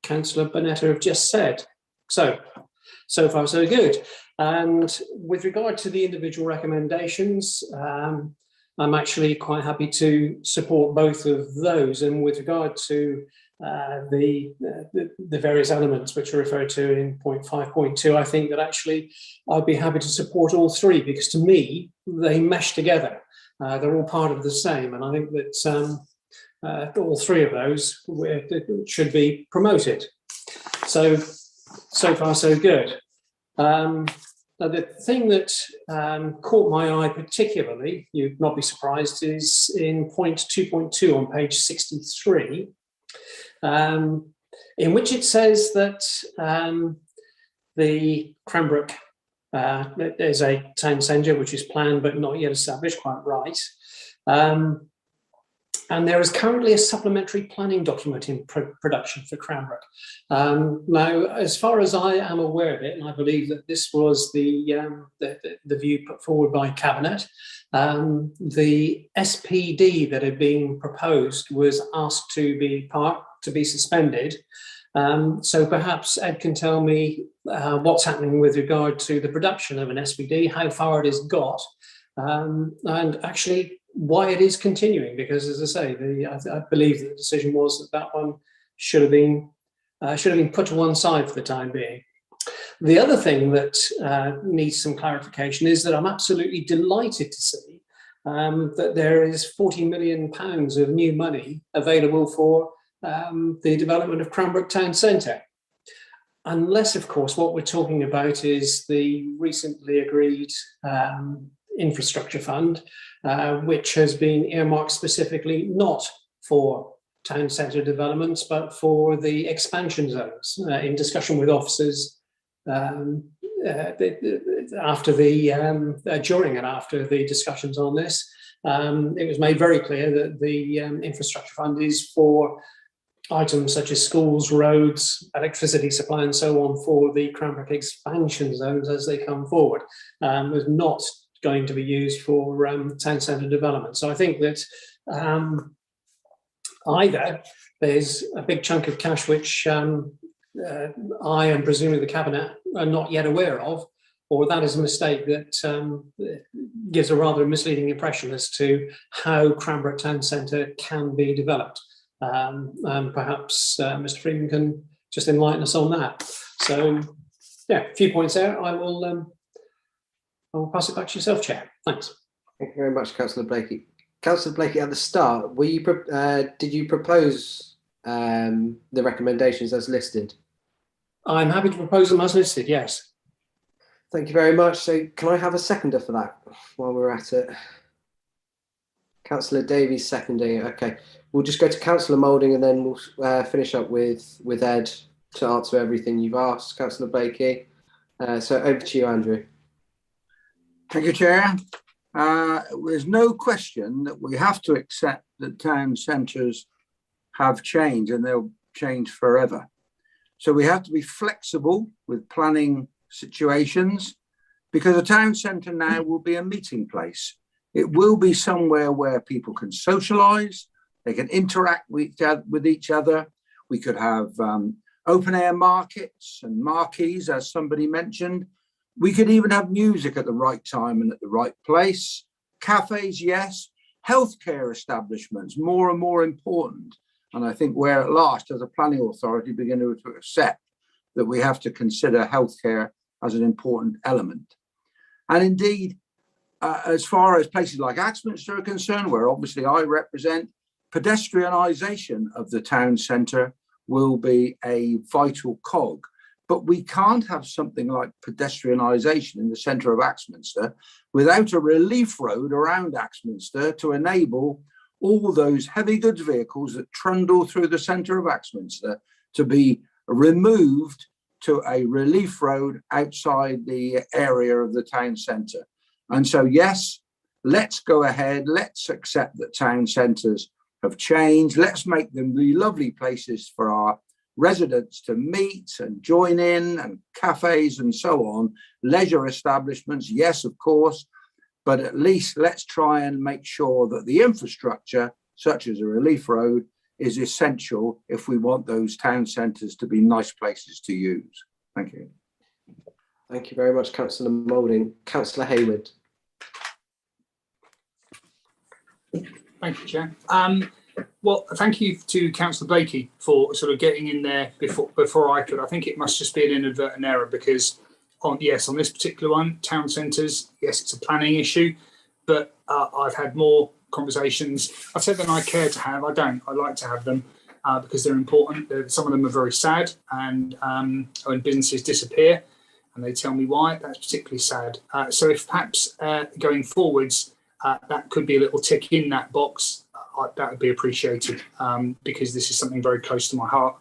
Councillor Burnett have just said. So far so good. And with regard to the individual recommendations, I'm actually quite happy to support both of those. And with regard to the various elements which are referred to in point 5.2, I think that actually I'd be happy to support all three, because to me, they mesh together. They're all part of the same. And I think that all three of those should be promoted. So far so good. Now, the thing that caught my eye particularly, you'd not be surprised, is in point 2.2 on page 63, in which it says that the Cranbrook is a town centre which is planned but not yet established, quite right. And there is currently a supplementary planning document in production for Cranbrook. Now, as far as I am aware of it, and I believe that this was the view put forward by Cabinet, the SPD that had been proposed was asked to be suspended. So perhaps Ed can tell me what's happening with regard to the production of an SPD, how far it has got, and actually why it is continuing, because, as I say, I believe the decision was that one should have been put to one side for the time being. The other thing that needs some clarification is that I'm absolutely delighted to see that there is £40 million of new money available for the development of Cranbrook Town Centre. Unless, of course, what we're talking about is the recently agreed infrastructure fund, which has been earmarked specifically not for town centre developments, but for the expansion zones. In discussion with officers during and after the discussions on this, it was made very clear that the infrastructure fund is for items such as schools, roads, electricity supply, and so on for the Cranbrook expansion zones as they come forward. Was not going to be used for town centre development. So I think that either there's a big chunk of cash which I and presumably the Cabinet are not yet aware of, or that is a mistake that gives a rather misleading impression as to how Cranbrook Town Centre can be developed. And perhaps Mr. Freeman can just enlighten us on that. So, yeah, a few points there. I'll pass it back to yourself, Chair. Thanks. Thank you very much, Councillor Blakey. Councillor Blakey, at the start, did you propose the recommendations as listed? I'm happy to propose them as listed, yes. Thank you very much. So can I have a seconder for that while we're at it? Councillor Davies seconding it. Okay. We'll just go to Councillor Moulding and then we'll finish up with Ed to answer everything you've asked. Councillor Blakey. So over to you, Andrew. Thank you, Chair. There's no question that we have to accept that town centres have changed and they'll change forever. So we have to be flexible with planning situations, because a town centre now will be a meeting place. It will be somewhere where people can socialise, they can interact with each other. We could have open air markets and marquees, as somebody mentioned. We could even have music at the right time and at the right place. Cafes, yes. Healthcare establishments, more and more important. And I think we're at last, as a planning authority, beginning to accept that we have to consider healthcare as an important element. And indeed, as far as places like Axminster are concerned, where obviously I represent, pedestrianisation of the town centre will be a vital cog. But we can't have something like pedestrianisation in the centre of Axminster without a relief road around Axminster to enable all those heavy goods vehicles that trundle through the centre of Axminster to be removed to a relief road outside the area of the town centre. And so, yes, let's go ahead. Let's accept that town centres have changed. Let's make them the lovely places for our residents to meet and join in, and cafes and so on. Leisure establishments, yes, of course, but at least let's try and make sure that the infrastructure, such as a relief road, is essential if we want those town centres to be nice places to use. Thank you. Thank you very much, Councillor Moulding. Councillor Hayward. Thank you, Chair. Well, thank you to Councillor Blakey for sort of getting in there before I could. I think it must just be an inadvertent error, because on this particular one, town centres, yes, it's a planning issue, but I've had more conversations. I've said that I care to have. I don't. I like to have them because they're important. Some of them are very sad, and when businesses disappear and they tell me why, that's particularly sad. So if perhaps going forwards, that could be a little tick in that box, that would be appreciated, because this is something very close to my heart.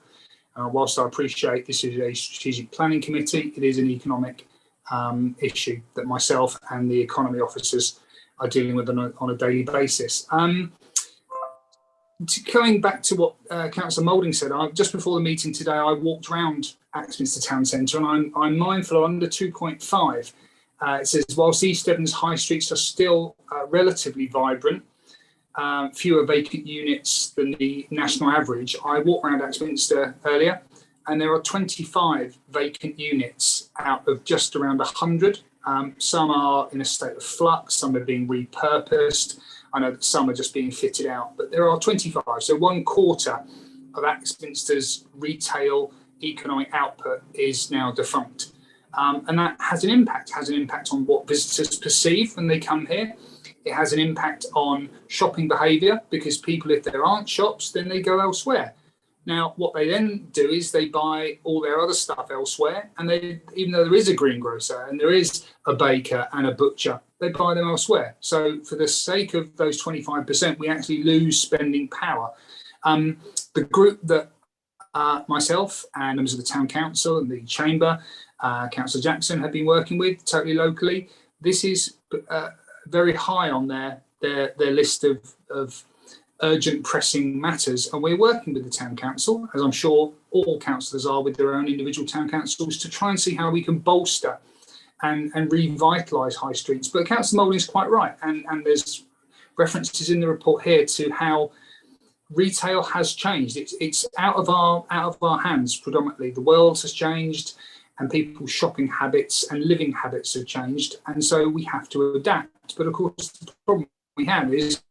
Whilst I appreciate this is a strategic planning committee, it is an economic issue that myself and the economy officers are dealing with on a daily basis. Going back to what Councillor Moulding said, just before the meeting today, I walked around Axminster Town Centre, and I'm mindful under 2.5. It says, whilst East Devon's high streets are still relatively vibrant, fewer vacant units than the national average. I walked around Axminster earlier, and there are 25 vacant units out of just around 100. Some are in a state of flux, some are being repurposed. I know that some are just being fitted out, but there are 25. So 1/4 of Axminster's retail economic output is now defunct. And that has an impact on what visitors perceive when they come here. It has an impact on shopping behaviour, because people, if there aren't shops, then they go elsewhere. Now, what they then do is they buy all their other stuff elsewhere, and they, even though there is a greengrocer and there is a baker and a butcher, they buy them elsewhere. So for the sake of those 25%, we actually lose spending power. The group that myself and members of the Town Council and the Chamber, Councillor Jackson, have been working with totally locally, this is very high on their list of urgent pressing matters, and we're working with the Town Council, as I'm sure all councillors are with their own individual town councils, to try and see how we can bolster and revitalise high streets. But Councillor Moulding is quite right, and there's references in the report here to how retail has changed. It's out of our hands predominantly. The world has changed, and people's shopping habits and living habits have changed, and so we have to adapt. But of course, the problem we have is,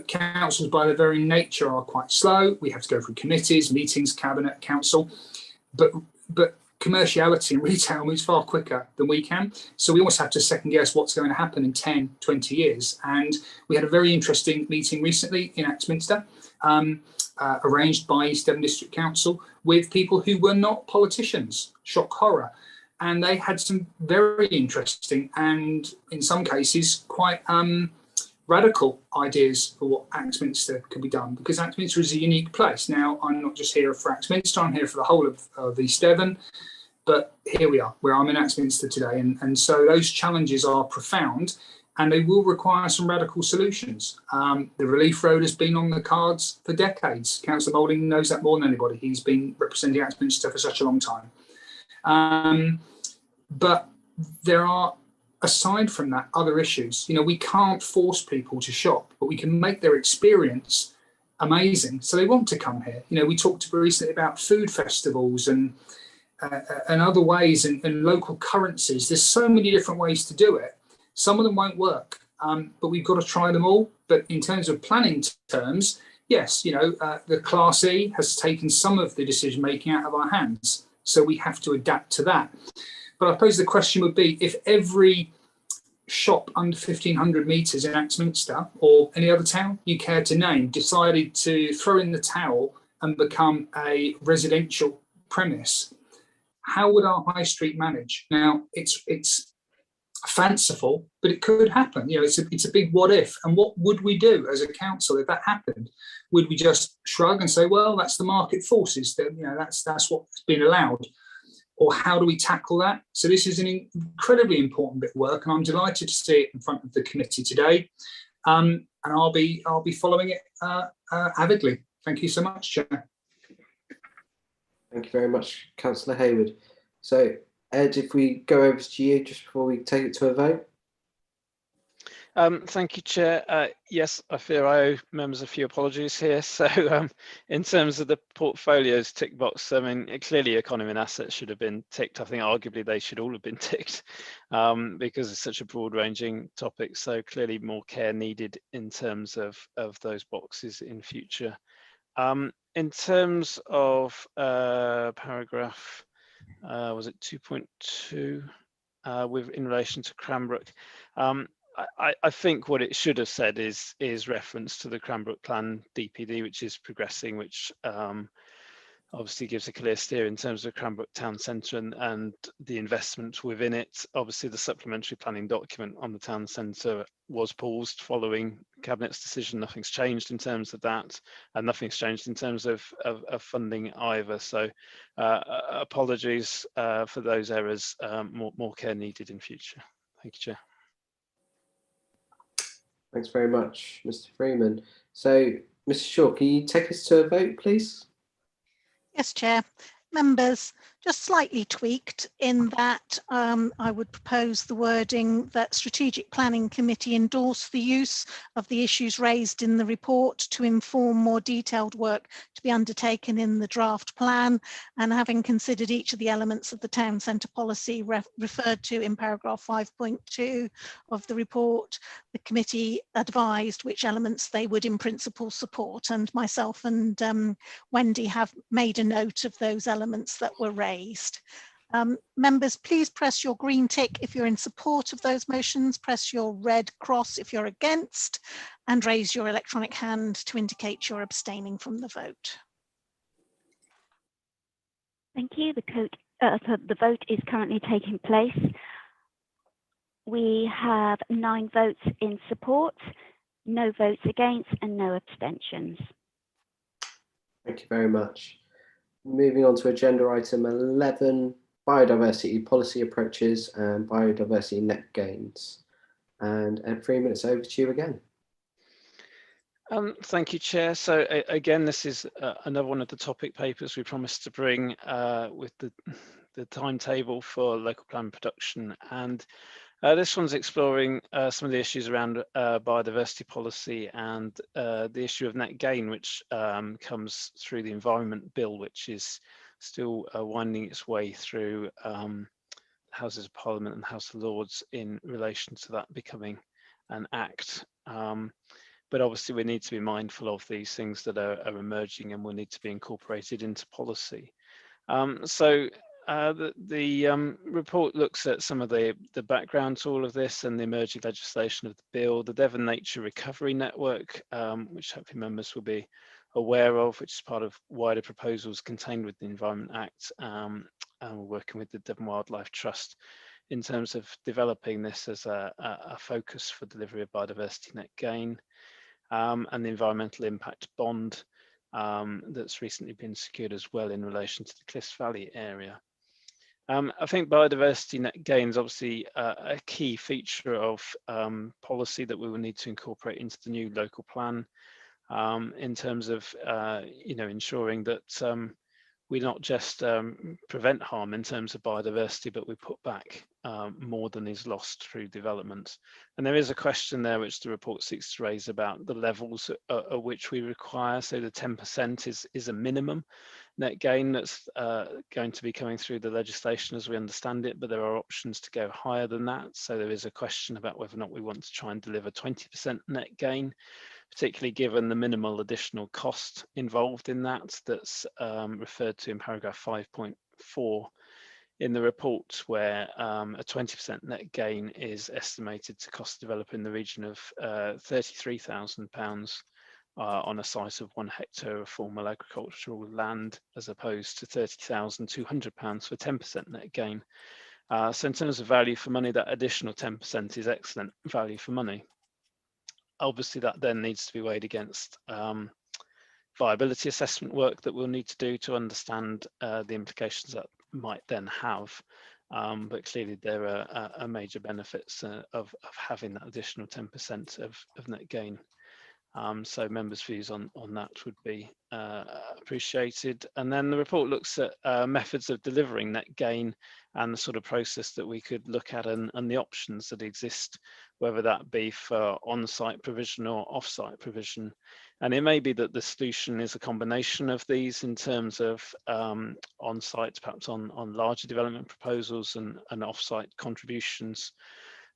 councils by their very nature are quite slow. We have to go through committees, meetings, cabinet, council, but commerciality and retail moves far quicker than we can. So we almost have to second guess what's going to happen in 10, 20 years. And we had a very interesting meeting recently in Axminster, arranged by East Devon District Council, with people who were not politicians. Shock horror. And they had some very interesting and, in some cases, quite radical ideas for what Axminster could be done, because Axminster is a unique place. Now, I'm not just here for Axminster, I'm here for the whole of East Devon, but here we are, where I'm in Axminster today. And so those challenges are profound, and they will require some radical solutions. The relief road has been on the cards for decades. Councillor Moulding knows that more than anybody. He's been representing Axminster for such a long time. But there are, aside from that, other issues. You know, we can't force people to shop, but we can make their experience amazing so they want to come here. You know, we talked recently about food festivals and other ways and local currencies. There's so many different ways to do it. Some of them won't work, but we've got to try them all. But in terms of planning terms, yes, you know, the Class E has taken some of the decision making out of our hands. So we have to adapt to that. But I suppose the question would be, if every shop under 1,500 metres in Axminster or any other town you care to name decided to throw in the towel and become a residential premise, how would our high street manage? Now, it's fanciful, but it could happen. You know, it's a big what if. And what would we do as a council if that happened? Would we just shrug and say, well, that's the market forces, that, you know, that's what's been allowed? Or how do we tackle that? So this is an incredibly important bit of work, and I'm delighted to see it in front of the committee today. And I'll be following it avidly. Thank you so much, Chair. Thank you very much, Councillor Hayward. So, Ed, if we go over to you just before we take it to a vote. Thank you, Chair. Yes, I fear I owe members a few apologies here. So in terms of the portfolios tick box, I mean, clearly economy and assets should have been ticked. I think arguably they should all have been ticked because it's such a broad ranging topic. So clearly more care needed in terms of those boxes in future. In terms of paragraph, was it 2.2 with in relation to Cranbrook? I think what it should have said is reference to the Cranbrook Plan DPD, which is progressing, which obviously gives a clear steer in terms of Cranbrook Town Centre and the investment within it. Obviously, the supplementary planning document on the town centre was paused following Cabinet's decision. Nothing's changed in terms of that, and nothing's changed in terms of funding either. So apologies for those errors. More care needed in future. Thank you, Chair. Thanks very much, Mr. Freeman. So, Mr. Shaw, can you take us to a vote, please? Yes, Chair. Members, just slightly tweaked in that I would propose the wording that Strategic Planning Committee endorse the use of the issues raised in the report to inform more detailed work to be undertaken in the draft plan, and having considered each of the elements of the town centre policy referred to in paragraph 5.2 of the report, the committee advised which elements they would in principle support, and myself and Wendy have made a note of those elements that were raised. Members, please press your green tick if you're in support of those motions, press your red cross if you're against, and raise your electronic hand to indicate you're abstaining from the vote. Thank you. The vote is currently taking place. We have 9 votes in support, no votes against, and no abstentions. Thank you very much. Moving on to agenda item 11, biodiversity policy approaches and biodiversity net gains. And Ed Freeman, it's over to you again. Thank you, Chair. So again, this is another one of the topic papers we promised to bring with the timetable for local plan production. And this one's exploring some of the issues around biodiversity policy and the issue of net gain, which comes through the Environment Bill, which is still winding its way through Houses of Parliament and House of Lords in relation to that becoming an act. But obviously we need to be mindful of these things that are emerging and will need to be incorporated into policy. The report looks at some of the background to all of this and the emerging legislation of the bill, the Devon Nature Recovery Network, which hopefully members will be aware of, which is part of wider proposals contained with the Environment Act, and we're working with the Devon Wildlife Trust in terms of developing this as a focus for delivery of biodiversity net gain, and the environmental impact bond that's recently been secured as well in relation to the Cliffs Valley area. I think biodiversity net gain is obviously a key feature of policy that we will need to incorporate into the new local plan in terms of ensuring that we not just prevent harm in terms of biodiversity, but we put back more than is lost through development. And there is a question there which the report seeks to raise about the levels at which we require. So the 10% is a minimum net gain that's going to be coming through the legislation as we understand it, but there are options to go higher than that. So there is a question about whether or not we want to try and deliver 20% net gain, particularly given the minimal additional cost involved in that, that's referred to in paragraph 5.4 in the report, where a 20% net gain is estimated to cost the developer in the region of £33,000 on a site of 1 hectare of formal agricultural land, as opposed to £30,200 for 10% net gain. So in terms of value for money, that additional 10% is excellent value for money. Obviously, that then needs to be weighed against viability assessment work that we'll need to do to understand the implications that might then have. But clearly, there are major benefits of having that additional 10% of net gain. So members' views on that would be appreciated. And then the report looks at methods of delivering net gain and the sort of process that we could look at and the options that exist, whether that be for on-site provision or off-site provision. And it may be that the solution is a combination of these in terms of on-site, perhaps on larger development proposals, and off-site contributions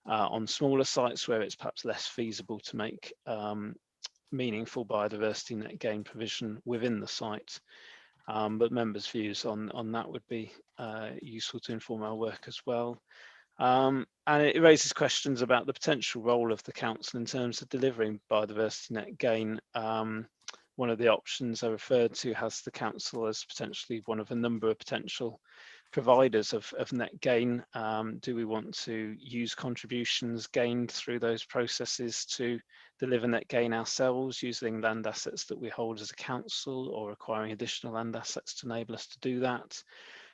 on smaller sites where it's perhaps less feasible to make meaningful biodiversity net gain provision within the site. But members' views on that would be useful to inform our work as well. And it raises questions about the potential role of the council in terms of delivering biodiversity net gain. One of the options I referred to has the council as potentially one of a number of potential providers of net gain. Do we want to use contributions gained through those processes to deliver net gain ourselves, using land assets that we hold as a council, or acquiring additional land assets to enable us to do that?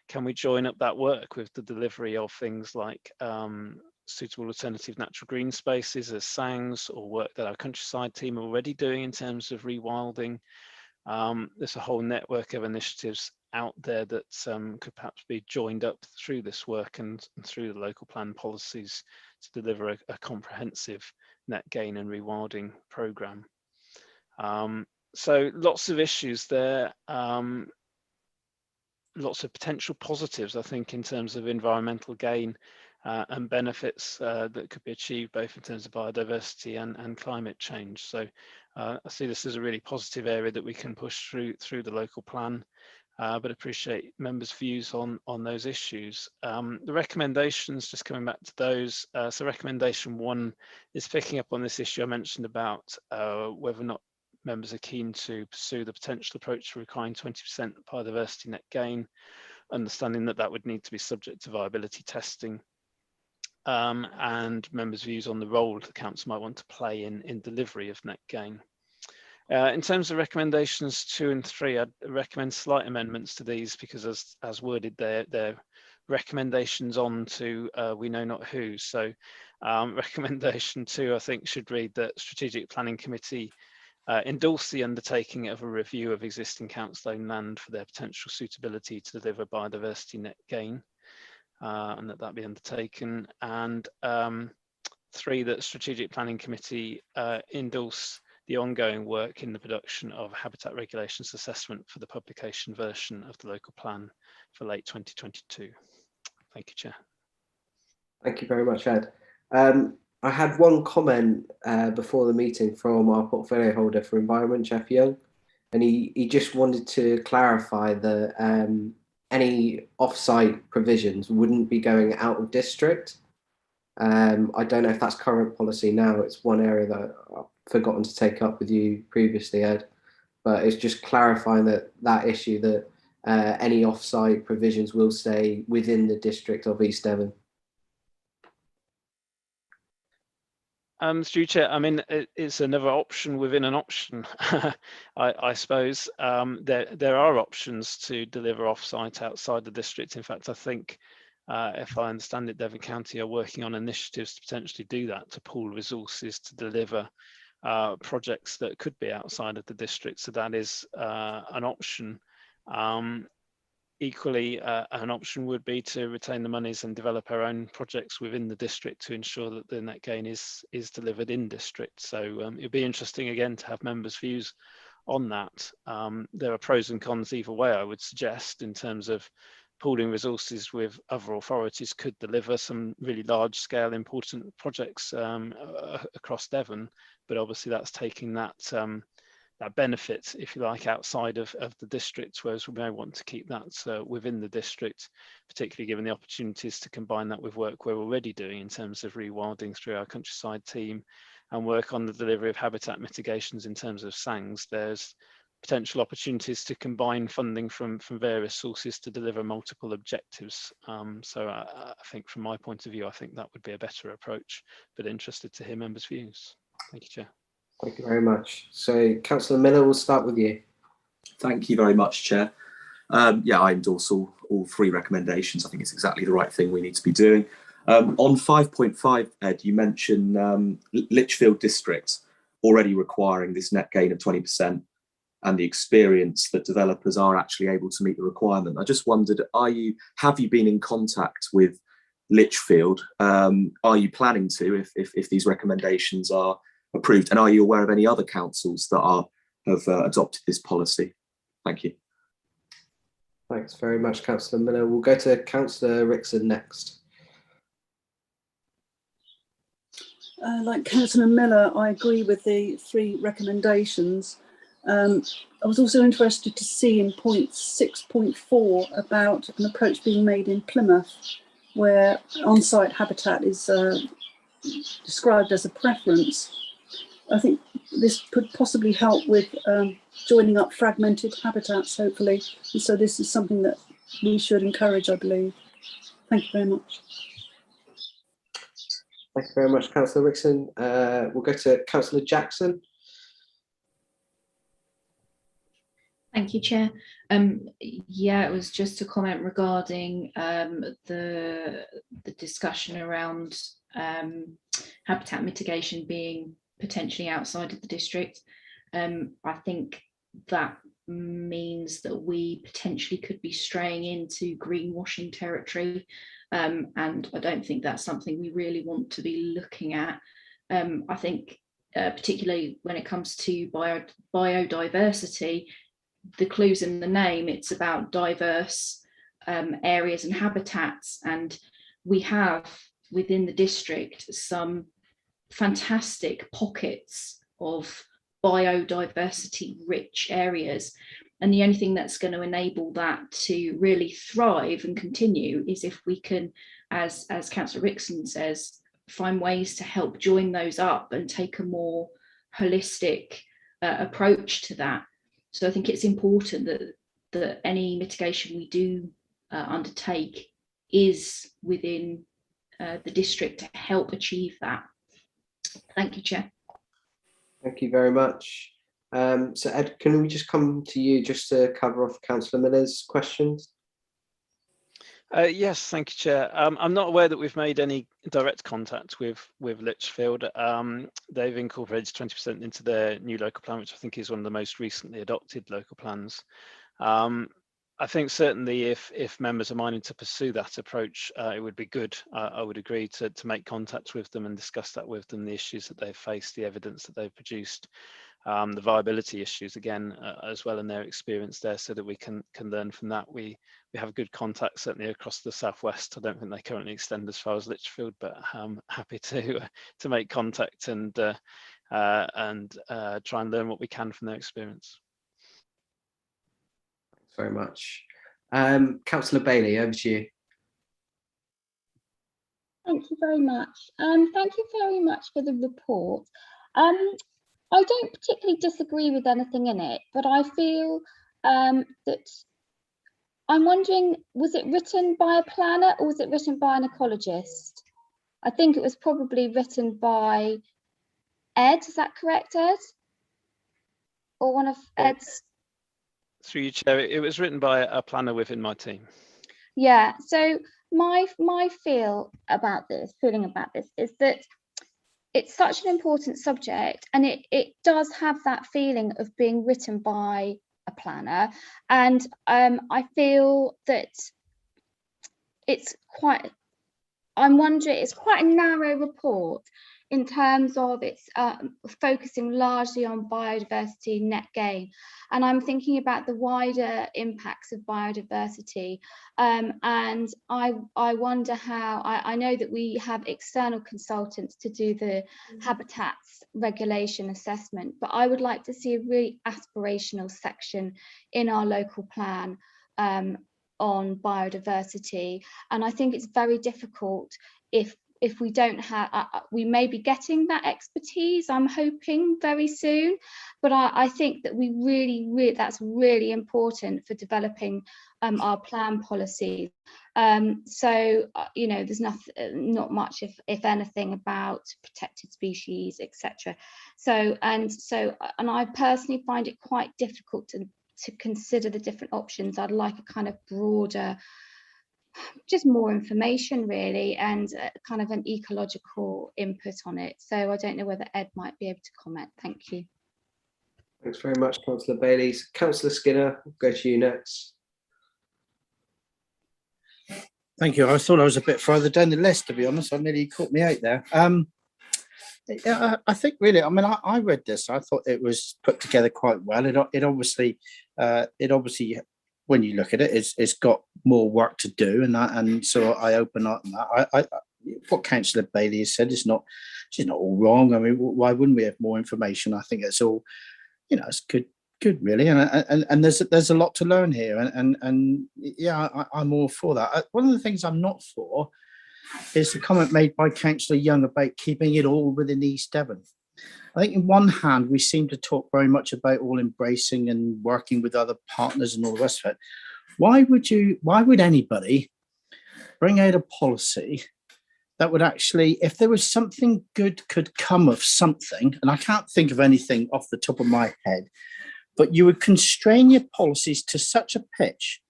Can we join up that work with the delivery of things like suitable alternative natural green spaces as SANGs, or work that our countryside team are already doing in terms of rewilding? There's a whole network of initiatives out there that could perhaps be joined up through this work and through the local plan policies to deliver a comprehensive net gain and rewilding programme. So lots of issues there, lots of potential positives, I think, in terms of environmental gain and benefits that could be achieved both in terms of biodiversity and climate change. So I see this as a really positive area that we can push through the local plan, but appreciate members' views on those issues. The recommendations, just coming back to those, so recommendation 1 is picking up on this issue I mentioned about whether or not members are keen to pursue the potential approach to requiring 20% biodiversity net gain, understanding that that would need to be subject to viability testing, and members' views on the role the council might want to play in delivery of net gain. In terms of recommendations 2 and 3, I'd recommend slight amendments to these, because as worded, they're recommendations on to we know not who. So recommendation 2, I think, should read that Strategic Planning Committee endorse the undertaking of a review of existing council-owned land for their potential suitability to deliver biodiversity net gain, and that be undertaken. And 3, that Strategic Planning Committee endorse the ongoing work in the production of habitat regulations assessment for the publication version of the local plan for late 2022. Thank you, Chair. Thank you very much, Ed. I had one comment before the meeting from our portfolio holder for environment, Jeff Young, and he just wanted to clarify that any off-site provisions wouldn't be going out of district. I don't know if that's current policy now. It's one area that I've forgotten to take up with you previously, Ed, but it's just clarifying that issue, that any off-site provisions will stay within the district of East Devon. Through Chair, I mean, it's another option within an option. I suppose there are options to deliver off-site outside the district. In fact, I think, if I understand it, Devon County are working on initiatives to potentially do that, to pool resources to deliver projects that could be outside of the district. So that is an option. equally, an option would be to retain the monies and develop our own projects within the district to ensure that the net gain is delivered in district. So it'd be interesting again to have members' views on that. There are pros and cons either way, I would suggest, in terms of pooling resources with other authorities could deliver some really large scale important projects across Devon, but obviously that's taking that that benefit, if you like, outside of the district, whereas we may want to keep that within the district, particularly given the opportunities to combine that with work we're already doing in terms of rewilding through our countryside team and work on the delivery of habitat mitigations in terms of SANGs. There's potential opportunities to combine funding from various sources to deliver multiple objectives. So I think from my point of view, I think that would be a better approach, but interested to hear members' views. Thank you, Chair. Thank you very much. So, Councillor Miller, we'll start with you. Thank you very much, Chair. Yeah, I endorse all three recommendations. I think it's exactly the right thing we need to be doing. On 5.5, Ed, you mentioned Lichfield District already requiring this net gain of 20% and the experience that developers are actually able to meet the requirement. I just wondered, have you been in contact with Lichfield? Are you planning to, if these recommendations are approved, and are you aware of any other councils that have adopted this policy? Thank you. Thanks very much, Councillor Miller. We'll go to Councillor Rickson next. Like Councillor Miller, I agree with the three recommendations. I was also interested to see in point 6.4 about an approach being made in Plymouth, where on-site habitat is described as a preference. I think this could possibly help with joining up fragmented habitats, hopefully. And so this is something that we should encourage, I believe. Thank you very much. Thank you very much, Councillor Rickson. We'll go to Councillor Jackson. Thank you, Chair. Yeah, it was just a comment regarding the discussion around habitat mitigation being potentially outside of the district. I think that means that we potentially could be straying into greenwashing territory, and I don't think that's something we really want to be looking at. I think particularly when it comes to biodiversity, the clue's in the name. It's about diverse areas and habitats, and we have within the district some fantastic pockets of biodiversity rich areas, and the only thing that's going to enable that to really thrive and continue is if we can, as Councillor Rickson says, find ways to help join those up and take a more holistic approach to that. So I think it's important that any mitigation we do undertake is within the district to help achieve that. Thank you, Chair. Thank you very much. So Ed, can we just come to you just to cover off Councillor Miller's questions? Yes, thank you, Chair. I'm not aware that we've made any direct contact with Lichfield. They've incorporated 20% into their new local plan, which I think is one of the most recently adopted local plans. I think certainly if members are minded to pursue that approach, it would be good. I would agree to make contact with them and discuss that with them, the issues that they've faced, the evidence that they've produced, the viability issues again as well in their experience there, so that we can learn from that. We have good contact certainly across the southwest. I don't think they currently extend as far as Lichfield, but I'm happy to make contact and try and learn what we can from their experience. Thanks very much. Councillor Bailey, over to you. Thank you very much. Thank you very much for the report. I don't particularly disagree with anything in it, but I feel that I'm wondering, was it written by a planner or was it written by an ecologist? I think it was probably written by Ed, is that correct, Ed? Or one of Ed's? Through you, Chair, it was written by a planner within my team. Yeah, so my feeling about this is that it's such an important subject, and it does have that feeling of being written by a planner, and I feel that I'm wondering, it's quite a narrow report in terms of it's focusing largely on biodiversity net gain. And I'm thinking about the wider impacts of biodiversity. And I wonder how, I know that we have external consultants to do the habitats regulation assessment, but I would like to see a really aspirational section in our local plan on biodiversity. And I think it's very difficult if we don't have, we may be getting that expertise, I'm hoping very soon, but I think that we really, that's really important for developing our plan policies. So, you know, there's not much, if anything, about protected species, etc. So, and I personally find it quite difficult to consider the different options. I'd like a kind of broader, just more information really, and kind of an ecological input on it. So I don't know whether Ed might be able to comment. Thank you. Thanks very much, Councillor Bailey. Councillor Skinner, we'll go to you next. Thank you. I thought I was a bit further down the list, to be honest. I nearly caught me out there. I think really, I mean, I read this. I thought it was put together quite well. It obviously, when you look at it, it's got more work to do, and so I open up on that. What Councillor Bailey has said is not, she's not all wrong. I mean, why wouldn't we have more information? I think it's all, you know, it's good really, and there's a lot to learn here, and yeah, I'm all for that. One of the things I'm not for is the comment made by Councillor Young about keeping it all within East Devon. I think in one hand, we seem to talk very much about all embracing and working with other partners and all the rest of it. Why would anybody bring out a policy that would actually, if there was something good could come of something, and I can't think of anything off the top of my head, but you would constrain your policies to such a pitch,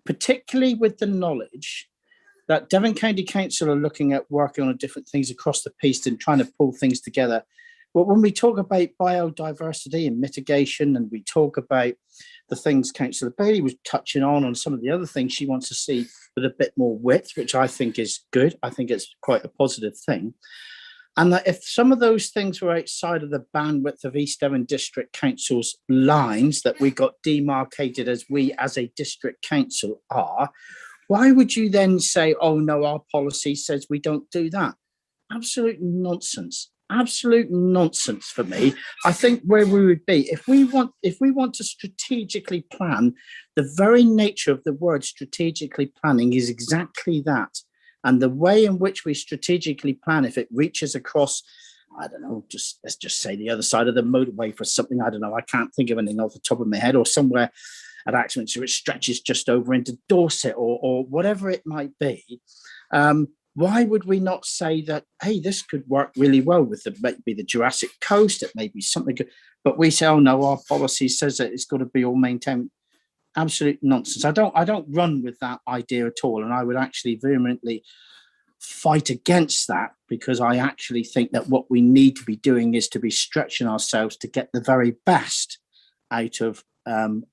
particularly with the knowledge that Devon County Council are looking at working on different things across the piece and trying to pull things together. But when we talk about biodiversity and mitigation, and we talk about the things Councillor Bailey was touching on some of the other things she wants to see with a bit more width, which I think is good. I think it's quite a positive thing. And that if some of those things were outside of the bandwidth of East Devon District Council's lines that we got demarcated as we as a district council are, why would you then say, oh no, our policy says we don't do that? Absolute nonsense. Absolute nonsense for me. I think where we would be, if we want to strategically plan, the very nature of the word strategically planning is exactly that. And the way in which we strategically plan, if it reaches across, I don't know, let's just say the other side of the motorway for something, I don't know, I can't think of anything off the top of my head, or somewhere at Axminster it stretches just over into Dorset or whatever it might be. Why would we not say that, hey, this could work really well with maybe the Jurassic Coast, it may be something good, but we say, oh no, our policy says that it's got to be all maintained. Absolute nonsense. I don't run with that idea at all, and I would actually vehemently fight against that, because I actually think that what we need to be doing is to be stretching ourselves to get the very best out of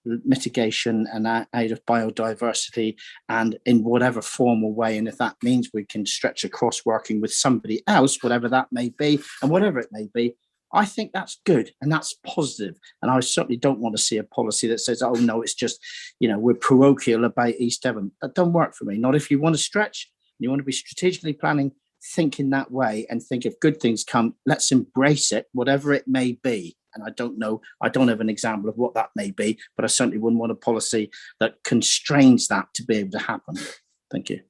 mitigation and out of biodiversity, and in whatever form or way. And if that means we can stretch across working with somebody else, whatever that may be, and whatever it may be, I think that's good and that's positive. And I certainly don't want to see a policy that says, oh no, it's just, you know, we're parochial about East Devon. That don't work for me. Not if you want to stretch, you want to be strategically planning, think in that way, and think if good things come, let's embrace it, whatever it may be. And I don't know, I don't have an example of what that may be, but I certainly wouldn't want a policy that constrains that to be able to happen. Thank you.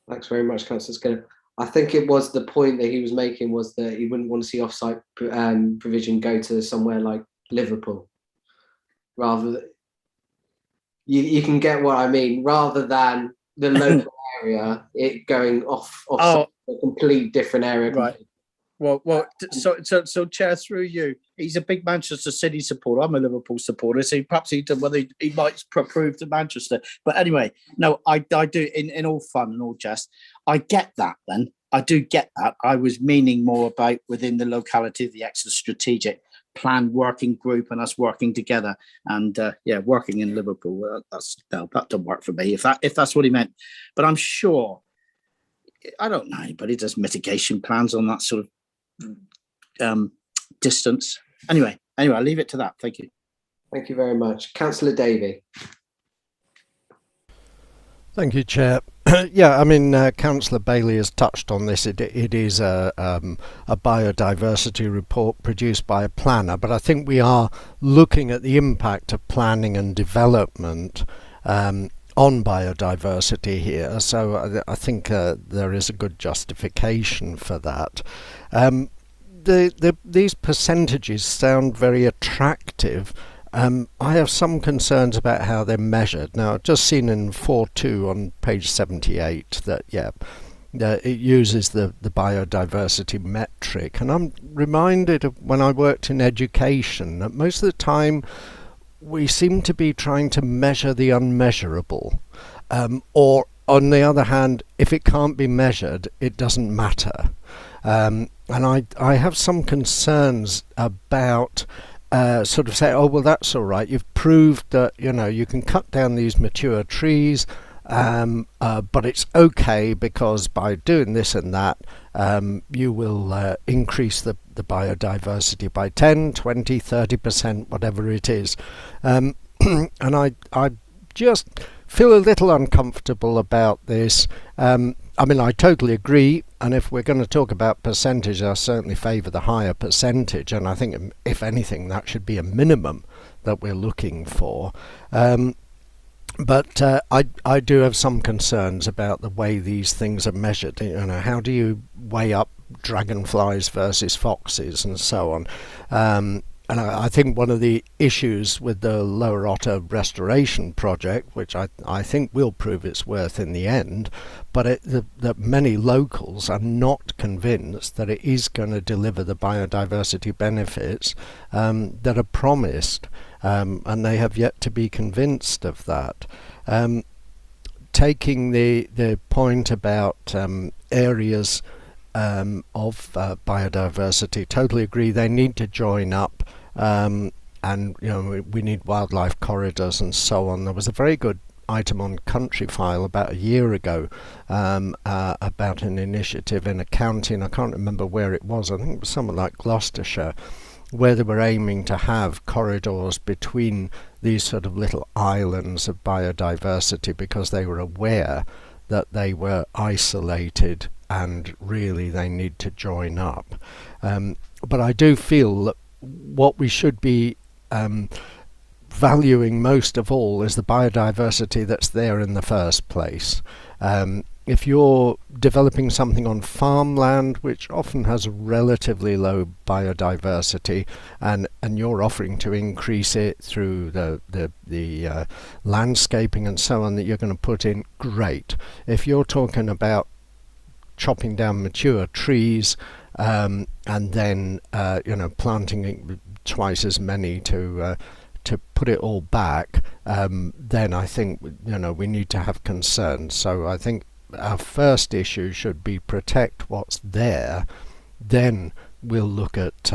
Thanks very much, Councillor Skinner. I think it was the point that he was making was that he wouldn't want to see off-site provision go to somewhere like Liverpool. Rather than, you can get what I mean, rather than the local area, it going off a complete different area. Right. Well, so Chair, through you, he's a big Manchester City supporter. I'm a Liverpool supporter, so perhaps he might prove to Manchester. But anyway, no, I do, in all fun and all jest, I get that then. I do get that. I was meaning more about within the locality of the extra strategic. plan working group and us working together. And yeah, working in Liverpool, that doesn't work for me, if that's what he meant. But I'm sure, I don't know anybody does mitigation plans on that sort of distance. Anyway, I'll leave it to that. Thank you. Thank you very much. Councillor Davey. Thank you, Chair. Yeah, I mean, Councillor Bailey has touched on this. It is a biodiversity report produced by a planner, but I think we are looking at the impact of planning and development on biodiversity here. So I think there is a good justification for that. These percentages sound very attractive. I have some concerns about how they're measured. Now, I've just seen in 4.2 on page 78 that, it uses the biodiversity metric. And I'm reminded of when I worked in education that most of the time we seem to be trying to measure the unmeasurable. Or, on the other hand, if it can't be measured, it doesn't matter. And I have some concerns about sort of say, oh, well, that's all right. You've proved that, you can cut down these mature trees, but it's okay because by doing this and that, you will increase the biodiversity by 10, 20, 30%, whatever it is. And I just feel a little uncomfortable about this. I mean, I totally agree, and if we're going to talk about percentage, I certainly favour the higher percentage, and I think, if anything, that should be a minimum that we're looking for. But I do have some concerns about the way these things are measured. How do you weigh up dragonflies versus foxes and so on? And I think one of the issues with the Lower Otter restoration project, which I think will prove its worth in the end, but that many locals are not convinced that it is going to deliver the biodiversity benefits that are promised, and they have yet to be convinced of that. Taking the point about areas of biodiversity, totally agree, they need to join up. And we need wildlife corridors and so on. There was a very good item on Country File about a year ago about an initiative in a county, and I can't remember where it was. I think it was somewhere like Gloucestershire, where they were aiming to have corridors between these sort of little islands of biodiversity because they were aware that they were isolated and really they need to join up. But I do feel that what we should be valuing most of all is the biodiversity that's there in the first place. If you're developing something on farmland, which often has relatively low biodiversity, and you're offering to increase it through the landscaping and so on that you're going to put in, great. If you're talking about chopping down mature trees, and then planting twice as many to put it all back, then I think we need to have concerns. So I think our first issue should be protect what's there. Then we'll look at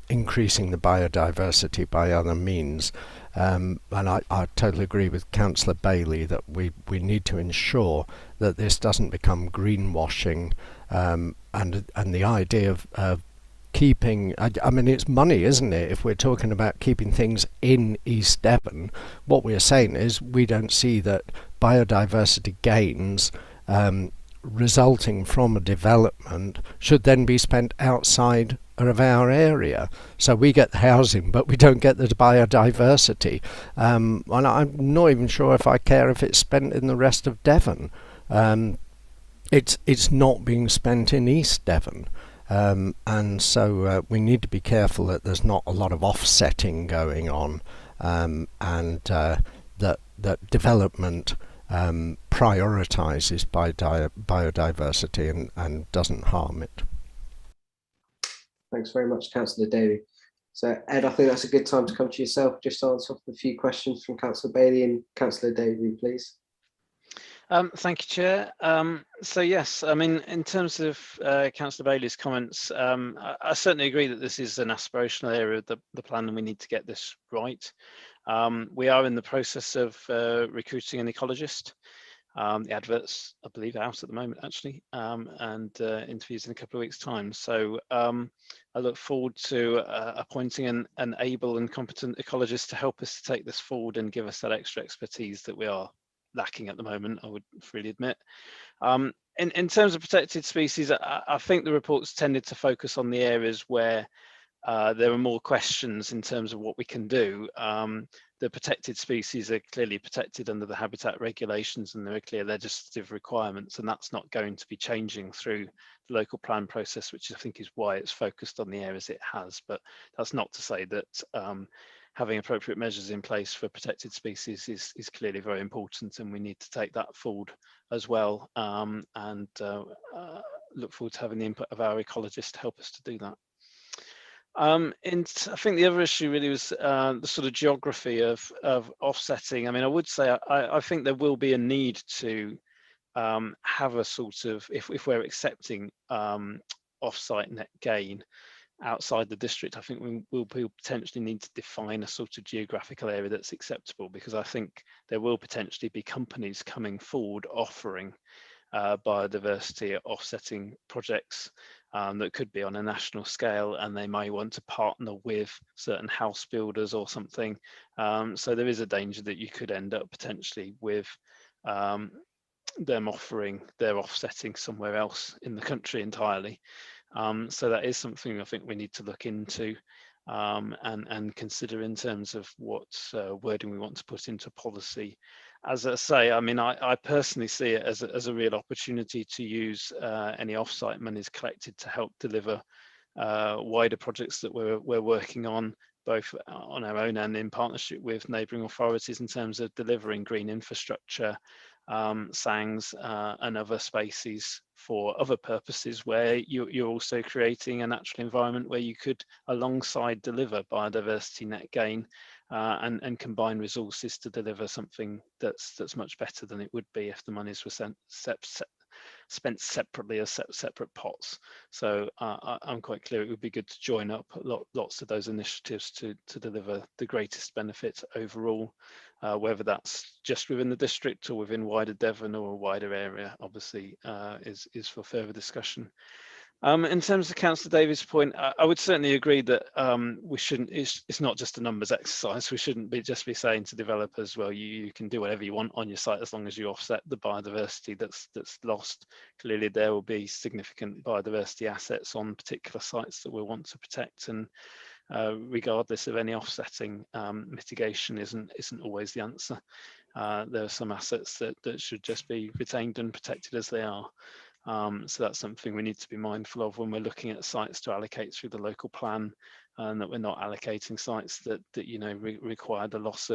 increasing the biodiversity by other means. And I totally agree with Councillor Bailey that we need to ensure that this doesn't become greenwashing. And the idea of keeping, I mean, it's money, isn't it? If we're talking about keeping things in East Devon, what we're saying is we don't see that biodiversity gains resulting from a development should then be spent outside of our area. So we get the housing, but we don't get the biodiversity. And I'm not even sure if I care if it's spent in the rest of Devon. It's not being spent in East Devon. And so we need to be careful that there's not a lot of offsetting going on, and that development prioritises biodiversity and doesn't harm it. Thanks very much, Councillor Davey. So, Ed, I think that's a good time to come to yourself, just to answer a few questions from Councillor Bailey and Councillor Davey, please. Thank you, Chair. So yes, I mean, in terms of Councillor Bailey's comments, I certainly agree that this is an aspirational area of the plan and we need to get this right. We are in the process of recruiting an ecologist. The advert's, I believe, out at the moment, actually, and interviews in a couple of weeks' time. So I look forward to appointing an able and competent ecologist to help us to take this forward and give us that extra expertise that we are lacking at the moment, I would freely admit. In terms of protected species, I think the reports tended to focus on the areas where there are more questions in terms of what we can do. The protected species are clearly protected under the habitat regulations and there are clear legislative requirements, and that's not going to be changing through the local plan process, which I think is why it's focused on the areas it has. But that's not to say that having appropriate measures in place for protected species is clearly very important, and we need to take that forward as well, and look forward to having the input of our ecologists to help us to do that. And I think the other issue really was the sort of geography of offsetting. I mean, I would say I think there will be a need to have a sort of, if we're accepting off-site net gain outside the district, I think we will potentially need to define a sort of geographical area that's acceptable, because I think there will potentially be companies coming forward offering biodiversity offsetting projects that could be on a national scale, and they may want to partner with certain house builders or something. So there is a danger that you could end up potentially with them offering their offsetting somewhere else in the country entirely. So that is something I think we need to look into and consider in terms of what wording we want to put into policy. As I say, I mean, I personally see it as a real opportunity to use any offsite monies collected to help deliver wider projects that we're working on, both on our own and in partnership with neighbouring authorities in terms of delivering green infrastructure, SANGs and other spaces for other purposes, where you're also creating a natural environment where you could alongside deliver biodiversity net gain and combine resources to deliver something that's much better than it would be if the monies were spent separately as separate pots. So I'm quite clear it would be good to join up lots of those initiatives to deliver the greatest benefit overall, whether that's just within the district or within wider Devon or a wider area, obviously is for further discussion. In terms of Councillor Davies' point, I would certainly agree that we shouldn't, it's not just a numbers exercise. We shouldn't just be saying to developers, well, you can do whatever you want on your site as long as you offset the biodiversity that's lost. Clearly, there will be significant biodiversity assets on particular sites that we'll want to protect, and regardless of any offsetting, mitigation isn't always the answer. There are some assets that should just be retained and protected as they are. So that's something we need to be mindful of when we're looking at sites to allocate through the local plan, and that we're not allocating sites that require the loss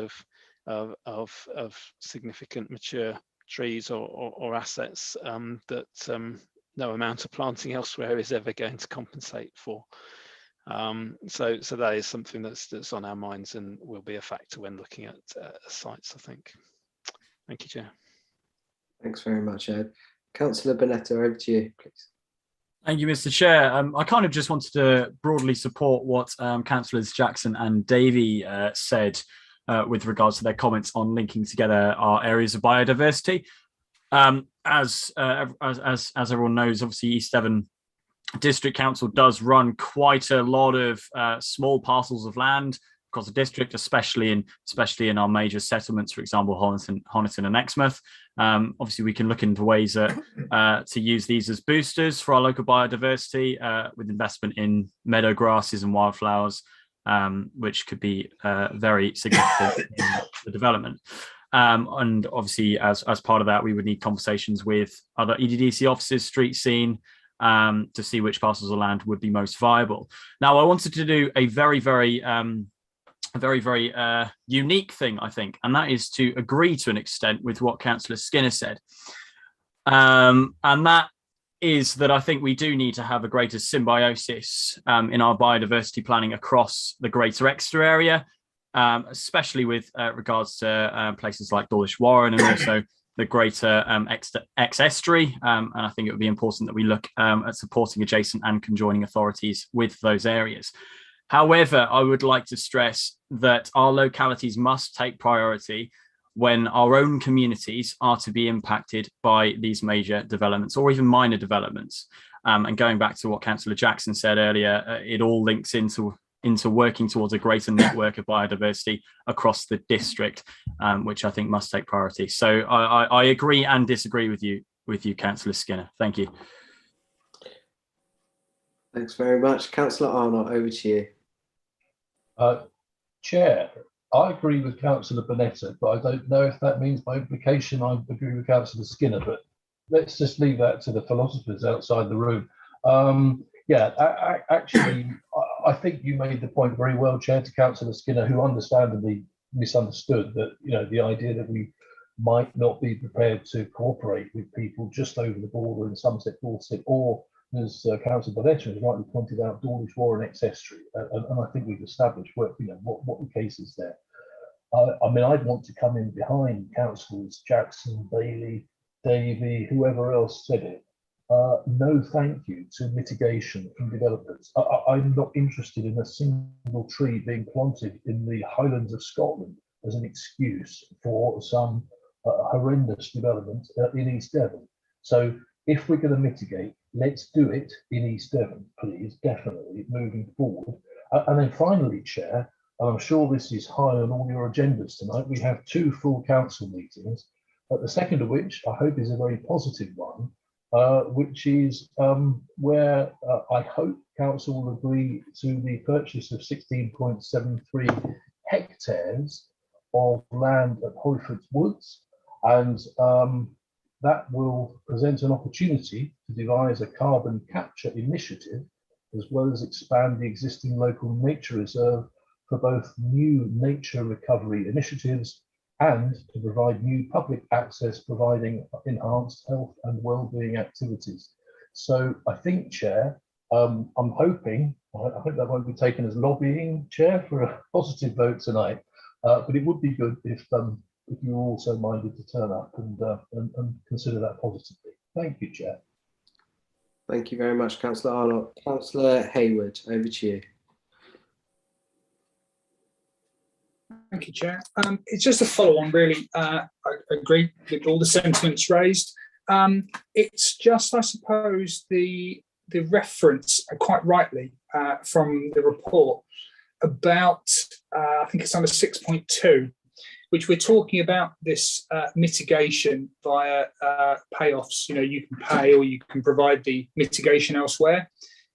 of significant mature trees or assets that no amount of planting elsewhere is ever going to compensate for. So that is something that's on our minds and will be a factor when looking at sites, I think. Thank you, Chair. Thanks very much, Ed. Councillor Bonetta, over to you, please. Thank you, Mr. Chair. I kind of just wanted to broadly support what Councillors Jackson and Davey said with regards to their comments on linking together our areas of biodiversity. As everyone knows, obviously East Devon District Council does run quite a lot of small parcels of land across the district, especially in our major settlements, for example, Honiton and Exmouth. Obviously, we can look into ways to use these as boosters for our local biodiversity with investment in meadow grasses and wildflowers, which could be very significant in the development. And obviously, as part of that, we would need conversations with other EDDC offices, street scene, to see which parcels of land would be most viable. Now, I wanted to do a very unique thing, I think, and that is to agree to an extent with what Councillor Skinner said. And that is that I think we do need to have a greater symbiosis in our biodiversity planning across the Greater Exeter area, especially with regards to places like Dawlish Warren and also the greater ex-estuary, and I think it would be important that we look at supporting adjacent and conjoining authorities with those areas. However, I would like to stress that our localities must take priority when our own communities are to be impacted by these major developments or even minor developments. And going back to what Councillor Jackson said earlier, it all links into working towards a greater network of biodiversity across the district, which I think must take priority. So I agree and disagree with you, Councillor Skinner. Thank you. Thanks very much. Councillor Arnott, over to you. Chair, I agree with Councillor Bonetta, but I don't know if that means by implication I agree with Councillor Skinner, but let's just leave that to the philosophers outside the room. Actually, I think you made the point very well, Chair, to Councillor Skinner, who understandably misunderstood that, the idea that we might not be prepared to cooperate with people just over the border in Somerset, Dorset, or, as Councillor Bonetta has rightly pointed out, Dawlish War and ex-estuary. And I think we've established what the case is there. I'd want to come in behind Councillors Jackson, Bailey, Davey, whoever else said it. No thank you to mitigation from developers. I'm not interested in a single tree being planted in the Highlands of Scotland as an excuse for some horrendous development in East Devon. So if we're going to mitigate, let's do it in East Devon, please, definitely, moving forward. And then finally, Chair, and I'm sure this is high on all your agendas tonight, we have 2 full council meetings, but the second of which I hope is a very positive one, which is where I hope Council will agree to the purchase of 16.73 hectares of land at Hoyford's Woods, and that will present an opportunity to devise a carbon capture initiative, as well as expand the existing local nature reserve for both new nature recovery initiatives and to provide new public access, providing enhanced health and well-being activities. So I think, Chair, I'm hoping, I hope that won't be taken as lobbying, Chair, for a positive vote tonight, but it would be good if you're also minded to turn up and consider that positively. Thank you, Chair. Thank you very much, Councillor Arnott. Councillor Hayward, over to you. Thank you, Chair. It's just a follow-on, really. I agree with all the sentiments raised. It's just, I suppose, the reference, quite rightly, from the report about, I think it's under 6.2, which we're talking about this mitigation via payoffs. You can pay or you can provide the mitigation elsewhere.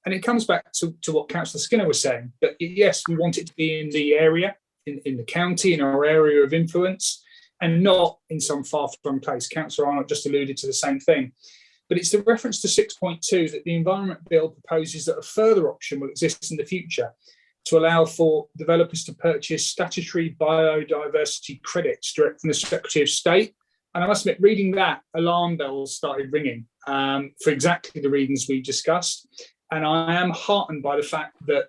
And it comes back to what Councillor Skinner was saying, that yes, we want it to be in the area, in the county, in our area of influence, and not in some far-flung place. Councillor Arnott just alluded to the same thing. But it's the reference to 6.2 that the Environment Bill proposes that a further option will exist in the future to allow for developers to purchase statutory biodiversity credits direct from the Secretary of State. And I must admit, reading that, alarm bells started ringing for exactly the reasons we discussed. And I am heartened by the fact that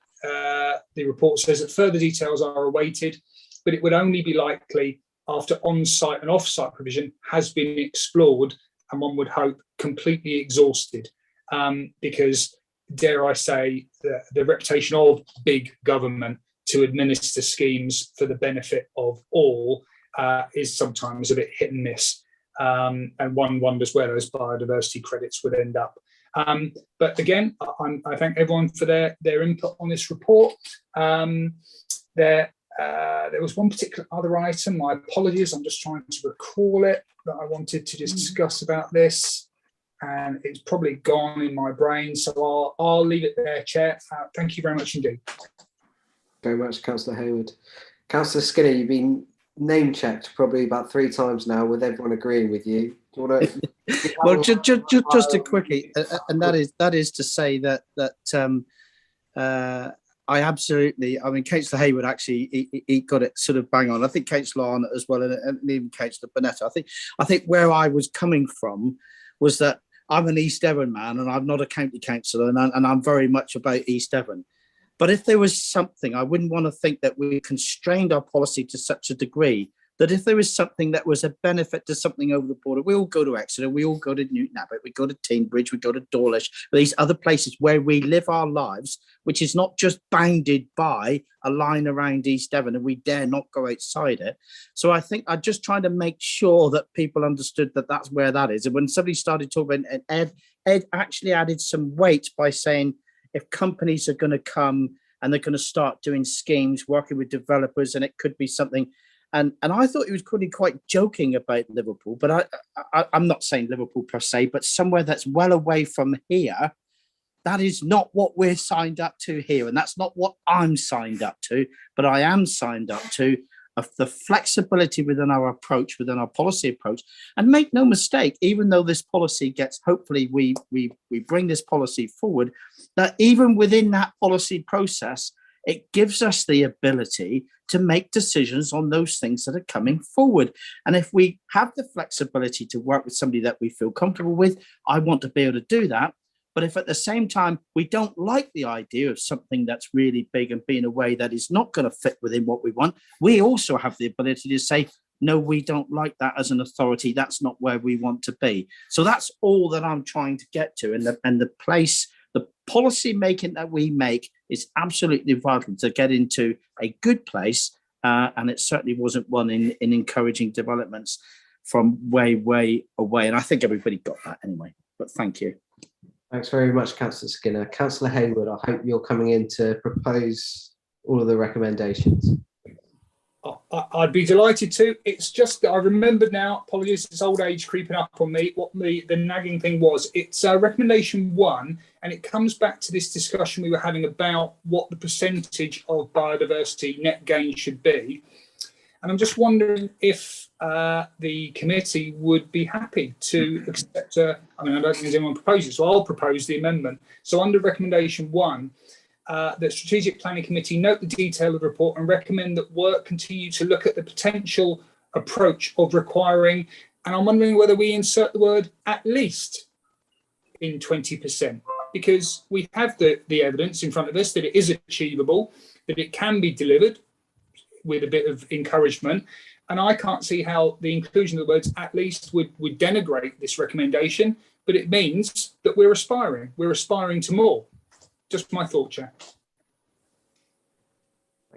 the report says that further details are awaited, but it would only be likely after on-site and off-site provision has been explored, and one would hope completely exhausted, because, dare I say, the reputation of big government to administer schemes for the benefit of all is sometimes a bit hit and miss, and one wonders where those biodiversity credits would end up. But again, I thank everyone for their input on this report. There was one particular other item, my apologies, I'm just trying to recall it, that I wanted to discuss about this, and it's probably gone in my brain, so I'll leave it there, Chair. Thank you very much indeed. Very much, Councillor Hayward. Councillor Skinner, you've been name-checked probably about 3 times now, with everyone agreeing with you. Do you want to? Well, just a quickie, and that is to say that I absolutely, I mean, Councillor Hayward actually he got it sort of bang on. I think Councillor Arnott as well, and even Councillor Bonetta. I think where I was coming from was that I'm an East Devon man, and I'm not a county councillor, and I'm very much about East Devon. But if there was something, I wouldn't want to think that we constrained our policy to such a degree that if there is something that was a benefit to something over the border, we all go to Exeter, we all go to Newton Abbot, we go to Teignbridge, we go to Dawlish, these other places where we live our lives, which is not just bounded by a line around East Devon, and we dare not go outside it. So I think I'm just trying to make sure that people understood that that's where that is. And when somebody started talking, and Ed actually added some weight by saying, if companies are going to come and they're going to start doing schemes, working with developers, and it could be something. And I thought he was quite joking about Liverpool, but I'm not saying Liverpool per se, but somewhere that's well away from here. That is not what we're signed up to here, and that's not what I'm signed up to, but I am signed up to of the flexibility within our approach, within our policy approach. And make no mistake, even though this policy gets, hopefully we bring this policy forward, that even within that policy process, it gives us the ability to make decisions on those things that are coming forward. And if we have the flexibility to work with somebody that we feel comfortable with, I want to be able to do that. But if at the same time we don't like the idea of something that's really big and being a way that is not going to fit within what we want, we also have the ability to say, no, we don't like that as an authority. That's not where we want to be. So that's all that I'm trying to get to. And the place, the policy making that we make is absolutely vital to get into a good place. And it certainly wasn't one in encouraging developments from way, way away. And I think everybody got that anyway. But thank you. Thanks very much, Councillor Skinner. Councillor Hayward, I hope you're coming in to propose all of the recommendations. I'd be delighted to. It's just that I remembered now, apologies, it's old age creeping up on me, what the nagging thing was. It's recommendation 1, and it comes back to this discussion we were having about what the percentage of biodiversity net gain should be. And I'm just wondering if the committee would be happy to accept I don't think there's anyone proposing, so I'll propose the amendment. So under recommendation 1, the Strategic Planning Committee note the detail of the report and recommend that work continue to look at the potential approach of requiring, and I'm wondering whether we insert the word at least in 20%, because we have the evidence in front of us that it is achievable, that it can be delivered with a bit of encouragement. And I can't see how the inclusion of the words at least would denigrate this recommendation, but it means that we're aspiring to more. Just my thought, Chair.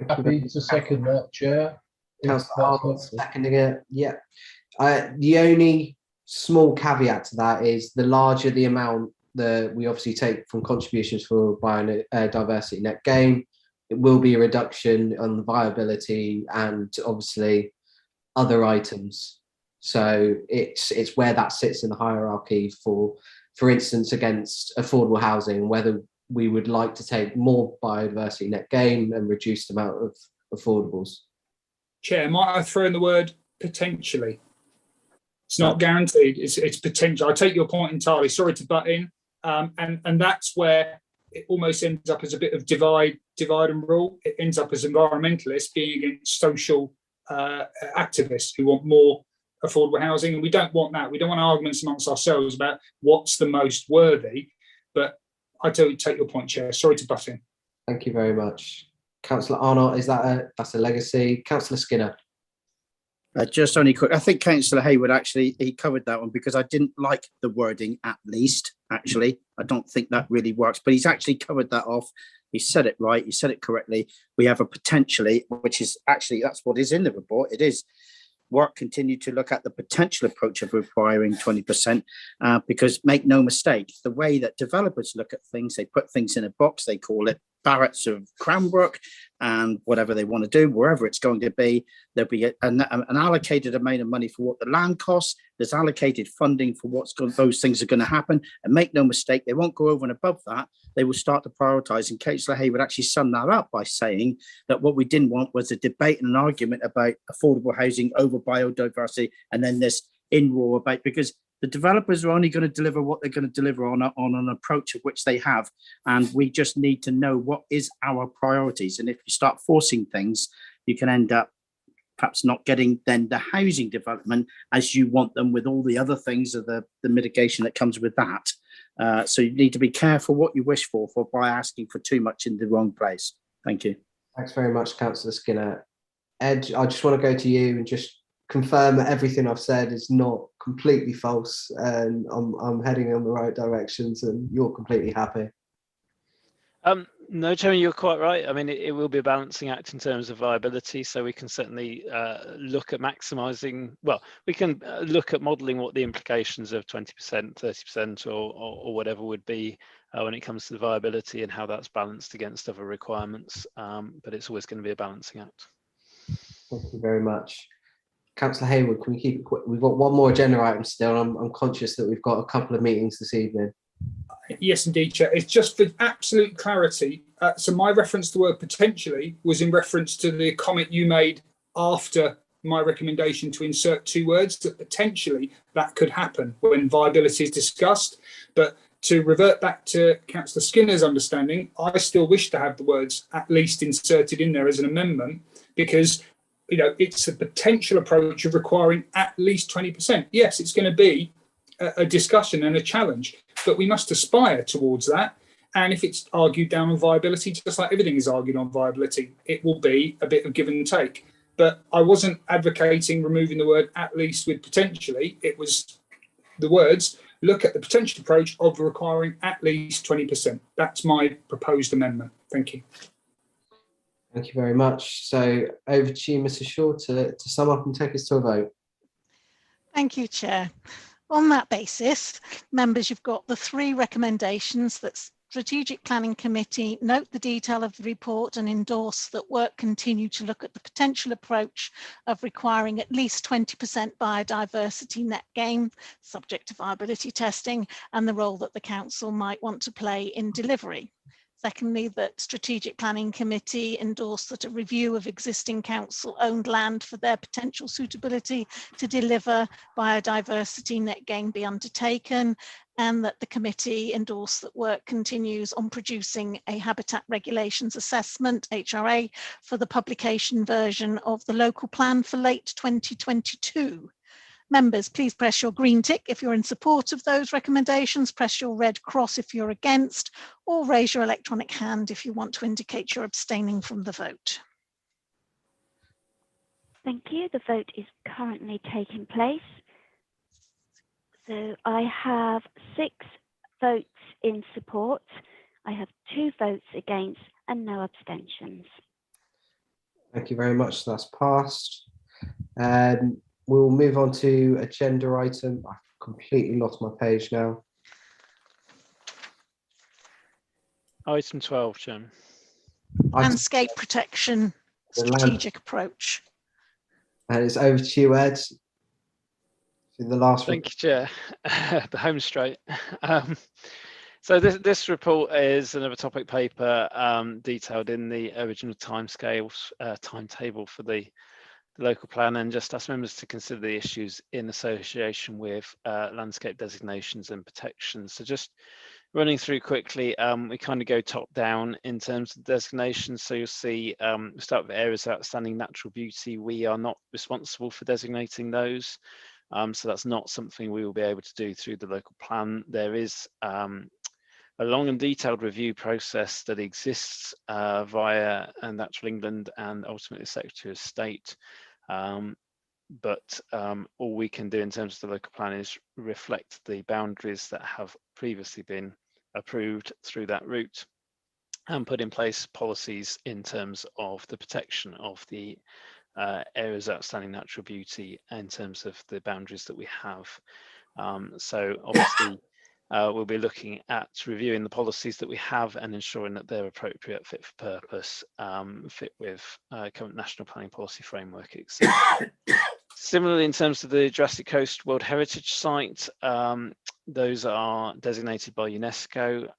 Happy to second that, Chair. Councillor Arnold seconding it. Yeah. The only small caveat to that is the larger the amount that we obviously take from contributions for biodiversity net gain, it will be a reduction on the viability and obviously other items. So it's where that sits in the hierarchy for instance, against affordable housing, whether we would like to take more biodiversity net gain and reduce the amount of affordables. Chair, might I throw in the word potentially? It's not guaranteed, it's potential. I take your point entirely, sorry to butt in. And that's where it almost ends up as a bit of divide and rule. It ends up as environmentalists being against social activists who want more affordable housing, and we don't want that. We don't want arguments amongst ourselves about what's the most worthy. But I totally take your point, Chair. Sorry to butt in. Thank you very much, Councillor Arnott. That's a legacy? Councillor Skinner. Just only quick. I think Councillor Hayward actually he covered that one because I didn't like the wording at least. Actually, I don't think that really works, but he's actually covered that off. He said it right. He said it correctly. We have a potentially, which is actually that's what is in the report. It is. Work continue to look at the potential approach of requiring 20% because make no mistake, the way that developers look at things, they put things in a box, they call it Barrett's of Cranbrook and whatever they want to do, wherever it's going to be, there'll be an allocated amount of money for what the land costs, there's allocated funding for those things are going to happen, and make no mistake, they won't go over and above that, they will start to prioritise. And Councillor Hayward actually summed that up by saying that what we didn't want was a debate and an argument about affordable housing over biodiversity, and then this in-war about, because the developers are only going to deliver what they're going to deliver on an approach of which they have. And we just need to know what is our priorities. And if you start forcing things, you can end up perhaps not getting then the housing development as you want them with all the other things of the mitigation that comes with that. So you need to be careful what you wish for by asking for too much in the wrong place. Thank you. Thanks very much, Councillor Skinner. Ed, I just want to go to you and just confirm that everything I've said is not completely false, and I'm heading in the right directions, and you're completely happy. No, Chairman, you're quite right. I mean, it will be a balancing act in terms of viability. So we can certainly look at maximising. Well, we can look at modelling what the implications of 20%, 30%, or whatever would be when it comes to the viability and how that's balanced against other requirements. But it's always going to be a balancing act. Thank you very much. Councillor Hayward, can we keep it quick? We've got one more agenda item still. I'm conscious that we've got a couple of meetings this evening. Yes, indeed, Chair. It's just for absolute clarity. So my reference to the word potentially was in reference to the comment you made after my recommendation to insert 2 words, that potentially that could happen when viability is discussed. But to revert back to Councillor Skinner's understanding, I still wish to have the words at least inserted in there as an amendment, because it's a potential approach of requiring at least 20%. Yes, it's going to be a discussion and a challenge, but we must aspire towards that. And if it's argued down on viability, just like everything is argued on viability, it will be a bit of give and take. But I wasn't advocating removing the word at least with potentially. It was the words, look at the potential approach of requiring at least 20%. That's my proposed amendment. Thank you. Thank you very much. So over to you, Mrs. Shaw, to sum up and take us to a vote. Thank you, Chair. On that basis, members, you've got the 3 recommendations that Strategic Planning Committee note the detail of the report and endorse that work continue to look at the potential approach of requiring at least 20% biodiversity net gain, subject to viability testing, and the role that the council might want to play in delivery. Secondly, that Strategic Planning Committee endorsed that a review of existing council-owned land for their potential suitability to deliver biodiversity net gain be undertaken, and that the committee endorsed that work continues on producing a habitat regulations assessment, HRA, for the publication version of the local plan for late 2022. Members, please press your green tick if you're in support of those recommendations, press your red cross if you're against, or raise your electronic hand if you want to indicate you're abstaining from the vote. Thank you. The vote is currently taking place. So I have 6 votes in support. I have 2 votes against and no abstentions. Thank you very much. That's passed. We'll move on to agenda item. I've completely lost my page now. Item 12, Chairman. Landscape protection, strategic approach. And it's over to you, Ed. In the last Thank you, Chair. The home straight. So this report is another topic paper detailed in the original timetable for the local plan, and just ask members to consider the issues in association with landscape designations and protections. So just running through quickly, we kind of go top down in terms of designations. So you'll see we start with areas of outstanding natural beauty. We are not responsible for designating those. So that's not something we will be able to do through the local plan. There is a long and detailed review process that exists via Natural England and ultimately Secretary of State. But all we can do in terms of the local plan is reflect the boundaries that have previously been approved through that route and put in place policies in terms of the protection of the areas of outstanding natural beauty in terms of the boundaries that we have. So obviously we'll be looking at reviewing the policies that we have and ensuring that they're appropriate, fit for purpose, fit with current national planning policy framework, etc. Similarly, in terms of the Jurassic Coast World Heritage Site, those are designated by UNESCO.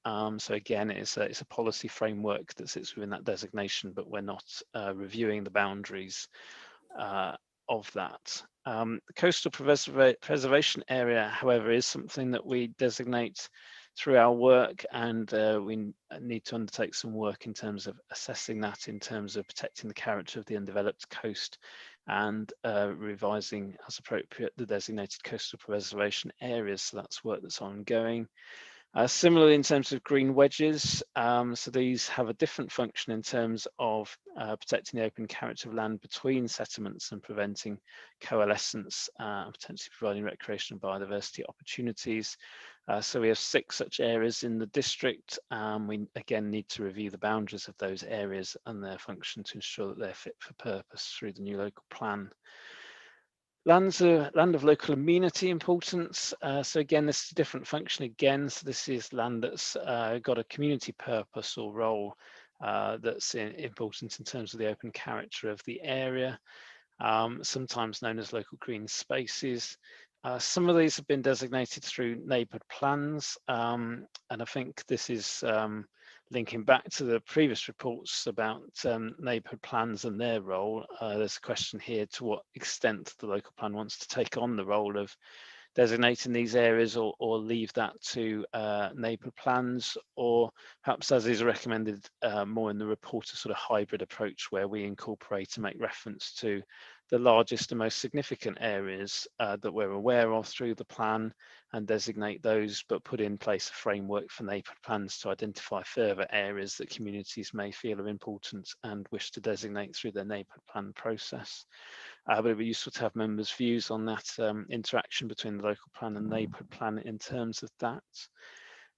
So again, it's a policy framework that sits within that designation, but we're not reviewing the boundaries of that. The coastal preservation area, however, is something that we designate through our work, and we need to undertake some work in terms of assessing that, in terms of protecting the character of the undeveloped coast and revising as appropriate the designated coastal preservation areas. So that's work that's ongoing. Similarly, in terms of green wedges, so these have a different function in terms of protecting the open character of land between settlements and preventing coalescence, and potentially providing recreational biodiversity opportunities. So we have 6 such areas in the district. We again need to review the boundaries of those areas and their function to ensure that they're fit for purpose through the new local plan. Land's a land of local amenity importance. So again, this is a different function again. So this is land that's got a community purpose or role that's important in terms of the open character of the area, sometimes known as local green spaces. Some of these have been designated through neighbourhood plans, and I think this is linking back to the previous reports about neighbourhood plans and their role. There's a question here to what extent the local plan wants to take on the role of designating these areas or leave that to neighbourhood plans, or perhaps, as is recommended more in the report, a sort of hybrid approach where we incorporate and make reference to the largest and most significant areas that we're aware of through the plan and designate those, but put in place a framework for neighbourhood plans to identify further areas that communities may feel are important and wish to designate through their neighbourhood plan process. But it'd be useful to have members' views on that interaction between the local plan and neighbourhood plan in terms of that.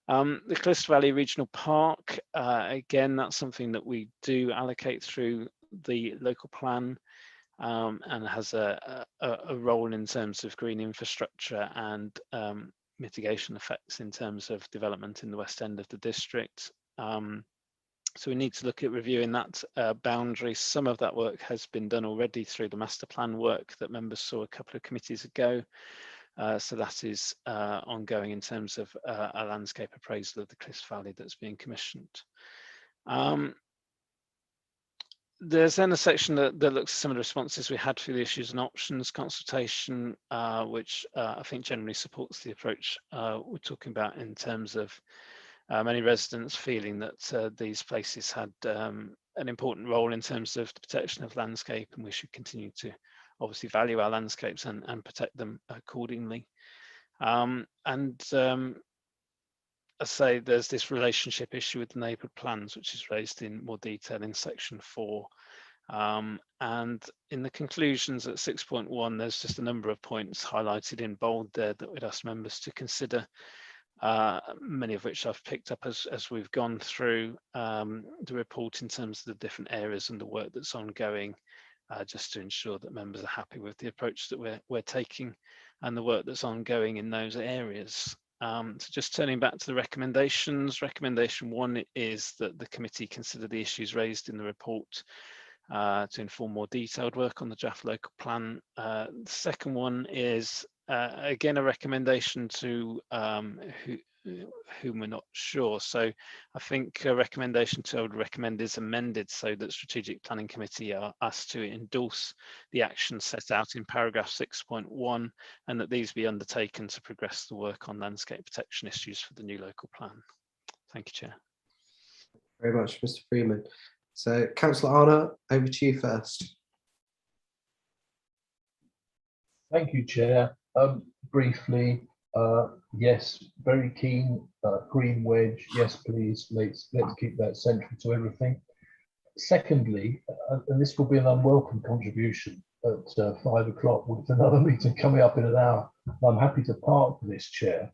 The Clist Valley Regional Park, again, that's something that we do allocate through the local plan, and has a role in terms of green infrastructure and mitigation effects in terms of development in the west end of the district. So we need to look at reviewing that boundary. Some of that work has been done already through the master plan work that members saw a couple of committees ago. So that is ongoing in terms of a landscape appraisal of the Clist Valley that's being commissioned. There's then a section that looks at some of the responses we had for the issues and options consultation, which I think generally supports the approach we're talking about in terms of many residents feeling that these places had an important role in terms of the protection of landscape, and we should continue to obviously value our landscapes and protect them accordingly. I say there's this relationship issue with the neighbourhood plans, which is raised in more detail in section 4. And in the conclusions at 6.1, there's just a number of points highlighted in bold there that we'd ask members to consider, many of which I've picked up as we've gone through the report in terms of the different areas and the work that's ongoing, just to ensure that members are happy with the approach that we're taking and the work that's ongoing in those areas. So just turning back to the recommendations, recommendation 1 is that the committee consider the issues raised in the report to inform more detailed work on the draft local plan. The second one is again a recommendation to whom we're not sure. So I think a recommendation I would recommend is amended so that Strategic Planning Committee are asked to endorse the actions set out in paragraph 6.1 and that these be undertaken to progress the work on landscape protection issues for the new local plan. Thank you, Chair. Very much, Mr. Freeman. So, Councillor Arnott, over to you first. Thank you, Chair. Briefly, yes, very keen. Green wedge, yes, please. Let's keep that central to everything. Secondly, and this will be an unwelcome contribution at 5 o'clock with another meeting coming up in an hour. I'm happy to park this, Chair,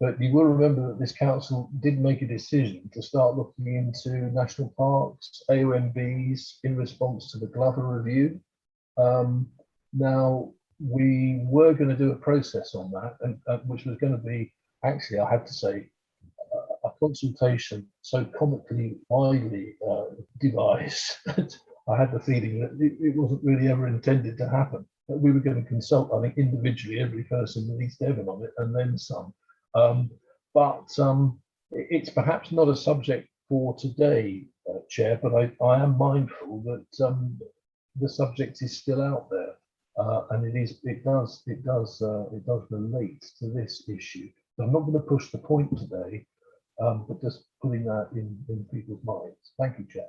but you will remember that this council did make a decision to start looking into national parks, AONBs, in response to the Glover review. Now, we were going to do a process on that, and which was going to be, actually, I have to say, a consultation so comically widely devised that I had the feeling that it wasn't really ever intended to happen. That we were going to consult, I think, individually every person in East Devon on it, and then some. But it's perhaps not a subject for today, Chair. But I am mindful that the subject is still out there. And it does relate to this issue. So I'm not going to push the point today, but just putting that in people's minds. Thank you, Chair.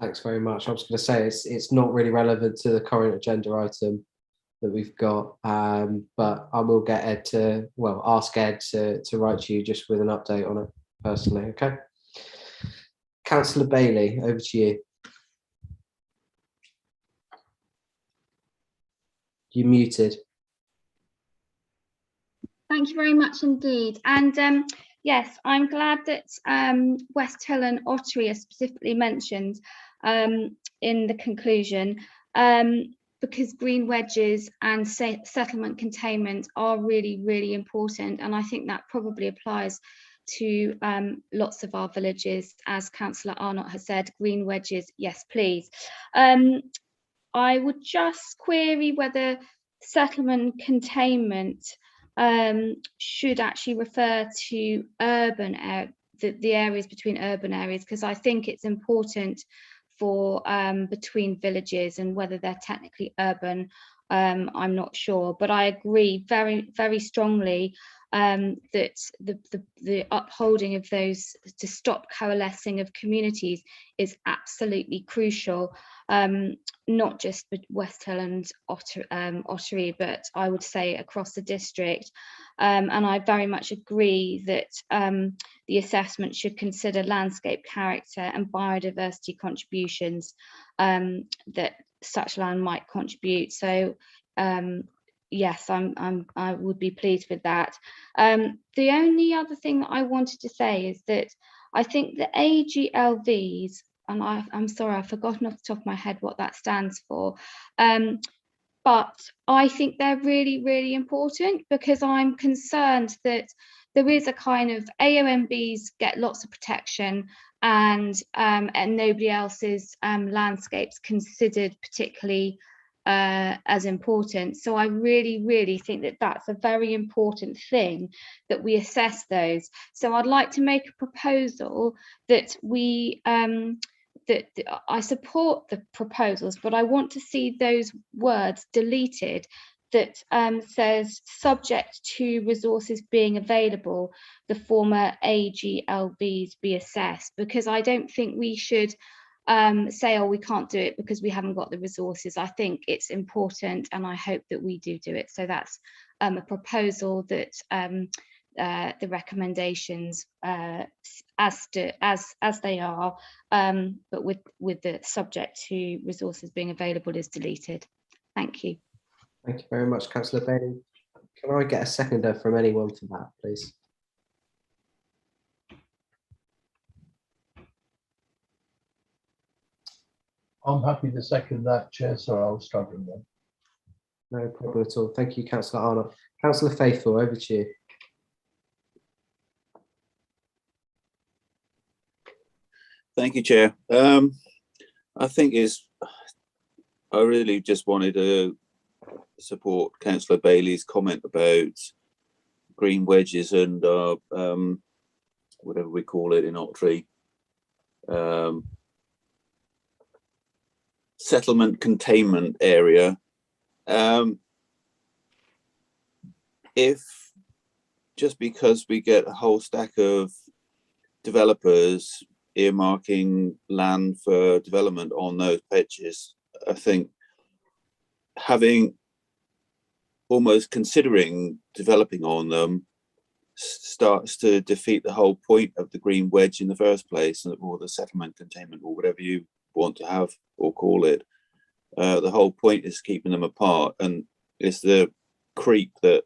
Thanks very much. I was going to say it's not really relevant to the current agenda item, that we've got, but I will get Ed to, well, ask Ed to write to you just with an update on it personally, okay? Councillor Bailey, over to you. You're muted. Thank you very much indeed. And yes, I'm glad that West Hill and Ottery are specifically mentioned in the conclusion, because green wedges and settlement containment are really, really important. And I think that probably applies to lots of our villages. As Councillor Arnott has said, green wedges, yes, please. I would just query whether settlement containment should actually refer to urban the areas between urban areas, because I think it's important for between villages, and whether they're technically urban, I'm not sure, but I agree very, very strongly that the upholding of those, to stop coalescing of communities, is absolutely crucial, not just with West Hill and Ottery, but I would say across the district. And I very much agree that the assessment should consider landscape character and biodiversity contributions that such land might contribute. So yes, I would be pleased with that. The only other thing that I wanted to say is that I think the AGLVs, and I'm sorry, I've forgotten off the top of my head what that stands for, but I think they're really, really important, because I'm concerned that there is a kind of AOMBs get lots of protection, and nobody else's landscapes considered particularly as important. So I really, really think that that's a very important thing, that we assess those. So I'd like to make a proposal that we that I support the proposals, but I want to see those words deleted, that says subject to resources being available, the former AGLVs be assessed, because I don't think we should say, oh, we can't do it because we haven't got the resources. I think it's important, and I hope that we do it. So that's a proposal that the recommendations as they are, but with the subject to resources being available is deleted. Thank you. Thank you very much, Councillor Bailey. Can I get a seconder from anyone for that, please? I'm happy to second that, Chair, so I was struggling then. No problem at all. Thank you, Councillor Arnott. Councillor Faithful, over to you. Thank you, Chair. I think I really just wanted to support Councillor Bailey's comment about green wedges and whatever we call it in Ottery, settlement containment area. If just because we get a whole stack of developers earmarking land for development on those pitches, I think almost considering developing on them starts to defeat the whole point of the green wedge in the first place, or the settlement containment, or whatever you want to have or call it. The whole point is keeping them apart, and it's the creep that,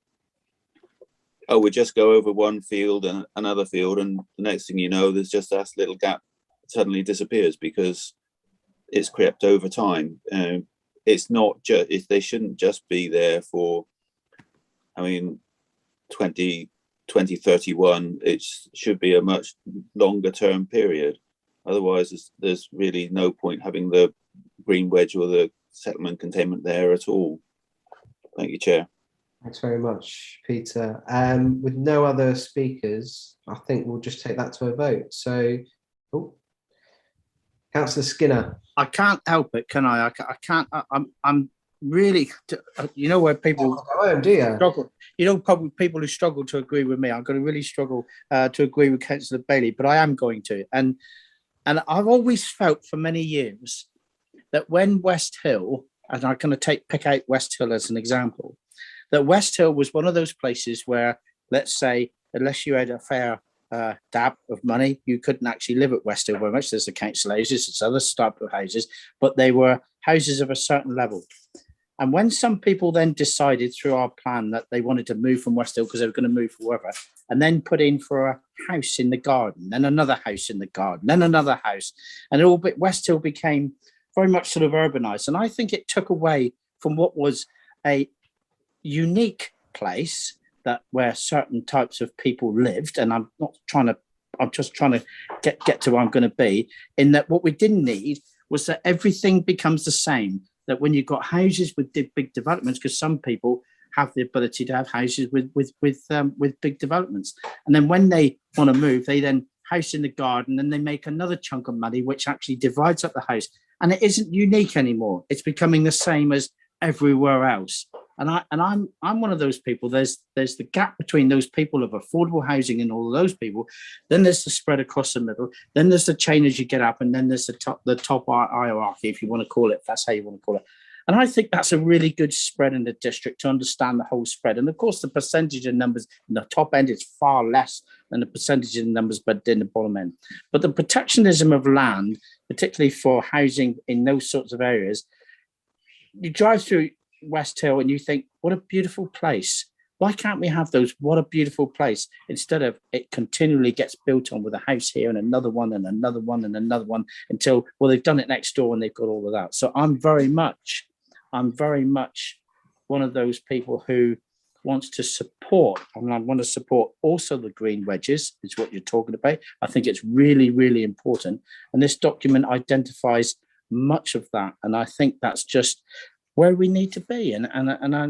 oh, we just go over one field and another field, and the next thing you know, there's just that little gap suddenly disappears because it's crept over time. It's not just, they shouldn't just be there for, I mean, 2031. It should be a much longer term period. Otherwise, there's really no point having the green wedge or the settlement containment there at all. Thank you, Chair. Thanks very much, Peter. With no other speakers, I think we'll just take that to a vote. So, Councillor Skinner. I can't help it, can I? I can't. I'm really, you know, where people struggle. You know, probably people who struggle to agree with me. I'm going to really struggle to agree with Councillor Bailey, but I am going to. And I've always felt for many years that when West Hill and I'm going to pick out West Hill as an example, that West Hill was one of those places where, let's say, unless you had a fair dab of money, you couldn't actually live at West Hill very much. There's the council houses, there's other type of houses, but they were houses of a certain level. And when some people then decided through our plan that they wanted to move from West Hill because they were going to move wherever, and then put in for a house in the garden, then another house in the garden, then another house, and West Hill became very much sort of urbanized. And I think it took away from what was a unique place that where certain types of people lived. And I'm just trying to get to where I'm going to be, in that what we didn't need was that everything becomes the same. That when you've got houses with big developments, because some people have the ability to have houses with big developments, and then when they want to move, they then house in the garden, and they make another chunk of money, which actually divides up the house, and it isn't unique anymore. It's becoming the same as everywhere else. And I'm one of those people. There's the gap between those people of affordable housing and all of those people. Then there's the spread across the middle. Then there's the chain as you get up, and then there's the top hierarchy, if you want to call it, if that's how you want to call it. And I think that's a really good spread in the district to understand the whole spread. And of course, the percentage of numbers in the top end is far less than the percentage of numbers but in the bottom end. But the protectionism of land, particularly for housing in those sorts of areas, you drive through West Hill and you think, what a beautiful place. Why can't we have those? What a beautiful place, instead of it continually gets built on with a house here and another one and another one and another one until, well, they've done it next door and they've got all of that. So I'm very much one of those people who wants to support, and I want to support also the green wedges, is what you're talking about. I think it's really, really important. And this document identifies much of that. And I think that's just where we need to be.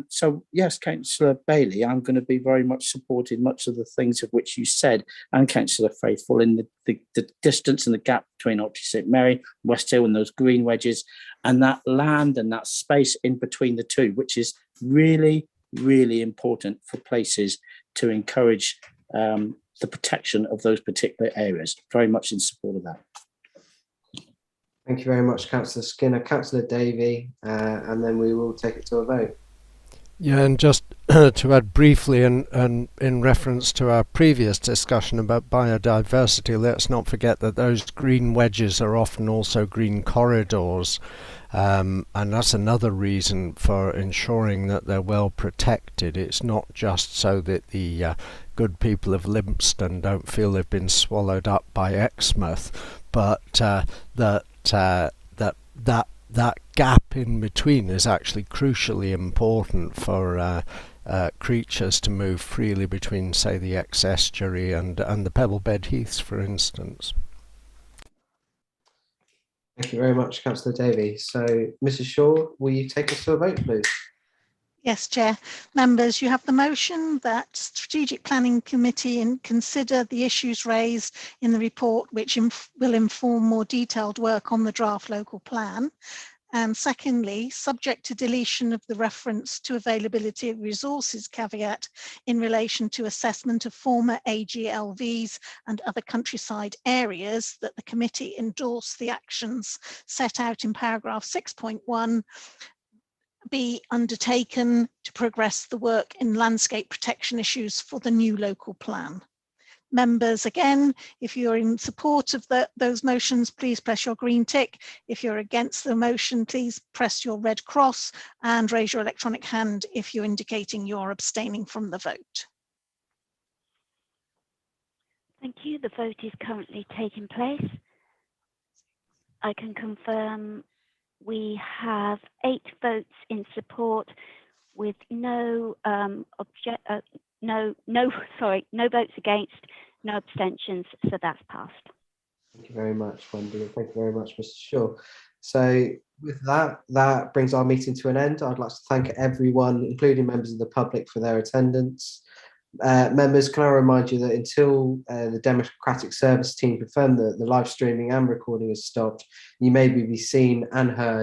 So yes, Councillor Bailey, I'm going to be very much supporting much of the things of which you said, and Councillor Faithful, in the distance and the gap between Oxley St Mary, West Hill, and those green wedges, and that land and that space in between the two, which is really, really important for places to encourage the protection of those particular areas. Very much in support of that. Thank you very much, Councillor Skinner. Councillor Davey, and then we will take it to a vote. Yeah, and just to add briefly, and in reference to our previous discussion about biodiversity, let's not forget that those green wedges are often also green corridors, and that's another reason for ensuring that they're well protected. It's not just so that the good people of Limpston don't feel they've been swallowed up by Exmouth, but that gap in between is actually crucially important for creatures to move freely between, say, the ex-estuary and the Pebblebed Heaths, for instance. Thank you very much, Councillor Davey. So, Mrs. Shaw, will you take us to a vote, please? Yes, Chair. Members, you have the motion that Strategic Planning Committee consider the issues raised in the report, which will inform more detailed work on the draft local plan. And secondly, subject to deletion of the reference to availability of resources caveat in relation to assessment of former AGLVs and other countryside areas, that the committee endorse the actions set out in paragraph 6.1 be undertaken to progress the work in landscape protection issues for the new local plan. Members, again, if you're in support of those motions, please press your green tick. If you're against the motion, please press your red cross and raise your electronic hand if you're indicating you're abstaining from the vote. Thank you. The vote is currently taking place. I can confirm we have 8 votes in support with no votes against, no abstentions, so that's passed. Thank you very much, Wendy, and thank you very much, Mr. Shaw. So with that brings our meeting to an end. I'd like to thank everyone, including members of the public, for their attendance. Members, can I remind you that until the Democratic Service team confirm that the live streaming and recording is stopped, you may be seen and heard